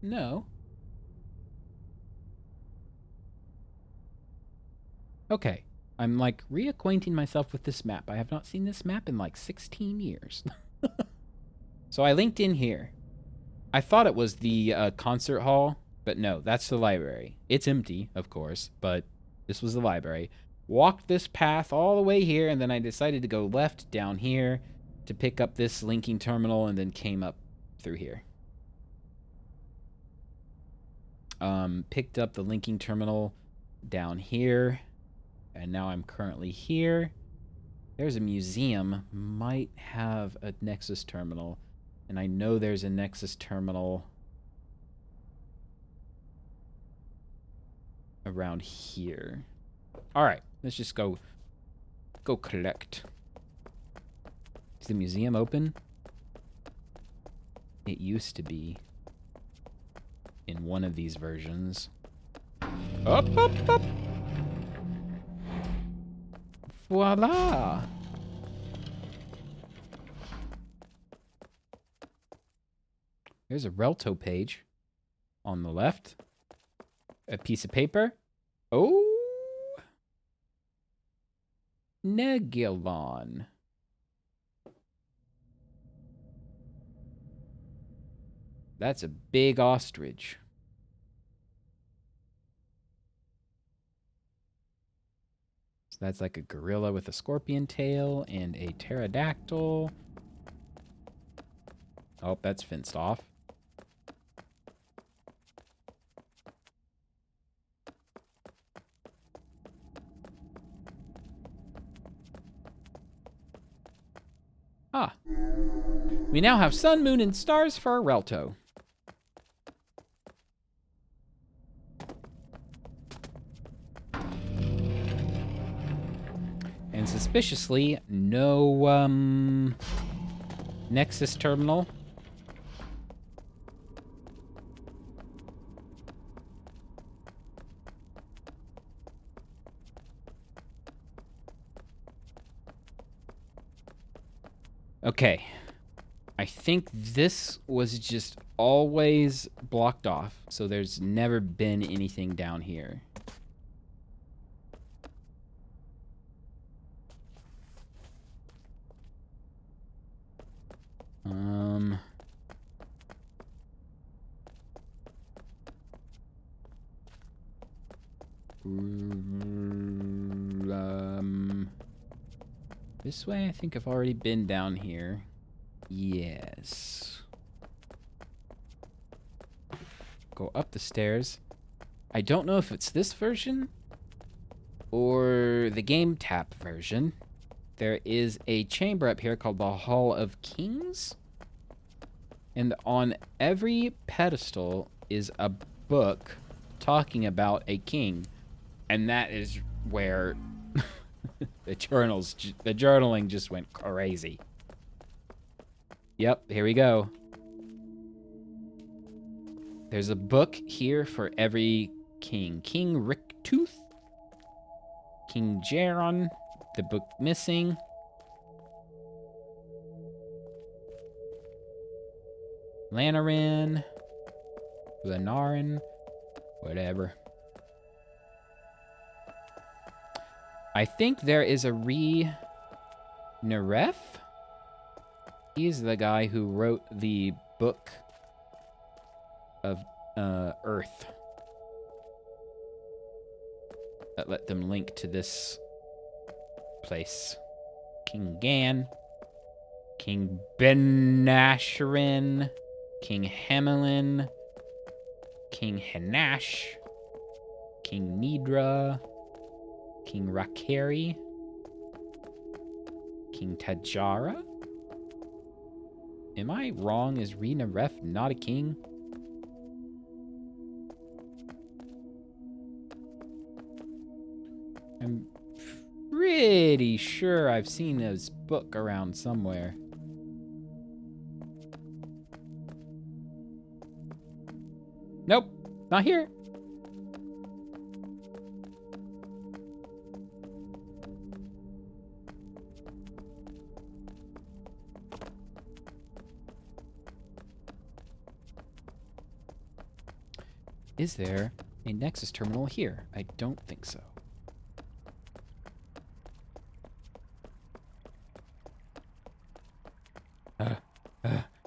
No. Okay. I'm, like, reacquainting myself with this map. I have not seen this map in, like, 16 years. So I linked in here. I thought it was the concert hall, but no, that's the library. It's empty, of course, but this was the library. Walked this path all the way here, and then I decided to go left down here to pick up this linking terminal, and then came up through here. Picked up the linking terminal down here, and now I'm currently here. There's a museum, might have a Nexus terminal, and I know there's a Nexus terminal around here. All right, let's just go collect. Is the museum open? It used to be in one of these versions. Up, up, up. Voila. There's a Relto page on the left. A piece of paper. Oh. Negulon. That's a big ostrich. So that's like a gorilla with a scorpion tail and a pterodactyl. Oh, that's fenced off. Ah. We now have sun, moon, and stars for our Relto. And suspiciously, no Nexus terminal. Okay. I think this was just always blocked off, so there's never been anything down here. This way, I think I've already been down here. Yes. Go up the stairs. I don't know if it's this version or the game tap version. There is a chamber up here called the Hall of Kings. And on every pedestal is a book talking about a king, and that is where the journaling just went crazy. Yep, here we go. There's a book here for every king. King Ricktooth, King Jaron, the book missing. Lanarin, Lanarin, whatever. I think there is a Neref. He's the guy who wrote the book of Earth that let them link to this place. King Gan, King Ben-Asherin, King Hamelin, King Hanash, King Nidra, King Rakeri, King Tajara. Am I wrong? Is Neref not a king? I'm pretty sure I've seen this book around somewhere. Nope, not here. Is there a Nexus terminal here? I don't think so.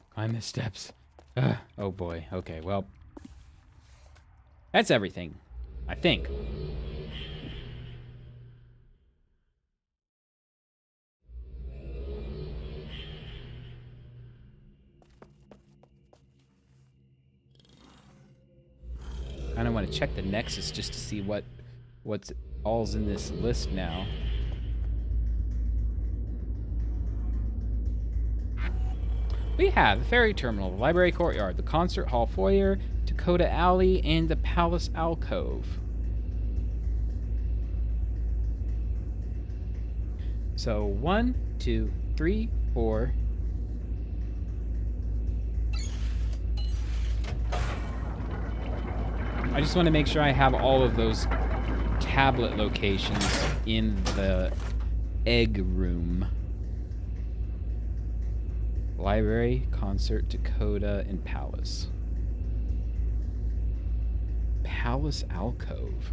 Climb the steps. Oh boy. Okay, well. That's everything, I think. I kind of want to check the Nexus just to see what's all's in this list now. We have the ferry terminal, the library courtyard, the concert hall foyer, Dakota Alley, and the palace alcove. So 1, 2, 3, 4. I just want to make sure I have all of those tablet locations in the egg room. Library, concert, Dakota, and palace. Palace alcove.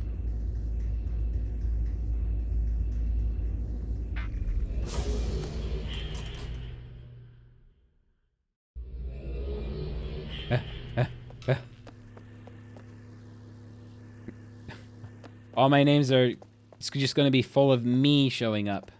All my names are just going to be full of me showing up.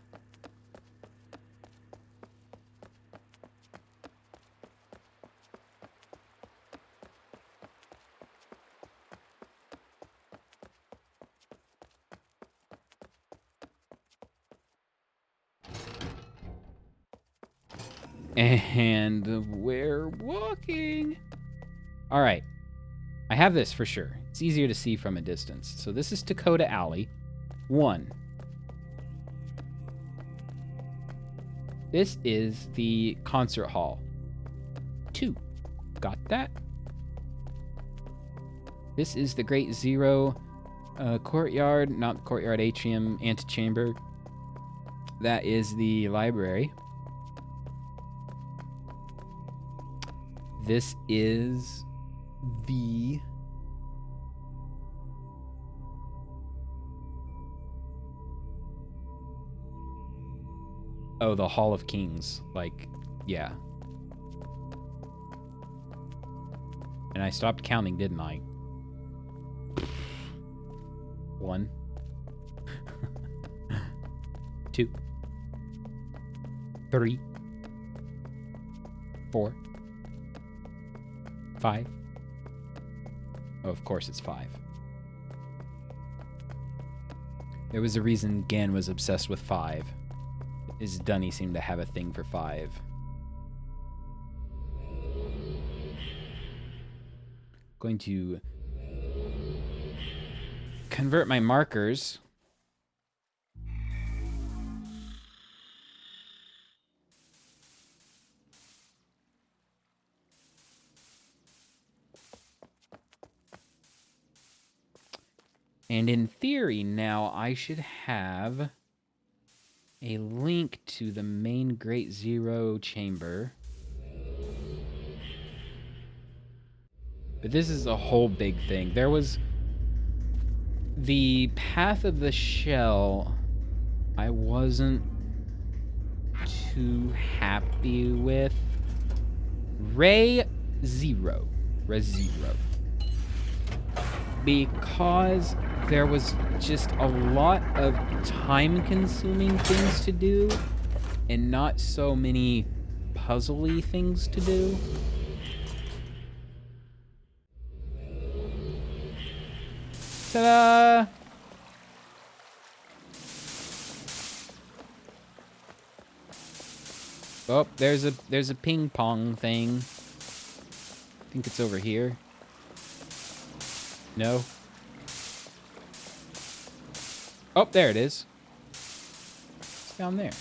And we're walking. All right. I have this for sure. It's easier to see from a distance. So this is Dakota Alley. 1. This is the concert hall. 2. Got that. This is the Great Zero courtyard, not courtyard, atrium, antechamber. That is the library. This is the the Hall of Kings. Like, yeah. And I stopped counting, didn't I? 1. 2. 3. 4. 5. Oh, of course it's 5. There was a reason Gan was obsessed with 5. His Dunny seemed to have a thing for 5. Going to convert my markers. And in theory, now I should have a link to the main Great Zero chamber. But this is a whole big thing. There was the Path of the Shell. I wasn't too happy with. Ray Zero. Because there was just a lot of time-consuming things to do and not so many puzzly things to do. Ta-da! Oh, there's a ping pong thing. I think it's over here. No. Oh, there it is. It's down there.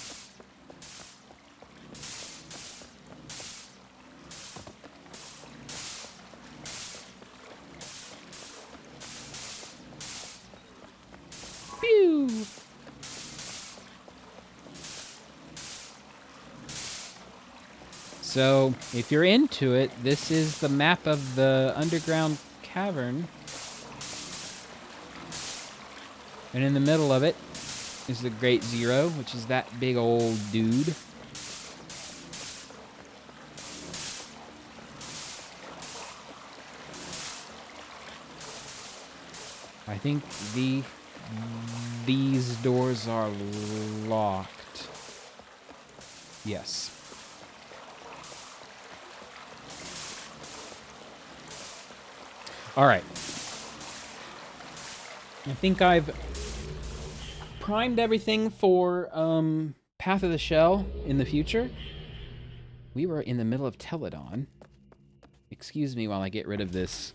Phew! So, if you're into it, this is the map of the underground cavern. And in the middle of it is the Great Zero, which is that big old dude. I think these doors are locked. Yes. All right. I think I've primed everything for Path of the Shell in the future. We were in the middle of Teledon. Excuse me while I get rid of this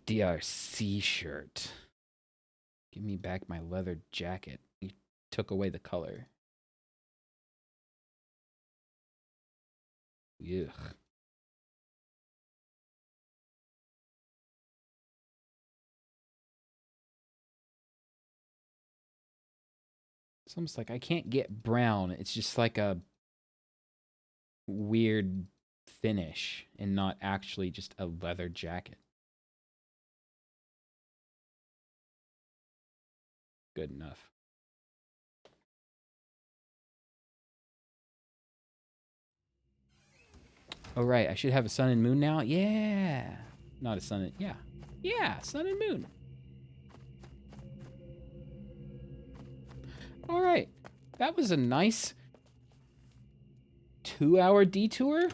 DRC shirt. Give me back my leather jacket. You took away the color. Ugh. It's almost like I can't get brown. It's just like a weird finish and not actually just a leather jacket. Good enough. Oh, right. I should have a sun and moon now? Yeah. Not a sun and... Yeah. Yeah, sun and moon. All right. That was a nice 2-hour detour.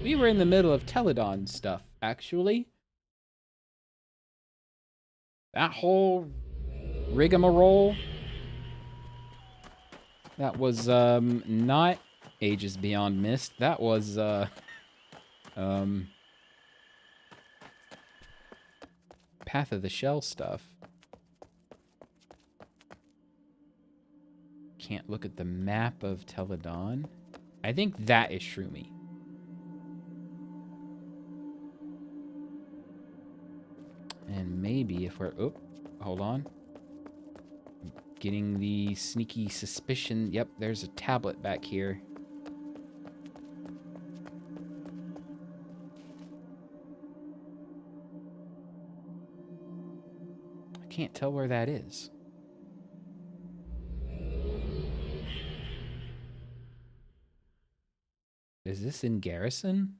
We were in the middle of Teledon stuff, actually. That whole rigmarole. That was not Ages Beyond Myst. That was Path of the Shell stuff. Can't look at the map of Teledon. I think that is Shroomy. And maybe if we're... Oh, hold on. Getting the sneaky suspicion. Yep, there's a tablet back here. I can't tell where that is. Is this in Garrison?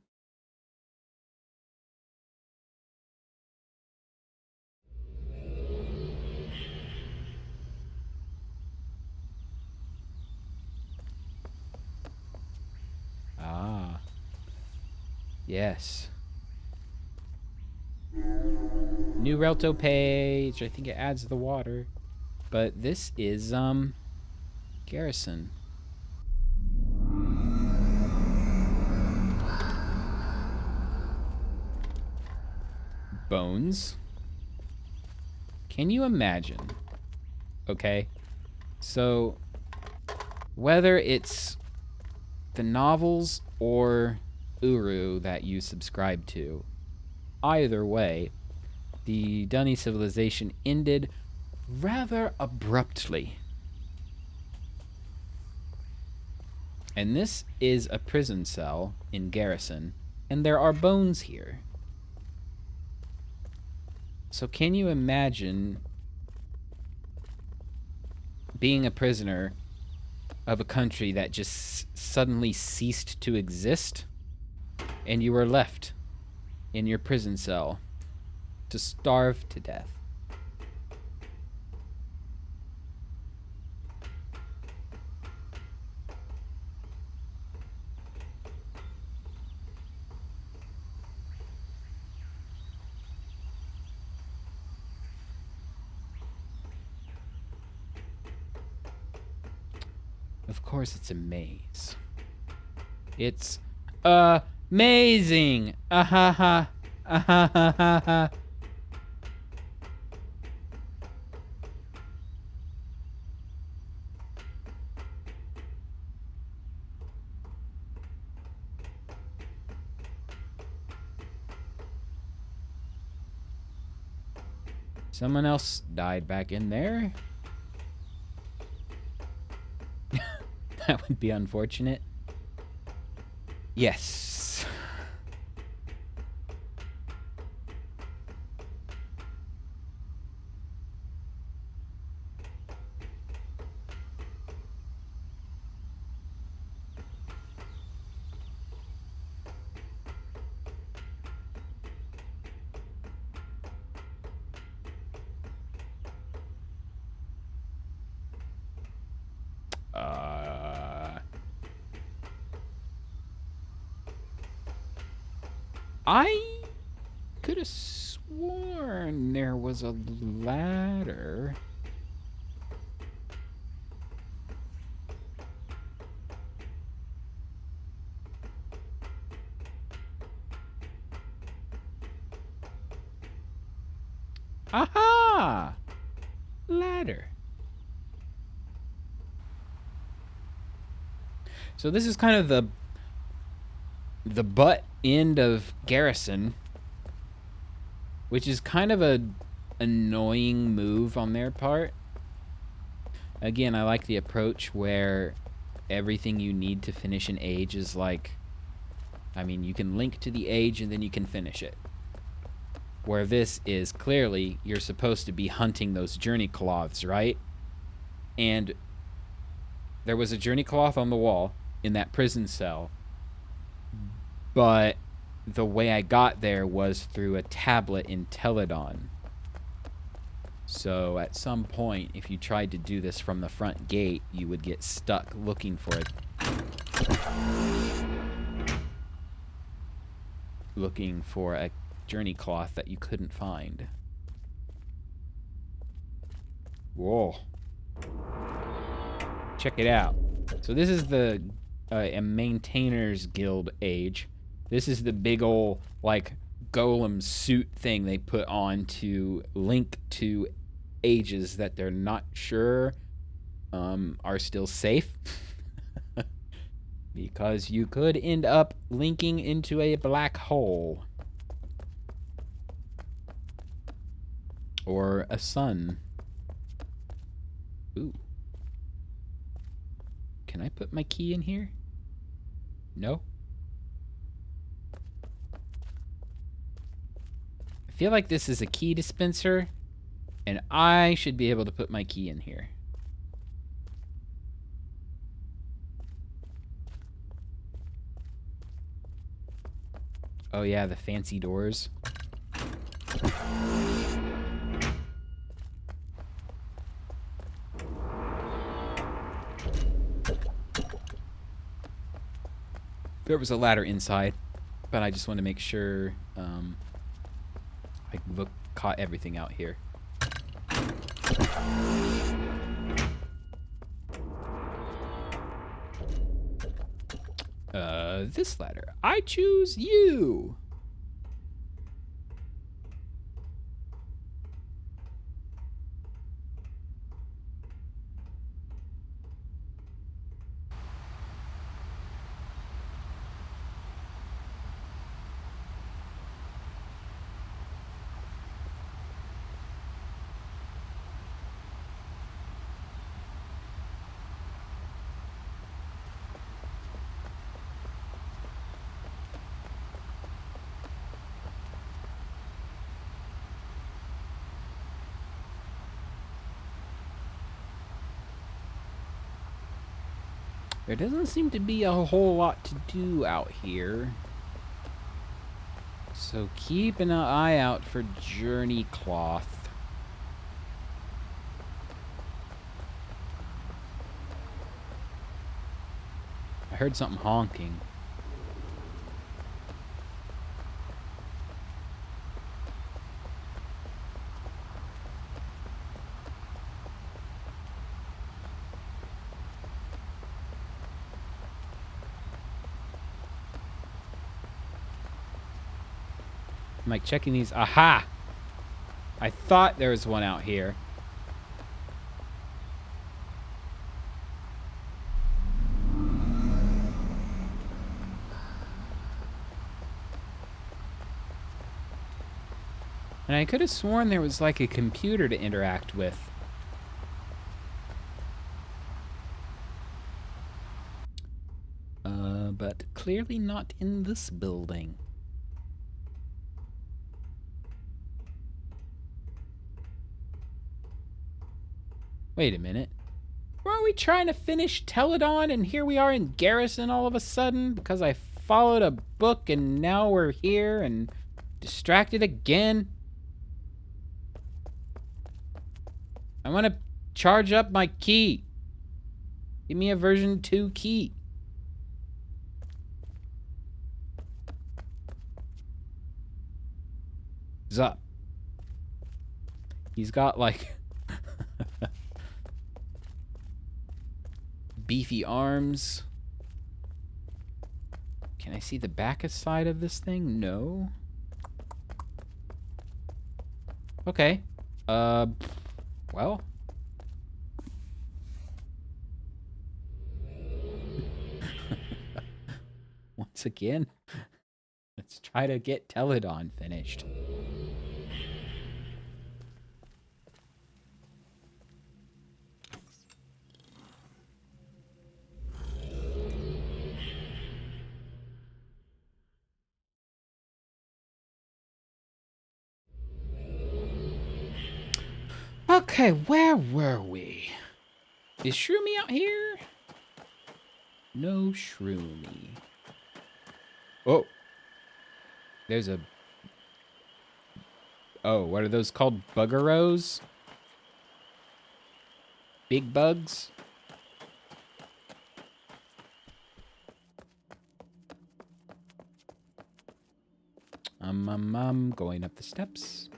Ah. Yes. New Relto page. I think it adds the water. But this is, Garrison. bones. Can you imagine? Okay. So, whether it's the novels or Uru that you subscribe to, either way, the Dunny civilization ended rather abruptly. And this is a prison cell in Garrison, and there are bones here. So can you imagine being a prisoner of a country that just suddenly ceased to exist, and you were left in your prison cell to starve to death? Of course, it's a maze. It's amazing. Ah ha ha. Ah ha ha ha ha. Someone else died back in there. That would be unfortunate. Yes. I could have sworn there was a ladder. Aha! Ladder. So this is kind of the butt end of Garrison, which is kind of a annoying move on their part. Again, I like the approach where everything you need to finish an age is like, I mean, you can link to the age and then you can finish it. Where this is clearly you're supposed to be hunting those journey cloths, right? And there was a journey cloth on the wall in that prison cell, but the way I got there was through a tablet in Teledon. So at some point, if you tried to do this from the front gate, you would get stuck looking for it. Looking for a journey cloth that you couldn't find. Whoa. Check it out. So this is the a Maintainers Guild age. This is the big ol' like golem suit thing they put on to link to ages that they're not sure are still safe. Because you could end up linking into a black hole. Or a sun. Ooh. Can I put my key in here? No? I feel like this is a key dispenser, and I should be able to put my key in here. Oh yeah, the fancy doors. There was a ladder inside, but I just want to make sure I caught everything out here. This ladder. I choose you. There doesn't seem to be a whole lot to do out here. So keep an eye out for journey cloth. I heard something honking. I'm like checking these. Aha! I thought there was one out here. And I could have sworn there was like a computer to interact with. But clearly not in this building. Wait a minute. Weren't we trying to finish Teledon and here we are in Garrison all of a sudden because I followed a book and now we're here and distracted again? I want to charge up my key. Give me a version 2 key. Zup. He's got like beefy arms. Can I see the back side of this thing? No. Okay. Well. Once again, let's try to get Teledon finished. Okay, where were we? Is Shroomy out here? No Shroomy. Oh. There's a... Oh, what are those called? Buggeros? Big bugs? Going up the steps.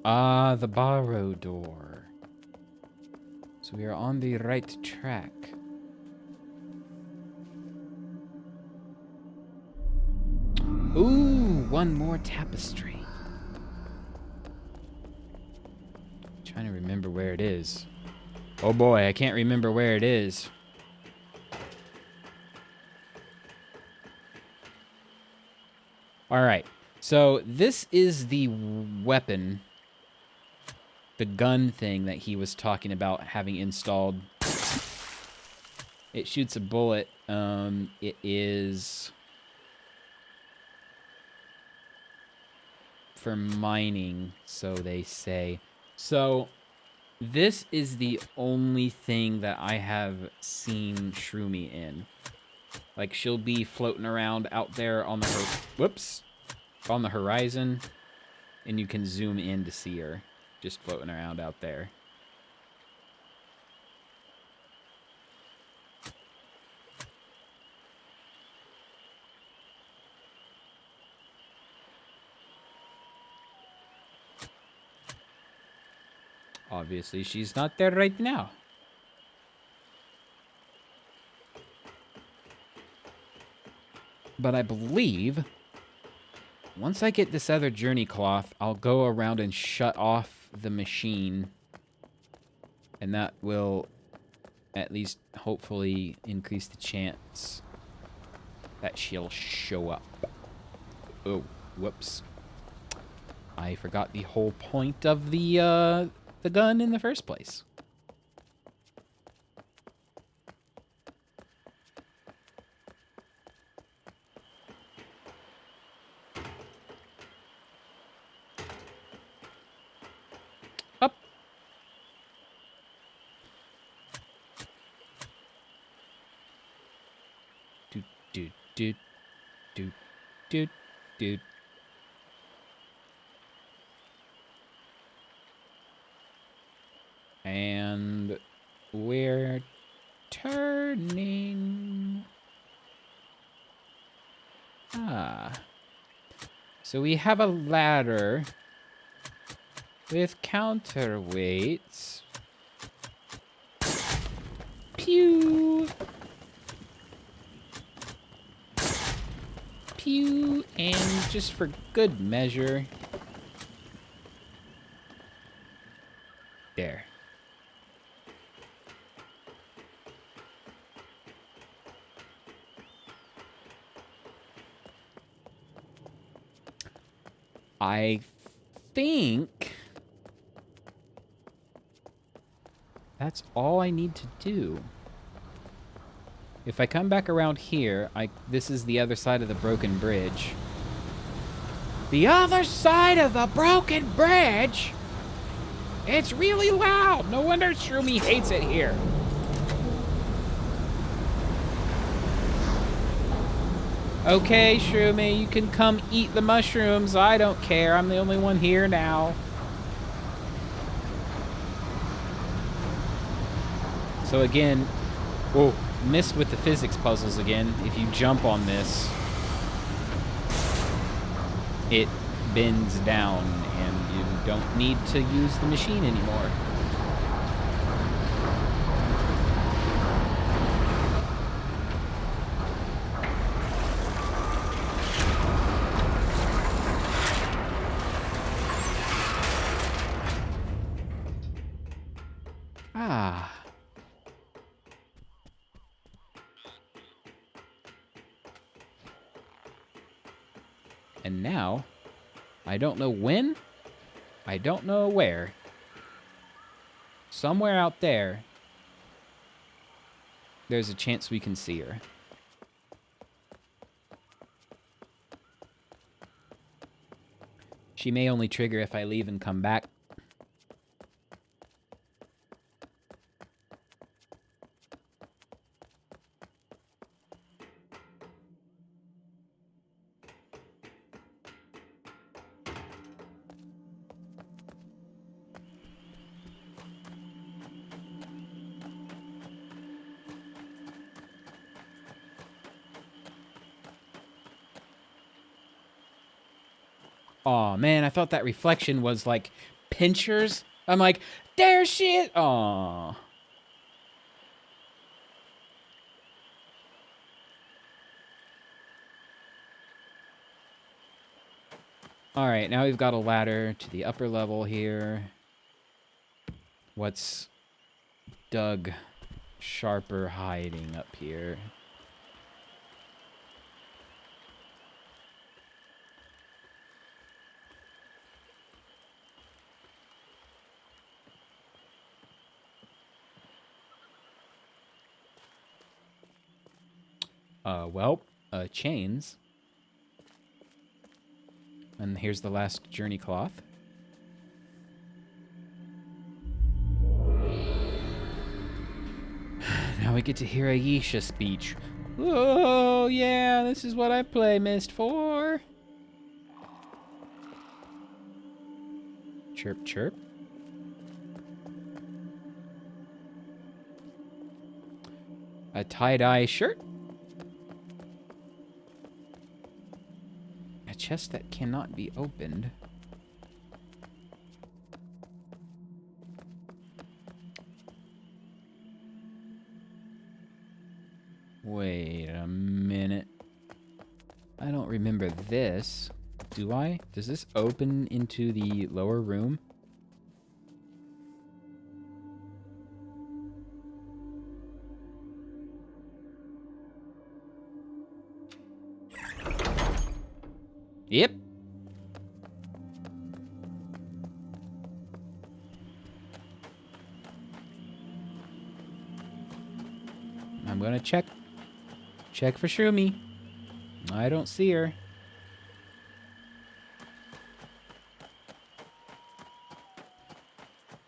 Ah, the borrow door. So we are on the right track. Ooh, one more tapestry. Trying to remember where it is. Oh boy, I can't remember where it is. All right. So this is the weapon, the gun thing that he was talking about having installed. It shoots a bullet. It is for mining, so they say. So this is the only thing that I have seen Shroomy in. Like, she'll be floating around out there on the on the horizon, and you can zoom in to see her just floating around out there. Obviously, she's not there right now. But I believe once I get this other journey cloth, I'll go around and shut off the machine. And that will at least hopefully increase the chance that she'll show up. Oh, whoops. I forgot the whole point of the gun in the first place. Do, do, do, do, do, do. And we're turning. Ah. So we have a ladder with counterweights. Pew! Pew! And just for good measure. There. I think that's all I need to do. If I come back around here, this is the other side of the broken bridge. The other side of the broken bridge? It's really loud. No wonder Shroomy hates it here. Okay, Shroomy, you can come eat the mushrooms. I don't care. I'm the only one here now. So again, whoa, Myst with the physics puzzles again. If you jump on this, it bends down and you don't need to use the machine anymore. Ah. And now, I don't know when, I don't know where. Somewhere out there, there's a chance we can see her. She may only trigger if I leave and come back. Aw, man, I thought that reflection was like pinchers. I'm like, there she is. Aw. All right, now we've got a ladder to the upper level here. What's Doug Sharper hiding up here? Chains. And here's the last journey cloth. Now we get to hear Aisha speech. Oh, yeah, this is what I play Myst for. Chirp, chirp. A tie-dye shirt. A chest that cannot be opened. Wait a minute. I don't remember this. Do I? Does this open into the lower room? Yep. I'm gonna check. Check for Shroomy. I don't see her.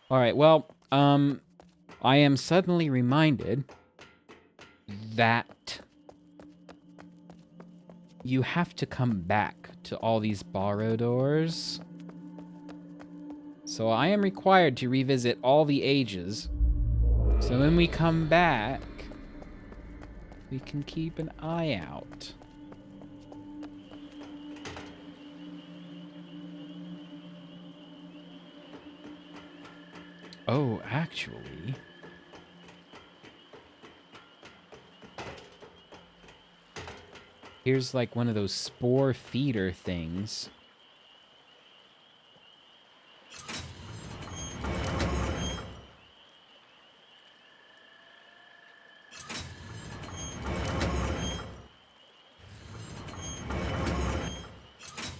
All right, well, I am suddenly reminded that you have to come back to all these borrowers. So I am required to revisit all the ages. So when we come back, we can keep an eye out. Oh, actually... here's like one of those spore feeder things.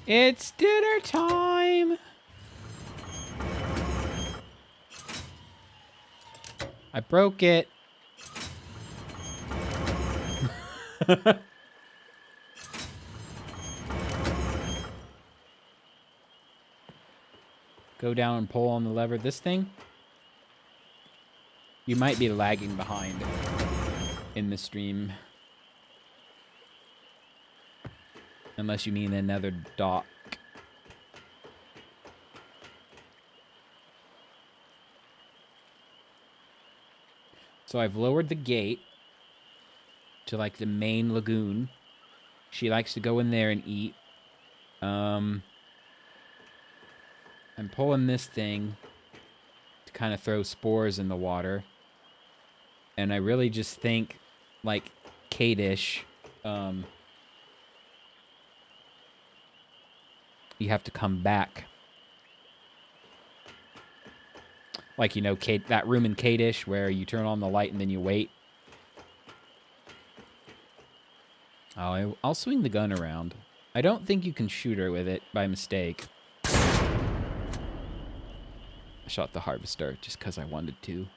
It's dinner time! I broke it. Go down and pull on the lever. This thing? You might be lagging behind in the stream. Unless you mean another dock. So I've lowered the gate to like the main lagoon. She likes to go in there and eat. I'm pulling this thing to kind of throw spores in the water. And I really just think, like, Kadish, you have to come back. Like, you know, that room in Kadish where you turn on the light and then you wait. Oh, I'll swing the gun around. I don't think you can shoot her with it by mistake. I shot the harvester just because I wanted to.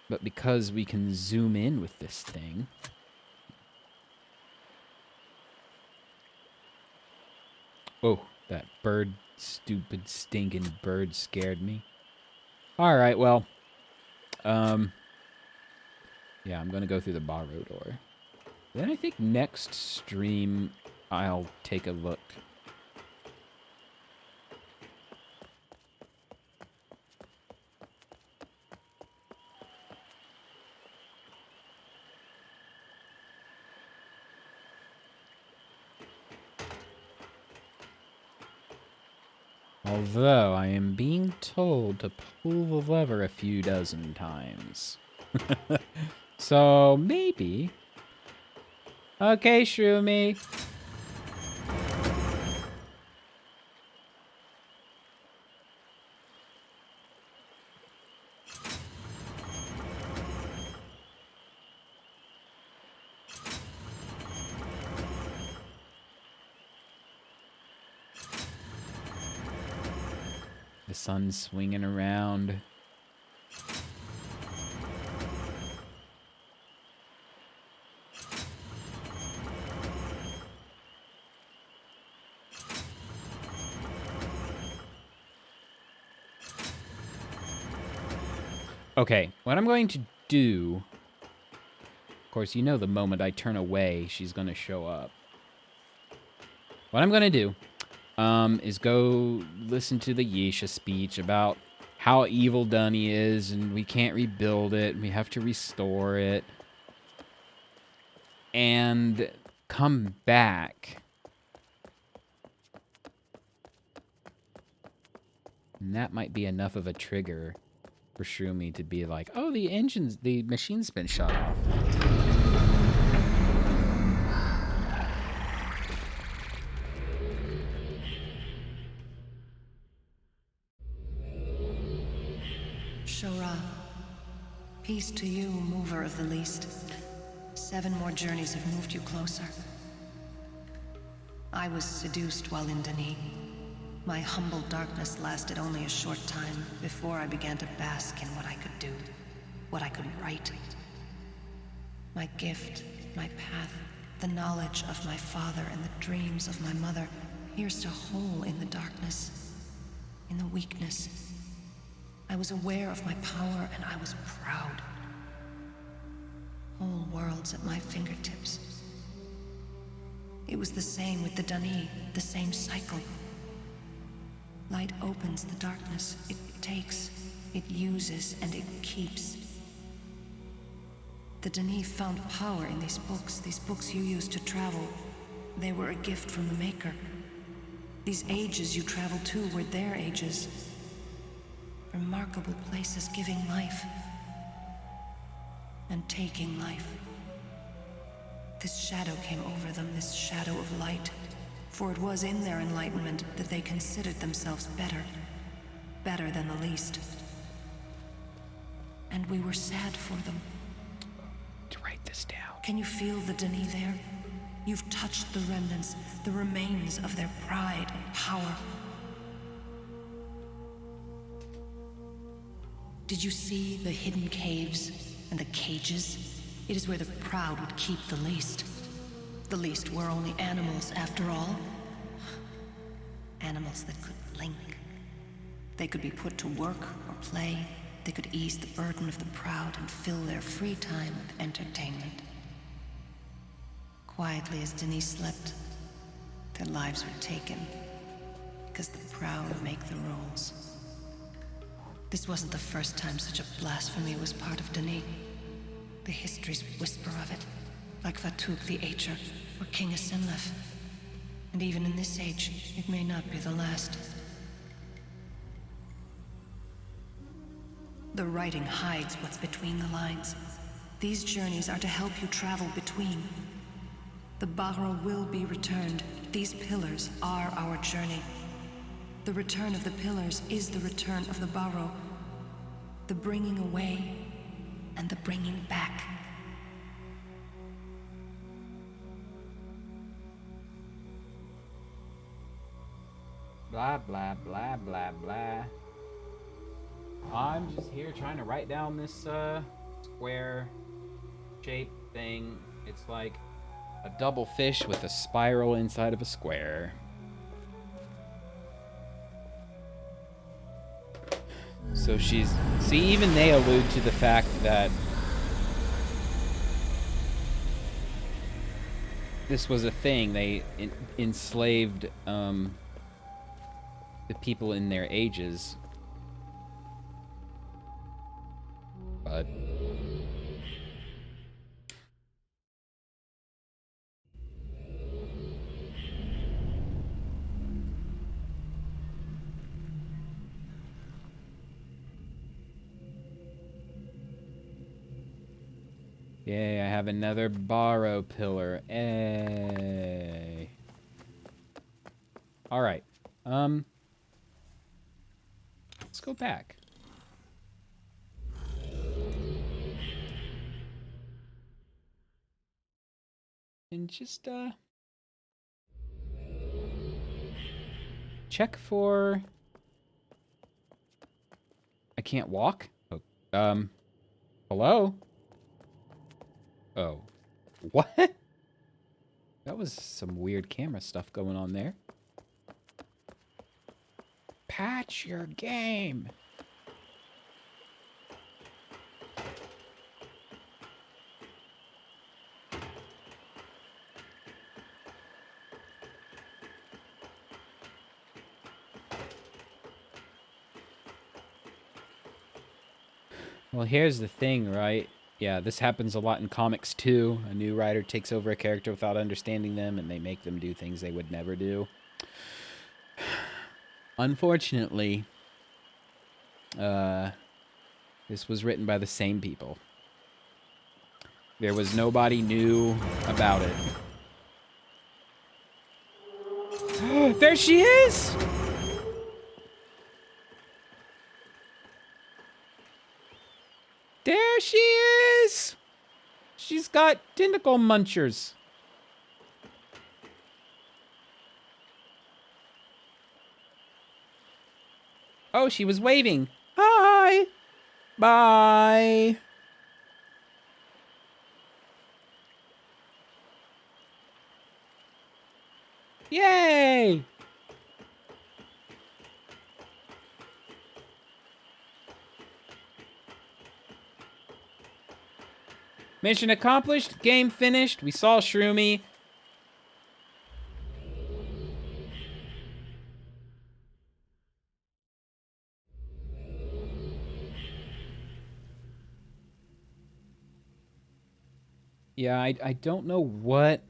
But because we can zoom in with this thing... Oh, that bird, stupid, stinking bird scared me. Alright, well. Yeah, I'm gonna go through the borrow door. Then I think next stream, I'll take a look. Although, I am being told to pull the lever a few dozen times. So, maybe. Okay, Shroomy. The sun's swinging around. Okay, what I'm going to do... Of course, you know the moment I turn away, she's going to show up. What I'm going to do is go listen to the Yesha speech about how evil done he is, and we can't rebuild it, and we have to restore it. And come back. And that might be enough of a trigger for Shroomy to be like, oh, the machine's been shut off. Shora, peace to you, mover of the least. 7 more journeys have moved you closer. I was seduced while in Denis. My humble darkness lasted only a short time before I began to bask in what I could do, what I could write. My gift, my path, the knowledge of my father and the dreams of my mother pierced a hole in the darkness, in the weakness. I was aware of my power and I was proud. Whole worlds at my fingertips. It was the same with the Dani, the same cycle. Light opens the darkness. It takes, it uses, and it keeps. The Dani found power in these books you used to travel. They were a gift from the Maker. These ages you traveled to were their ages. Remarkable places giving life. And taking life. This shadow came over them, this shadow of light. For it was in their enlightenment that they considered themselves better. Better than the least. And we were sad for them. To write this down. Can you feel the Dani there? You've touched the remnants, the remains of their pride and power. Did you see the hidden caves and the cages? It is where the proud would keep the least. The least were only animals, after all. Animals that could blink. They could be put to work or play. They could ease the burden of the proud and fill their free time with entertainment. Quietly as Denise slept, their lives were taken because the proud make the rules. This wasn't the first time such a blasphemy was part of Denis. The histories whisper of it, like Fatuk the Ae'gura or King Asimlef. And even in this age, it may not be the last. The writing hides what's between the lines. These journeys are to help you travel between. The Barrow will be returned. These pillars are our journey. The return of the pillars is the return of the Barrow. The bringing away and the bringing back. Blah, blah, blah, blah, blah. I'm just here trying to write down this square shape thing. It's like a double fish with a spiral inside of a square. So she's... See, even they allude to the fact that this was a thing. They enslaved the people in their ages. But... Yay, I have another Barrow pillar. Hey. Alright. Let's go back. And just, check for... I can't walk? Oh, hello? Oh. What? That was some weird camera stuff going on there. Patch your game. Well, here's the thing, right? Yeah, this happens a lot in comics too. A new writer takes over a character without understanding them, and they make them do things they would never do. Unfortunately, this was written by the same people. There was nobody new about it. There she is! There she is! She's got tentacle munchers. Oh, she was waving. Hi! Bye! Yay! Mission accomplished. Game finished. We saw Shroomy. Yeah, I don't know what...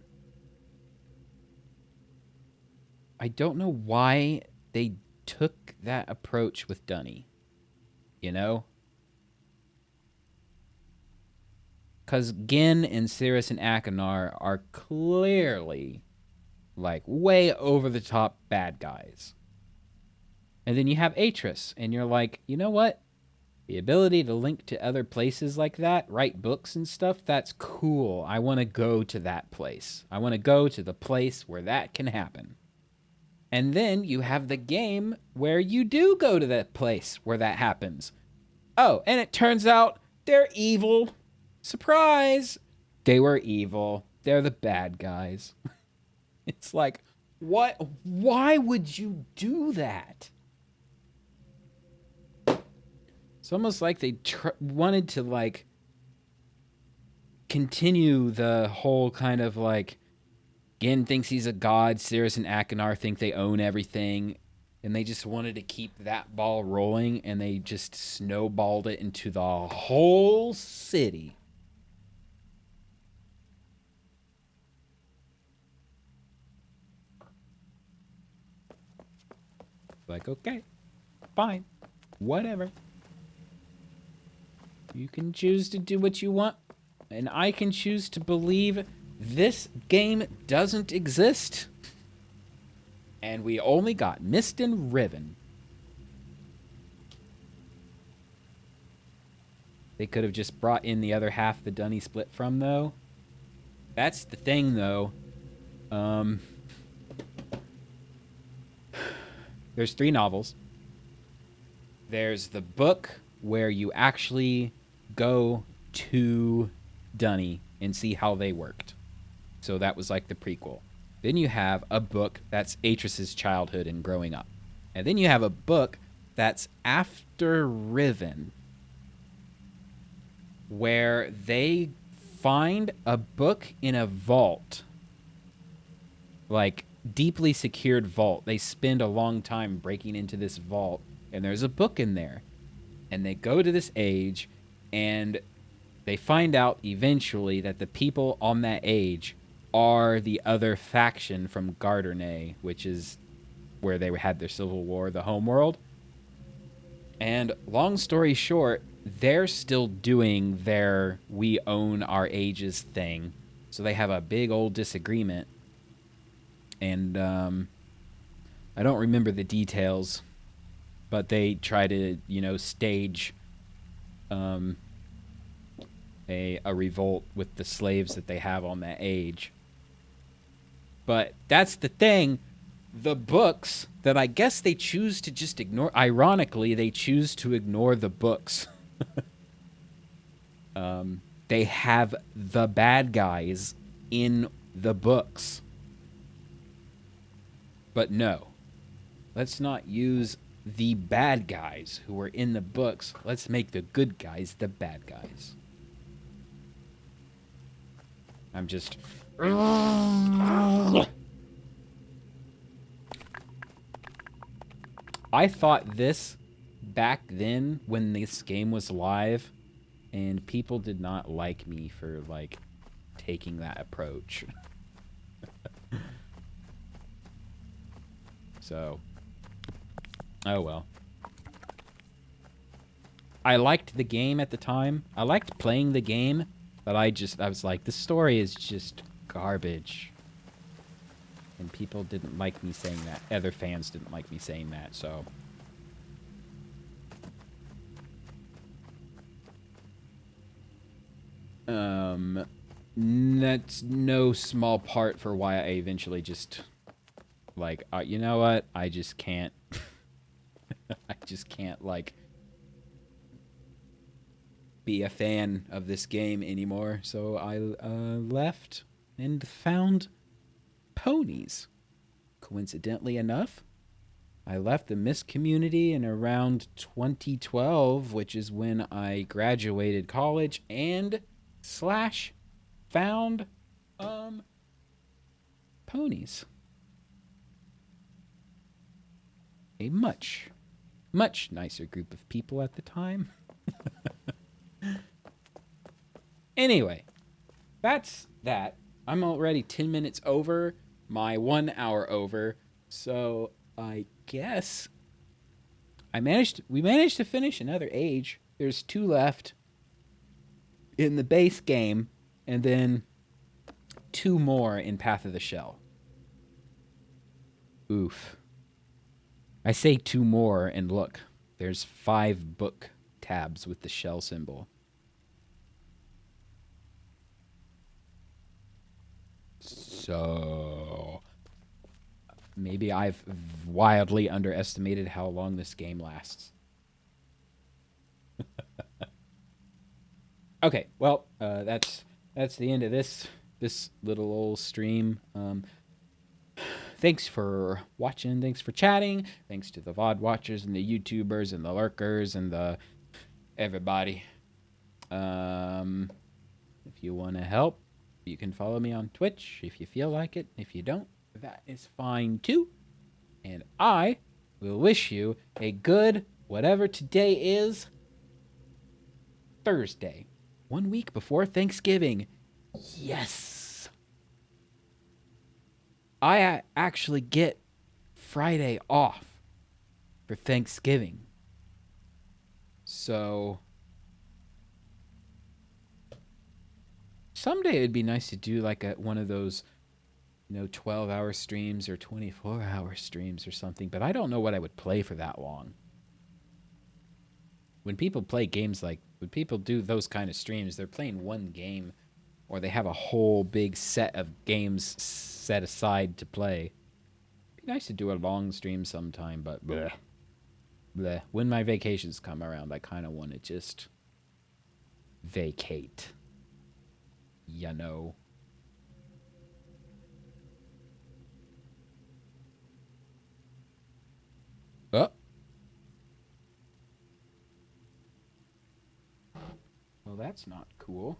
I don't know why they took that approach with Dunny. You know? Because Gin and Cirrus and Akinar are clearly, like, way over the top bad guys. And then you have Atris, and you're like, you know what? The ability to link to other places like that, write books and stuff, that's cool. I want to go to that place. I want to go to the place where that can happen. And then you have the game where you do go to that place where that happens. Oh, and it turns out they're evil. Surprise! They were evil. They're the bad guys. It's like, what? Why would you do that? It's almost like they wanted to, like, continue the whole kind of, like, Gin thinks he's a god, Cirrus and Akinar think they own everything, and they just wanted to keep that ball rolling, and they just snowballed it into the whole city. Like, okay, fine, whatever. You can choose to do what you want, and I can choose to believe this game doesn't exist. And we only got Myst and Riven. They could have just brought in the other half the Dunny split from, though. That's the thing, though. There's 3 novels. There's the book where you actually go to Dunny and see how they worked. So that was like the prequel. Then you have a book that's Atris's childhood and growing up. And then you have a book that's after Riven, where they find a book in a vault. Like, deeply secured vault. They spend a long time breaking into this vault, and there's a book in there. And they go to this age, and they find out eventually that the people on that age are the other faction from Gardernay, which is where they had their civil war, the homeworld. And long story short, they're still doing their we own our ages thing. So they have a big old disagreement. And I don't remember the details, but they try to, you know, stage a revolt with the slaves that they have on that age. But that's the thing. The books that I guess they choose to just ignore. Ironically, they choose to ignore the books. They have the bad guys in the books. But no. Let's not use the bad guys who were in the books. Let's make the good guys the bad guys. I'm just... I thought this back then when this game was live, and people did not like me for, like, taking that approach. So, oh well. I liked the game at the time. I liked playing the game, but I was like, the story is just garbage. And people didn't like me saying that. Other fans didn't like me saying that, so. That's no small part for why I eventually just, like, you know what? I just can't. I just can't, like, be a fan of this game anymore. So I left and found ponies. Coincidentally enough, I left the Myst community in around 2012, which is when I graduated college, and slash found ponies. A much, much nicer group of people at the time. Anyway, that's that. I'm already 10 minutes over my 1 hour over. So I guess we managed to finish another age. There's 2 left in the base game, and then 2 more in Path of the Shell. Oof. I say 2 more, and look, there's 5 book tabs with the shell symbol. So maybe I've wildly underestimated how long this game lasts. Okay, well, that's the end of this little old stream. Thanks for watching. Thanks for chatting. Thanks to the VOD watchers and the YouTubers and the lurkers and the everybody. If you want to help, you can follow me on Twitch if you feel like it. If you don't, that is fine too. And I will wish you a good whatever today is, Thursday, 1 week before Thanksgiving. Yes. I actually get Friday off for Thanksgiving. So someday it'd be nice to do like one of those, 12-hour streams or 24-hour streams or something, but I don't know what I would play for that long. When people play games when people do those kind of streams, they're playing one game, or they have a whole big set of games set aside to play. It'd be nice to do a long stream sometime, but bleh. Bleh. When my vacations come around, I kind of want to just vacate. You know. Oh. Well, that's not cool.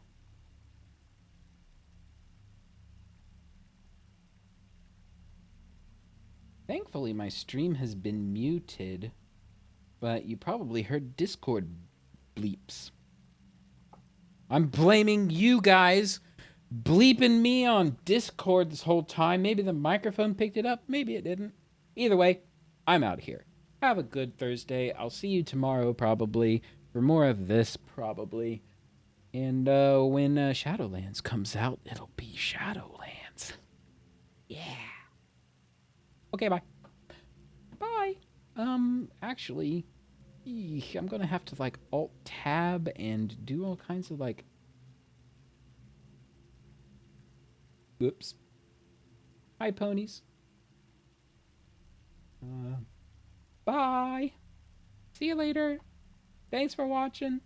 Thankfully, my stream has been muted, but you probably heard Discord bleeps. I'm blaming you guys bleeping me on Discord this whole time. Maybe the microphone picked it up. Maybe it didn't. Either way, I'm out of here. Have a good Thursday. I'll see you tomorrow, probably, for more of this, probably. And when Shadowlands comes out, it'll be Shadowlands. Yeah. Okay, bye. Bye. Actually, I'm gonna have to Alt-Tab and do all kinds of Oops. Hi, ponies. Bye. See you later. Thanks for watching.